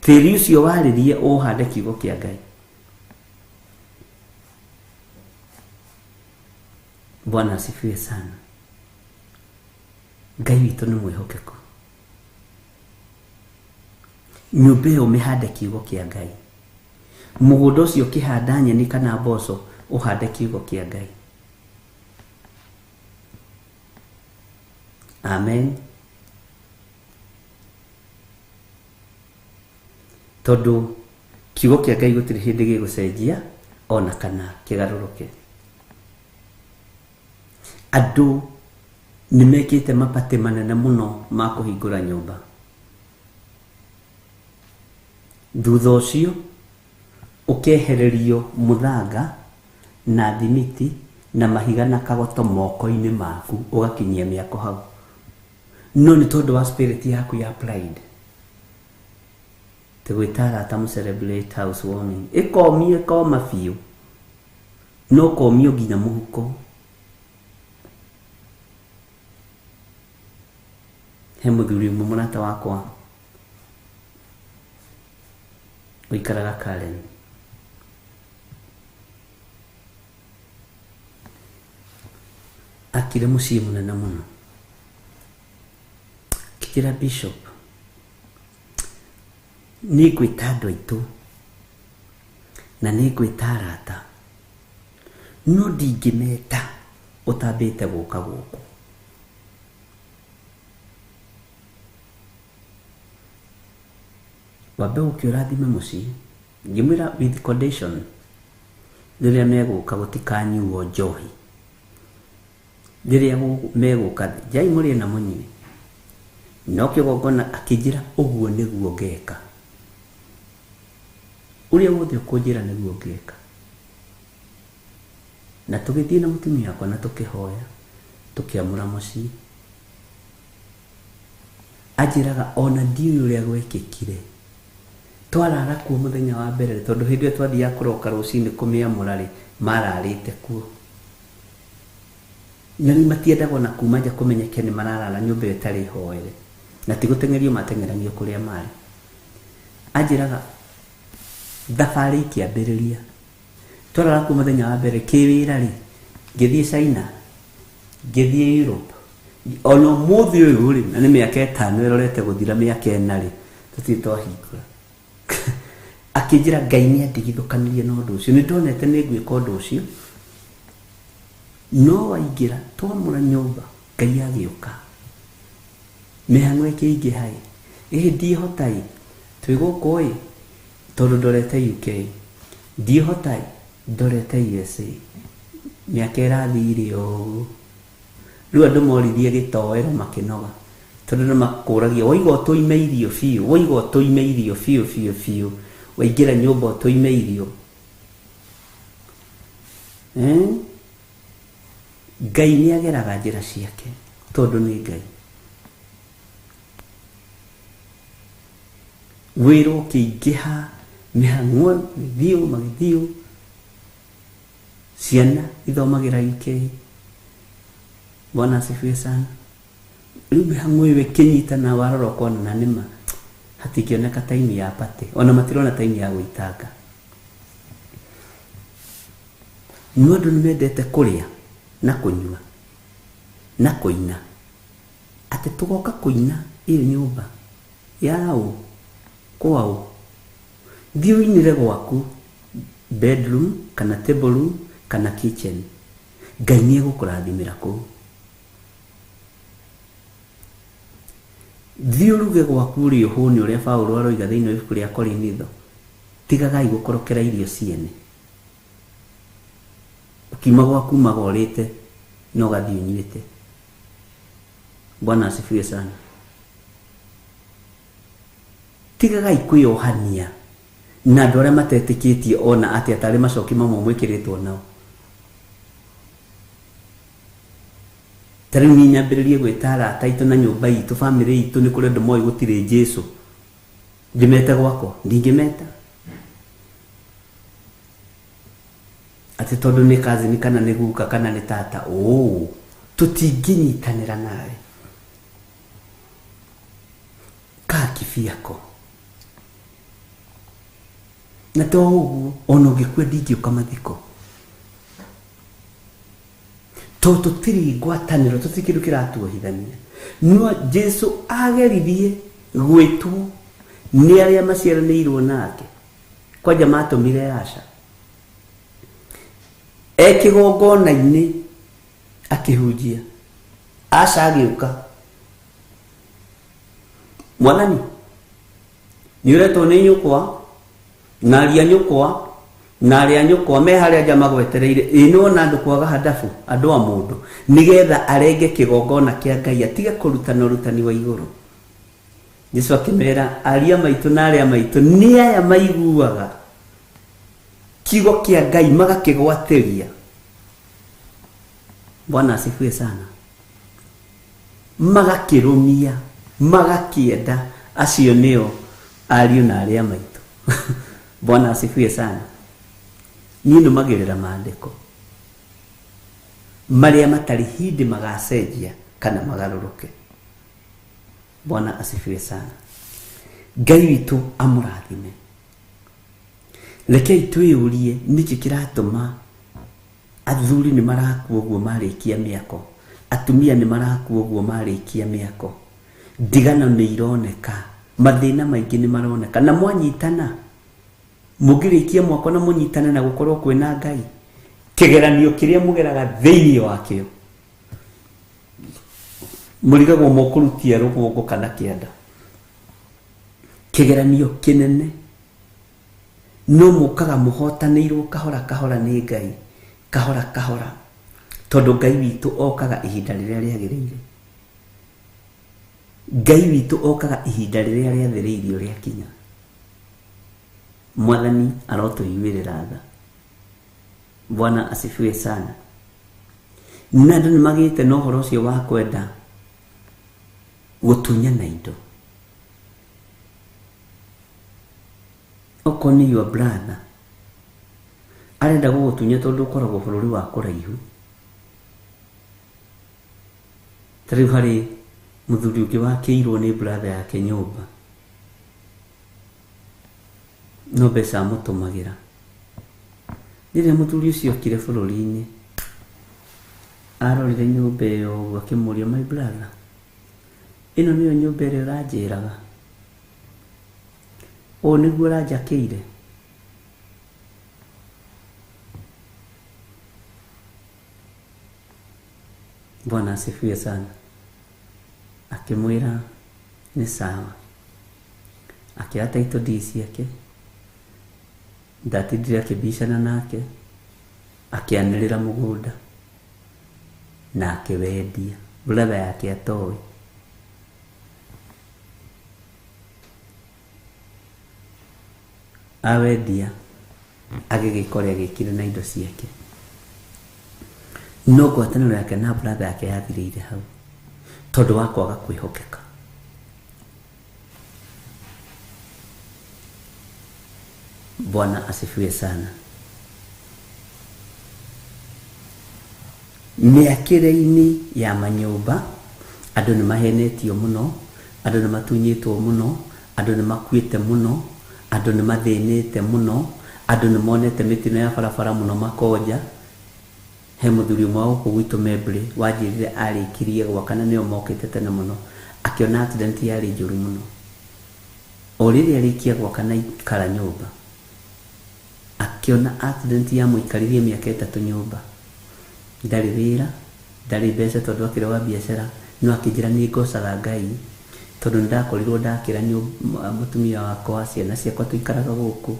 [SPEAKER 4] Tĩĩri ũcio warĩrie ũhande kiugo kĩa Ngai. Bwana asifiwe sana. Ngai witũ nĩ mwĩhokeku. Nyũmba ĩyo mĩhande kiugo kĩa Ngai. Mũgũnda ũcio ũkĩhanda nyeni kana mboco, ũhande kiugo kĩa Ngai. Amen. Tondũ kiugo kĩa Ngai gũtirĩ hĩndĩ gĩgũcenjia ona kana kĩgarũrũke. Andũ nĩ mekĩte mabati manene mũno ma kũhingũra nyũmba. Thutha ũcio ũkehererio mũthanga na thimiti na mahiga na kagoto moko-inĩ maku, ũgakinyia mĩako hau. No nĩ tondũ wa spirit yaku ya pride, tĩgwĩta arata mũ celebrate housewarming, ĩkomie koma biũ, no komio nginya mũhuko. He mũthuri ũmwe mũrata wakwa ũikaraga Karen, akire mũciĩ mũnene mũno, akĩra bishop, nĩ ngwĩta andũ aitũ na nĩ ngwĩta arata, no ndingĩmeta ũtambĩte gũka gũkũ. Wambe ũkĩũrathime mũciĩ, ngĩmwĩra with condition, rĩrĩa megũka gũtikanyuo njohi, rĩrĩa megũka njai mũrĩe na mũnyue. No kĩgongona akĩnjĩra ũguo nĩguo ngeka, ũrĩa wothe ũkũnjĩra nĩguo ngeka. Na tũgĩthiĩ na mũtumia wakwa na tũkĩhoya, tũkĩamũra mũciĩ, anjĩraga ona ndiũĩ ũrĩa gwekĩkire, twarara kuo mũthenya wa mbere, tondũ hĩndĩ ĩyo twathiaga kũroka rũcinĩ kũmĩamũra rĩ, mararĩte kuo. Na rĩu matiendagwo na kuma nja kũmenyeke nĩ mararara nyũmba ĩyo ĩtarĩ hoere, na ti gũteng'erio mateng'eranio kũrĩa marĩ. Anjĩraga thabarĩ ikĩambĩrĩria, twarara kuo mũthenya wa mbere kĩwĩra rĩ, ngĩthiĩ China, ngĩthiĩ Europe, ono muthi uyu ri na ni miaka 5 irorete guthira miaka 4 ri tutitwa hingura akijira Ngai ni andigithukanirie no ndu ucio ni ndonete ni gwika ndu ucio no waingira twamura nyumba Ngai agiuka mihang'o ikingi hai ndihotai twigukoi tondu ndorete UK ndihotai ndorete USA miaka irathire o riu andu morithie gitoero makinoga tondu no makuragia waigo tuime irio fiu waigo tuime irio fiu waingira nyumba tuime irio Ngai ni ageraga njira ciake tondu ni Ngai wiro kiingiha mihang'o magithio ciana ithomagira UK Bwana asifiwe sana riu mihang'o iwe kinyitana warora kona na nima hatikioneka time ya pate ona matirona time ya gwitanga nundu nimendete kuria na kunyua na kuina ate tugoka kuina iyo nyumba yao kwao ndio inire gwaku bedroom kana table room kana kitchen Ngai ni egukurathimira ku ndio ruge gwaku ri uhuni uria Paulo aroiga thiini wa ibuku ria Korintho tigagai gukorokera irio ciene ukima gwaku magorite no gathi unyite Bwana asifiwe sana tigagai kuyohania na ndore matetikitie ona ati atari macoki mamwe mwikiritwo nao tari ni nyambiririe gwitara taitu na nyumba itu family itu ni kuri ndu moi gutire Jesu ndimete gwako ndingimeta ati tondu ni kazi ni kana ni guka kana ni tata tutinginyitanira nawe ka kifiako na to uguo ono gikwe ndingiuka mathiko to tutiri ngwataniro tutikiru kiratuohithania no Jesu agerithie gwitwo ni aria maciaranirwo nake kwa jamaa tomire asha ekigongona-ini akihunjia asha agiuka mwathani ni uretwo ni nyukwa na aria nyukwa na aria nyukwa me haria jama gwetereire ino na andu kwaga hadafu andu a mundu nigetha arenge kigongona kia Ngai atige kurutana urutani wa iguru Jesu akimera aria maitu na aria maitu ni aya maiguaga kigo kia Ngai magakigwatiria Bwana asifiwe sana magakirumia magakienda acio nio ario na aria maitu Bwana asifiwe sana nino magirira maandiko maria matari hindi magacenjia kana magaruruke Bwana asifiwe sana Ngai witu amurathime rekei twiyurie niki kiratuma athuri ni maraku uguo marikia miako atumia ni maraku uguo marikia miako ndigana ni ironeka mathina maingi ni maroneka na mwanyitana mugirikia mwako na munyitana na gukorwo kwina Ngai kigeranio kiria mugeraga thiini wakio murigagwo mukurutia rugongo kana kianda kigeranio kinene no mukaga muhotanirwo kahora ni Ngai kahora tondu Ngai witu okaga ihinda riria riagirire Ngai witu okaga ihinda riria riathiriirio riakinya Mwathani arotuiwirira tha Bwana asifiwe sana na ndu magite no horo cio wa kwenda gutunya na indo okoni your brother arenda gutunya tondu ukoragwo bururi wa kuraihu tari hari muthuri ungi wakiirwo ni brother yake nyumba no besa mutumagira rire muthuri ucio kire bururi-ini arorire nyũmba ĩyo ũguo akĩmũria, my brother, ĩno nĩyo nyũmba ĩrĩa ũranjĩraga? Ũũ nĩguo ũranjakĩire? Bwana asifiwe sana. Akimwĩra nĩ sawa. Akĩoya title deed ciake, ndatindire akĩbicana nake, akĩanĩrĩra mũgũnda na akĩwendia. Brother yake atoĩ. Awendia agĩgĩkora agĩkire na indo ciake. No ngwatanĩro yake na brother yake yathirĩire hau tondũ wa kwaga kwĩhokeka. Bwana asifiwe sana. Mĩakĩre-inĩ ya manyũmba andũ nĩ mahenetio mũno, andũ nĩ matunyĩtwo mũno, andũ nĩ makuĩte mũno, andũ nĩ mathĩnĩte mũno, andũ nĩ monete mĩtino ya barabara mũno makonja. He mũthuri ũmwe gũkũ gwitũ Membre wanjĩrire arĩkirie gwakana nĩo mokĩte tene mũno, akĩona accident yarĩ njũru mũno. O rĩrĩa arĩkia gwakana ikara nyũmba, akĩona accident ya mũikaririe mĩaka 3 nyũmba, ndarĩ wĩra, ndarĩ mbeca tondũ akĩrĩ wa biacara, no akĩnjĩra nĩ ngocaga Ngai tondũ ndakorirwo ndakĩra mũtumia wakwa, ciana ciakwa tũikaraga gũkũ,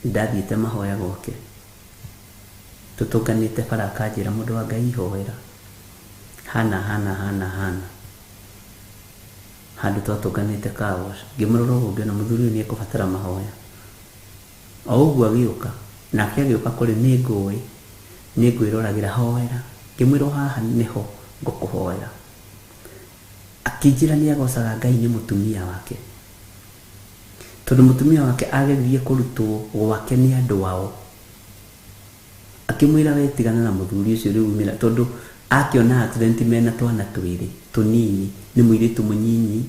[SPEAKER 4] ndathiĩte mahoya gwake, tũtũnganĩte bara, akanjĩra mũndũ wa Ngai hoera hana handũ twatũnganĩte kawas. Ngĩmũrora ũguo ngĩona mũthuri ũyũ nĩ ekũbatara mahoya. O ũguo agĩũka, nake agĩũka kũrĩ nĩ ngwĩroragĩra hoera. Ngĩmwĩra haha nĩho ngũkũhoera. Akĩnjĩra nĩ agocaga Ngai nĩ mũtumia wake, tondũ mũtumia wake ageririe kũrutwo gwake nĩ andũ ao. Akĩmwĩra wetigana na mũthuri ũcio rĩu umĩra, tondũ akĩona accident mena twana twĩrĩ tũnini, nĩ mũirĩtu mũnyinyi,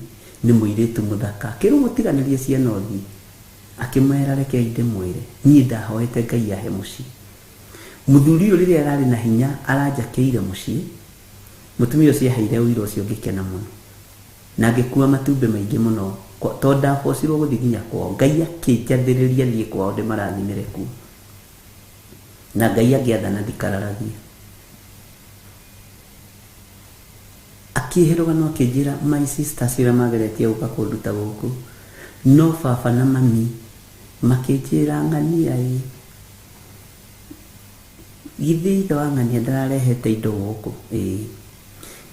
[SPEAKER 4] nĩ mũirĩtu mũthaka. Akĩrwo mũtiganĩrie ciana ũthiĩ. Akĩmwĩra reke ndĩmwĩre niĩ ndahoete Ngai ahe mũciĩ. Mũthuri ũyũ rĩrĩa ararĩ na hinya aranjakĩire mũciĩ, mũtumia ũcio aheire ũira ũcio ngĩkena mũno, na ngĩkua matumbĩ maingĩ mũno tondũ ndabocirwo gũthiĩ nginya kwao. Ngai akĩnjathĩrĩria thiĩ kwao ndĩmarathimĩre kuo, na Ngai angĩathana ndikararathie. Akĩhĩrũga no akĩnjĩra, my sisters ũrĩa mageretie gũka kũnduta gũkũ, no baba na mami makĩnjĩra ng'ania githĩ ithe wa ng'ania ndararehete indo gũkũ,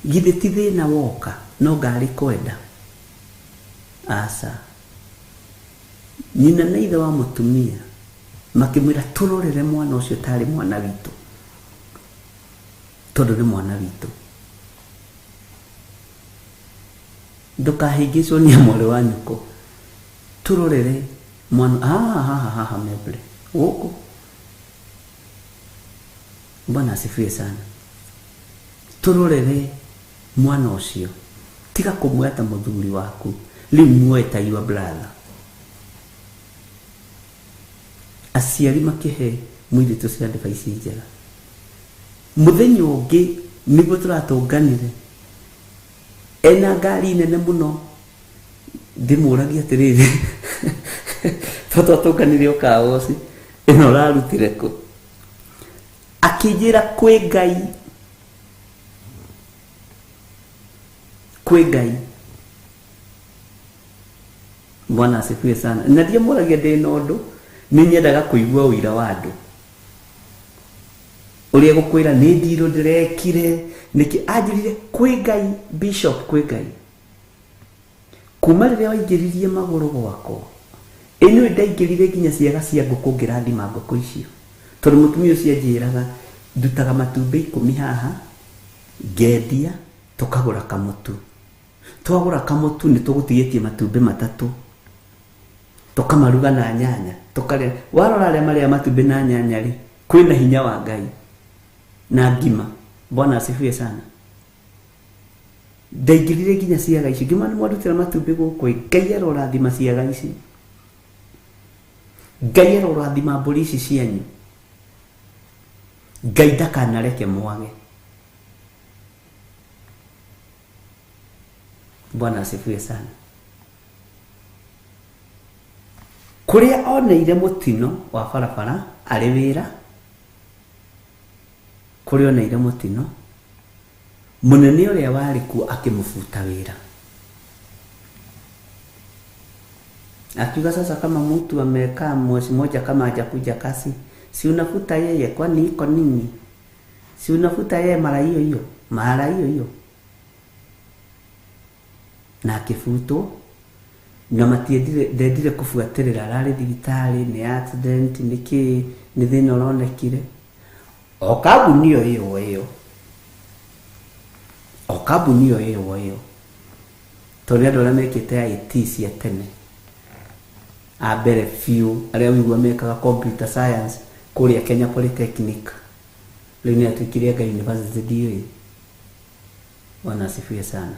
[SPEAKER 4] githĩ ti thĩna woka no ngarĩ kwenda. Aca, nyina na ithe wa mũtumia makĩmwĩra tũrorere mwana ũcio tarĩ mwana witũ, tondũ nĩ mwana witũ, ndũkahĩngĩcwo nĩ mwarĩ wa nyũkũ. Tũrorere mwana haha Membre gũkũ. Bwana asifiwe sana. Tũrorere mwana ũcio, tiga kũmweta mũthuri waku, rĩu mweta your brother. Aciari makĩhe mũirĩtu ũcio advice njega. Mũthenya ũngĩ nĩguo tũratũnganire, ena ngari nene mũno, ndĩmũragia atĩrĩrĩ twatũnganire ũkaoci ĩno ũrarutire kũ? Akĩnjĩra kwĩ Ngai, kwĩ Ngai. Bwana asifiwe sana. Na ndiamũragia ndĩna ũndũ, nĩ nyendaga kũigua ũira wa andũ ũrĩa gũkwĩra nĩ ndirũ ndĩrekire nĩkĩ. Anjĩrire kwĩ Ngai bishop, kwĩ Ngai. Kuma rĩrĩa waingĩririe magũrũ gwakwa, ĩno ndaingĩrire nginya ciaga cia ngũkũ ngĩrathima ngũkũ icio, tondũ mũtumia ũcio anjĩraga ndutaga matumbĩ 10 haha, ngendia, tũkagũra kamũtu. Twagũra kamũtu nĩ tũgũtigĩtie matumbĩ 3, tũkamaruga na nyanya tũkarĩa. Warora arĩa marĩa matumbĩ na nyanya rĩ, kwĩna hinya wa Ngai na ngima. Bwana asifiwe sana. Ndaingĩrire nginya ciaga ici, ngima nĩ mwandutĩra matumbĩ gũkũ, Ngai arorathima ciaga ici, Ngai arorathima mbũri ici cianyu, Ngai ndakanareke mwage. Bwana asifiwe sana. Kuria oneire mutino wa barabara ari wira, kuria oneire mutino, munene uria wari ku akimufuta wira, akiuga sasa kama mtu amekaa mwezi moja kama hajakuja kazi, si unafuta yeye, kwani iko nini? Si unafuta yeye mara hiyo. Na akifutwo na matiendire kufuatirira, arari thibitari, ni accident, niki ni thina uronekire. O kambuni iyo tondu andu aria mekite IT cia tene a mbere few aria wigua mekaga computer science kuria Kenya Polytechnic, riu ni atuikire Ngai University DA. Bwana asifiwe sana.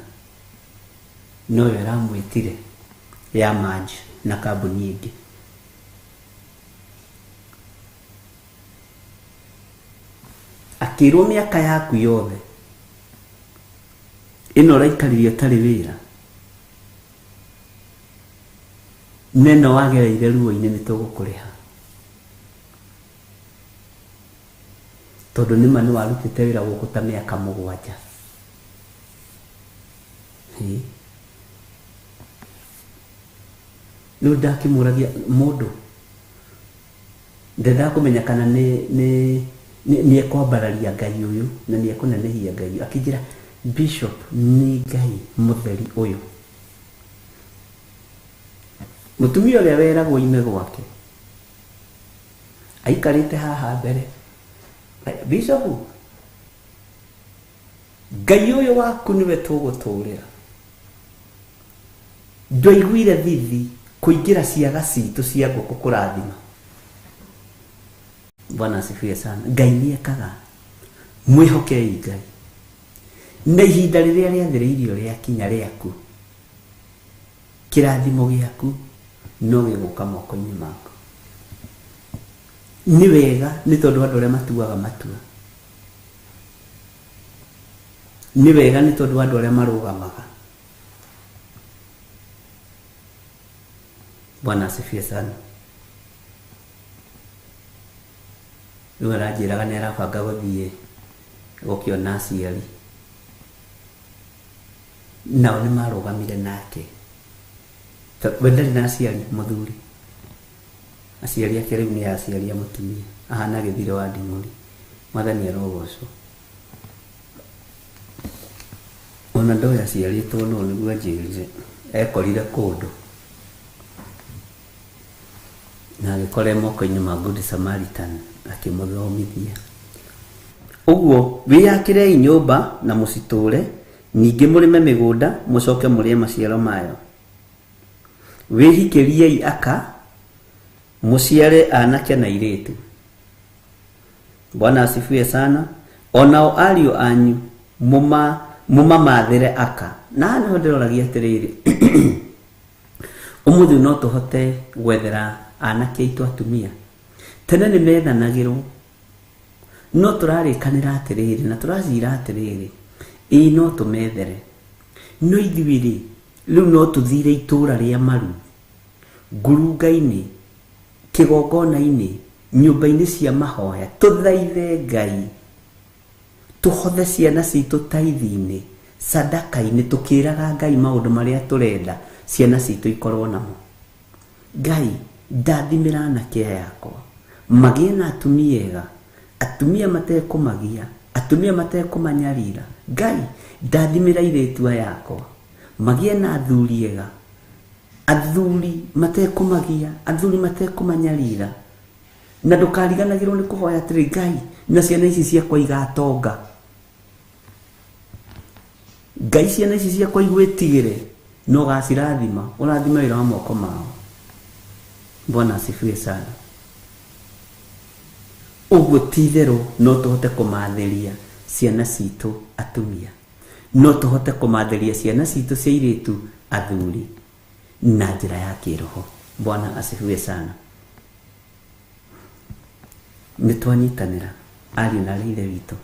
[SPEAKER 4] No yaramwitire ya maji na kambuni ingi. Akirwo miaka yaku yothe ino raikaririe tari wira, neno wagereire ruo-ini nitugukuriha, tondu nima ni warutite wira guku ta miaka 7. Riu ndakimuragia mundu ndenda kumenya kana ni ekwambararia Ngai uyu na ni ekunenehia Ngai. Akijira Bishop ni Ngai mutheri uyu. Mutumia uria weragwo ime gwake aikarite haha mbere, Bishop, Ngai uyu waku niwe tuguturira, ndoiguire thithi kuingira ciaga citu cia nguku kurathima. Bwana asifiwe sana. Ngai niekaga, mwihokei Ngai, na ihinda riria riathiriirio riakinya riaku, kirathimo giaku no giguka moko-ini maku. Ni wega ni tondu andu aria matuaga matua, ni wega ni tondu andu aria marugamaga. Bwana asifiwe sana. Riu aranjiraga ni arabanga guthie gukiona aciari, nao ni marugamire nake. Wendari na aciari muthuri, aciari ake riu ni aciari a mutumia, ahana githire wa nding'uri. Mwathani arogocwo. Ona ndoya aciaritwo no niguo anjirire ekorire kundu na agikore moko-ini ma Good Samaritan akimuthomithia. Uguo wiyakirei nyumba na muciture, ningi murime migunda mucoke murie maciaro mayo. Wihikiriei aka muciare anake na iritu. Bwana asifiwe sana. Onao ariu anyu mumamathire aka. Na niho ndiroragia atiriri umuthi no tuhote gwethera anake aitu atumia. Tene ni methanagirwo, no turarikanira atiriri na turazira atiriri, no tumethere. No ithuiri riu no tuthire itura ria maru, ngurunga-ini, kigongona-ini, nyumba-ini cia mahoya, tuthaithe Ngai, tuhothe ciana citu taithi-ini, sadaka-ini, tukiraga Ngai maundu maria turenda ciana citu ikorwo namo. Ngai ndathimira anake yakwa magie na atumia ega, atumia matekumagia, atumia matekumanyarira. Ngai ndathimira iritu yakwa magie na athuri ega, athuri matekumagia, athuri matekumanyarira. Na ndukariganagirwo ni kuhoya atiri Ngai, na ciana ici ciakwa igatonga. Ngai ciana ici ciakwa igwitigire, no gacirathima, urathima wira wa moko mao. Bwana asifiwe sana. Uguo tithero no tuhote kumatheria ciana citu atumia, no tuhote kumatheria ciana citu cia iritu athuri na njira ya kiroho. Bwana asifiwe sana. Nitwanyitanira ari na rire witu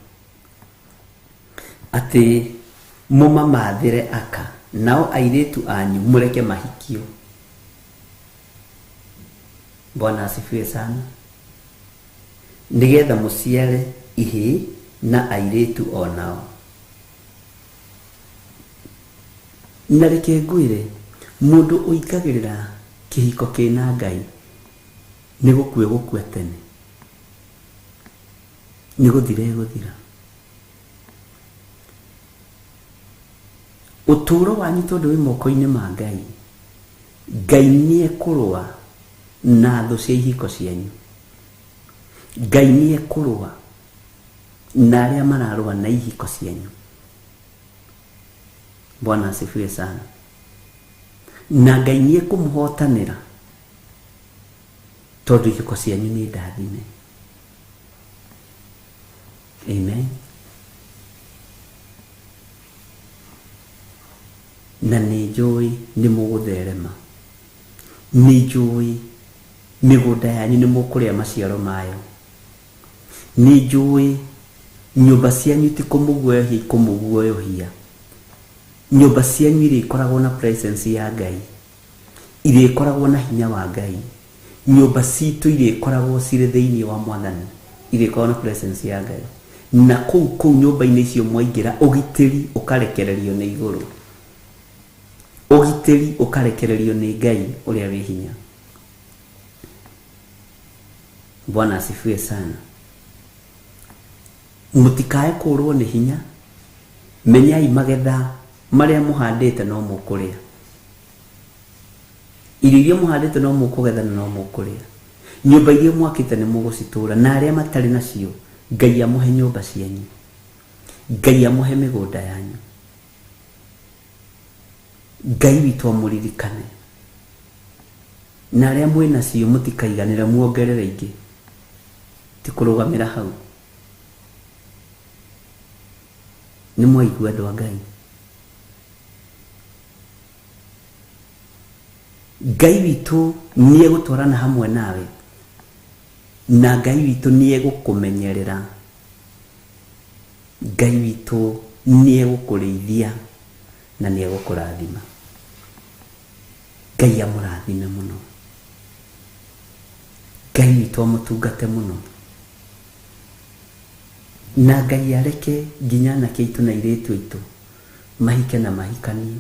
[SPEAKER 4] ati mumamathire aka nao airitu anyu mureke mahikio. Bwana asifiwe sana. Nigetha muciare ihi na airitu onao. Na reke ngwire mundu uikagirira kihiko kina Ngai ni gukua tene, ni guthira. Uturo wanyu tondu wi moko-ini ma Ngai, Ngai ni ekurua na thu cia ihiko cianyu. Ngai ni ekurua na aria mararua na ihiko cianyu. Bwana asifiwe sana. Na Ngai ni ekumuhotanira tondu ihiko cianyu ni ndathime. Amen. Na ni njui ni mugutherema, ni njui migunda yanyu ni mukuria maciaro mayo, ni njui nyumba cianyu ti kumuguoyohia. Nyumba cianyu irikoragwo na presence ya Ngai, irikoragwo na hinya wa Ngai. Nyumba citu irikoragwo cire thiini wa Mwathani, irikoragwo na presence ya Ngai. Na kuu nyumba-ini icio mwaingira, ugitiri ukarekererio ni iguru, ugitiri ukarekererio ni Ngai uria wi hinya. Bwana asifiwe sana. Mutikae kurwo ni hinya, menyai magetha maria muhandite no mukuria. Irio iria muhandite no mukugetha no mukuria. Nyumba iria mwakite ni mugucitura, na aria matari nacio Ngai amuhe nyumba cianyu, Ngai amuhe migunda yanyu. Ngai witu amuririkane, na aria mwina cio mutikaiganira muongerere ingi, ti kurugamira hau. Ni mwaigua andu a Ngai. Ngai witu ni egutwarana hamwe nawe, na Ngai witu ni egukumenyerera. Ngai witu ni egukuriithia na ni egukurathima. Ngai amurathime muno. Ngai witu amutungate muno. Na Ngai areke nginya anake aitu na airitu aitu mahike na mahikanie,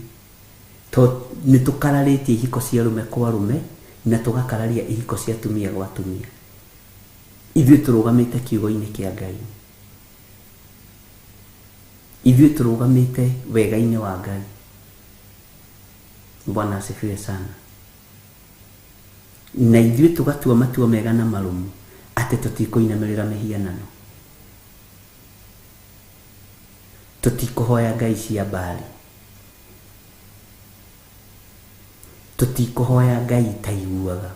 [SPEAKER 4] to ni tukararitie ihiko cia rume kwa rume na tugakararia ihiko cia tumia gwa tumia. Ithuĩ turugamite kiugo-ini kia Ngai, ithuĩ turugamite wega-ini wa Ngai. Bwana asifiwe sana. Na ithuĩ tugatua matua mega na marumu ati tutikuinamirira mihianano, tutikuhoya ngai cia Baali, tutikuhoya ngai taiguaga.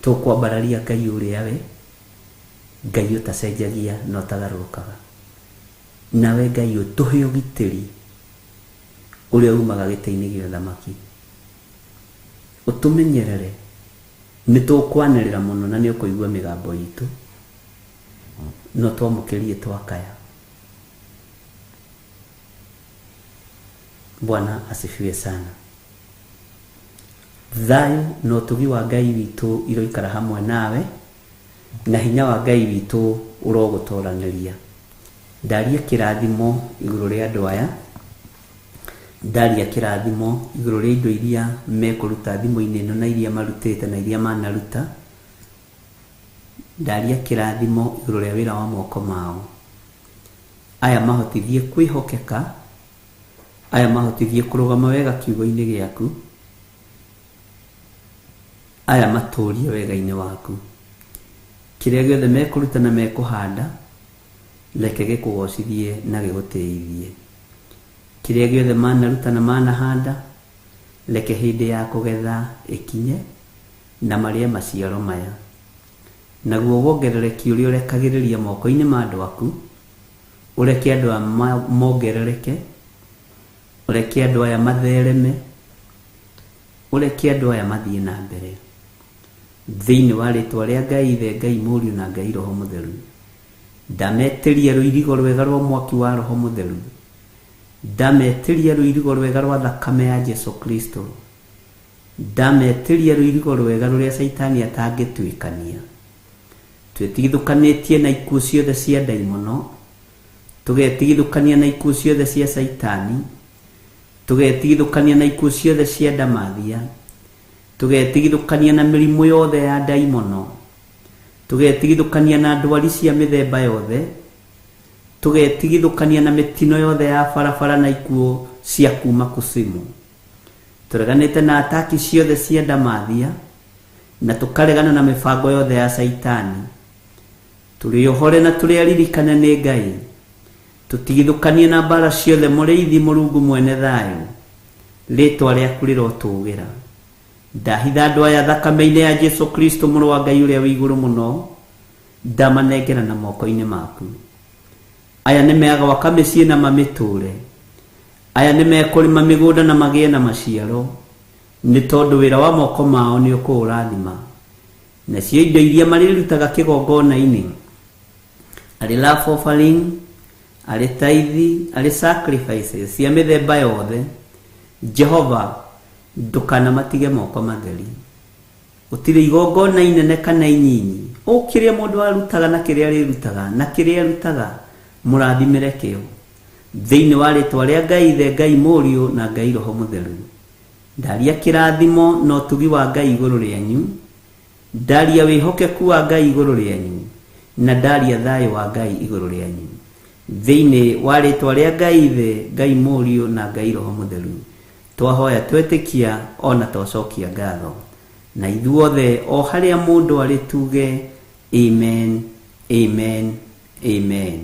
[SPEAKER 4] Tukwambararia Ngai uria we, Ngai utacenjagia no tagarukaga. Nawe Ngai utuhe ugitiri uria umaga gite-ini gia thamaki. Utumenyerere, ni tukwanirira muno na ni ukuigua migambo itu, no twamukirie twakaya. Bwana asifiwe sana. Thayu no tugi wa Ngai witu iroikara hamwe nawe, na hinya wa Ngai witu urogutoraniria. Ndaria kirathimo iguru ria andu aya, ndaria kirathimo iguru ria indo iria mekuruta thimo-ini ino na iria marutite na iria manaruta. Ndaria kirathimo iguru ria wira wa moko mao. Aya mahotithie kwihokeka, aya mahotithie kurugama wega kiugo-ini giaku, aya maturie wega-ini waku. Kiria giothe mekuruta na mekuhanda, reke gikugocithie na gigutiithie. Kiria giothe manaruta na manahanda, reke hindi ya kugetha ikinye na marie maciaro maya. Naguo wongerereki uria urekagiriria moko-ini ma andu aku, ureke andu aya mongerereke, ureke andu aya mathereme, ureke andu aya mathie na mbere thiini wa ritwa ria Ngai Ithe, Ngai Muriu na Ngai Roho Mutheru. Ndametiria ruirigo rwega rwa mwaki wa Roho Mutheru ndametiria ruirigo rwega rwa thakame ya Jesu Kristo, ndametiria ruirigo rwega ruria Saitani atangĩtuĩkania. Twĩtigithũkanĩtie na ikuũ ciothe cia ndaimono, tũgetigithũkania na ikuũ ciothe cia Saitani, tũgetigithũkania na ikuũ ciothe cia ndamathia, tũgetigithũkania na mĩrimũ yothe ya ndaimono, tũgetigithũkania na ndwari cia mĩthemba yothe, tũgetigithũkania na mĩtino yothe ya barabara na ikuũ cia kuma kusimu. Tũreganĩte na ataki ciothe cia ndamathia na tũkaregana na mĩbango yothe ya Saitani. Tũrĩohore na tũrĩaririkane nĩ Ngai, tũtigithũkanie na mbara ciothe mũrĩithi Mũrungu mwene thayũ, rĩtwa rĩaku rĩrotũgĩra. Ndahitha andũ aya thakame-inĩ ya Jesu Kristo mũrũ wa Ngai ũrĩa wĩ igũrũ mũno, ndamanengera na moko-inĩ maku. Aya nĩ megwaka mĩciĩ na mamĩtũre, aya nĩ mekũrĩma mĩgũnda na magĩe na maciaro, nĩ tondũ wĩra wa moko mao nĩ ũkũũrathima. Nacio indo iria marĩrutaga kĩgongona-inĩ, arĩ love offering, arĩ tithe, arĩ sacrifices cia mĩthemba yothe, Jehova ndũkanamatige moko matheri. Gũtirĩ igongona inene kana inyinyi, kĩrĩa mũndũ arutaga na kĩrĩa arĩrutaga na kĩrĩa arutaga mũrathimĩre kĩo thĩinĩ wa rĩtwa rĩa Ngai Ithe, Ngai Mũriũ na Ngai Roho Mũtheru. Ndaria kĩrathimo na ũtugi wa Ngai igũrũ rĩanyu, ndaria wĩhokeku wa Ngai igũrũ rĩanyu, na ndaria thayũ wa Ngai igũrũ rĩanyu thĩinĩ wa rĩtwa rĩa Ngai Ithe, Ngai Mũriũ na Ngai Roho Mũtheru. Twahoya twetĩkia ona twacokia ngatho, na ithuothe o harĩa mũndũ arĩ tuge amen, amen, amen.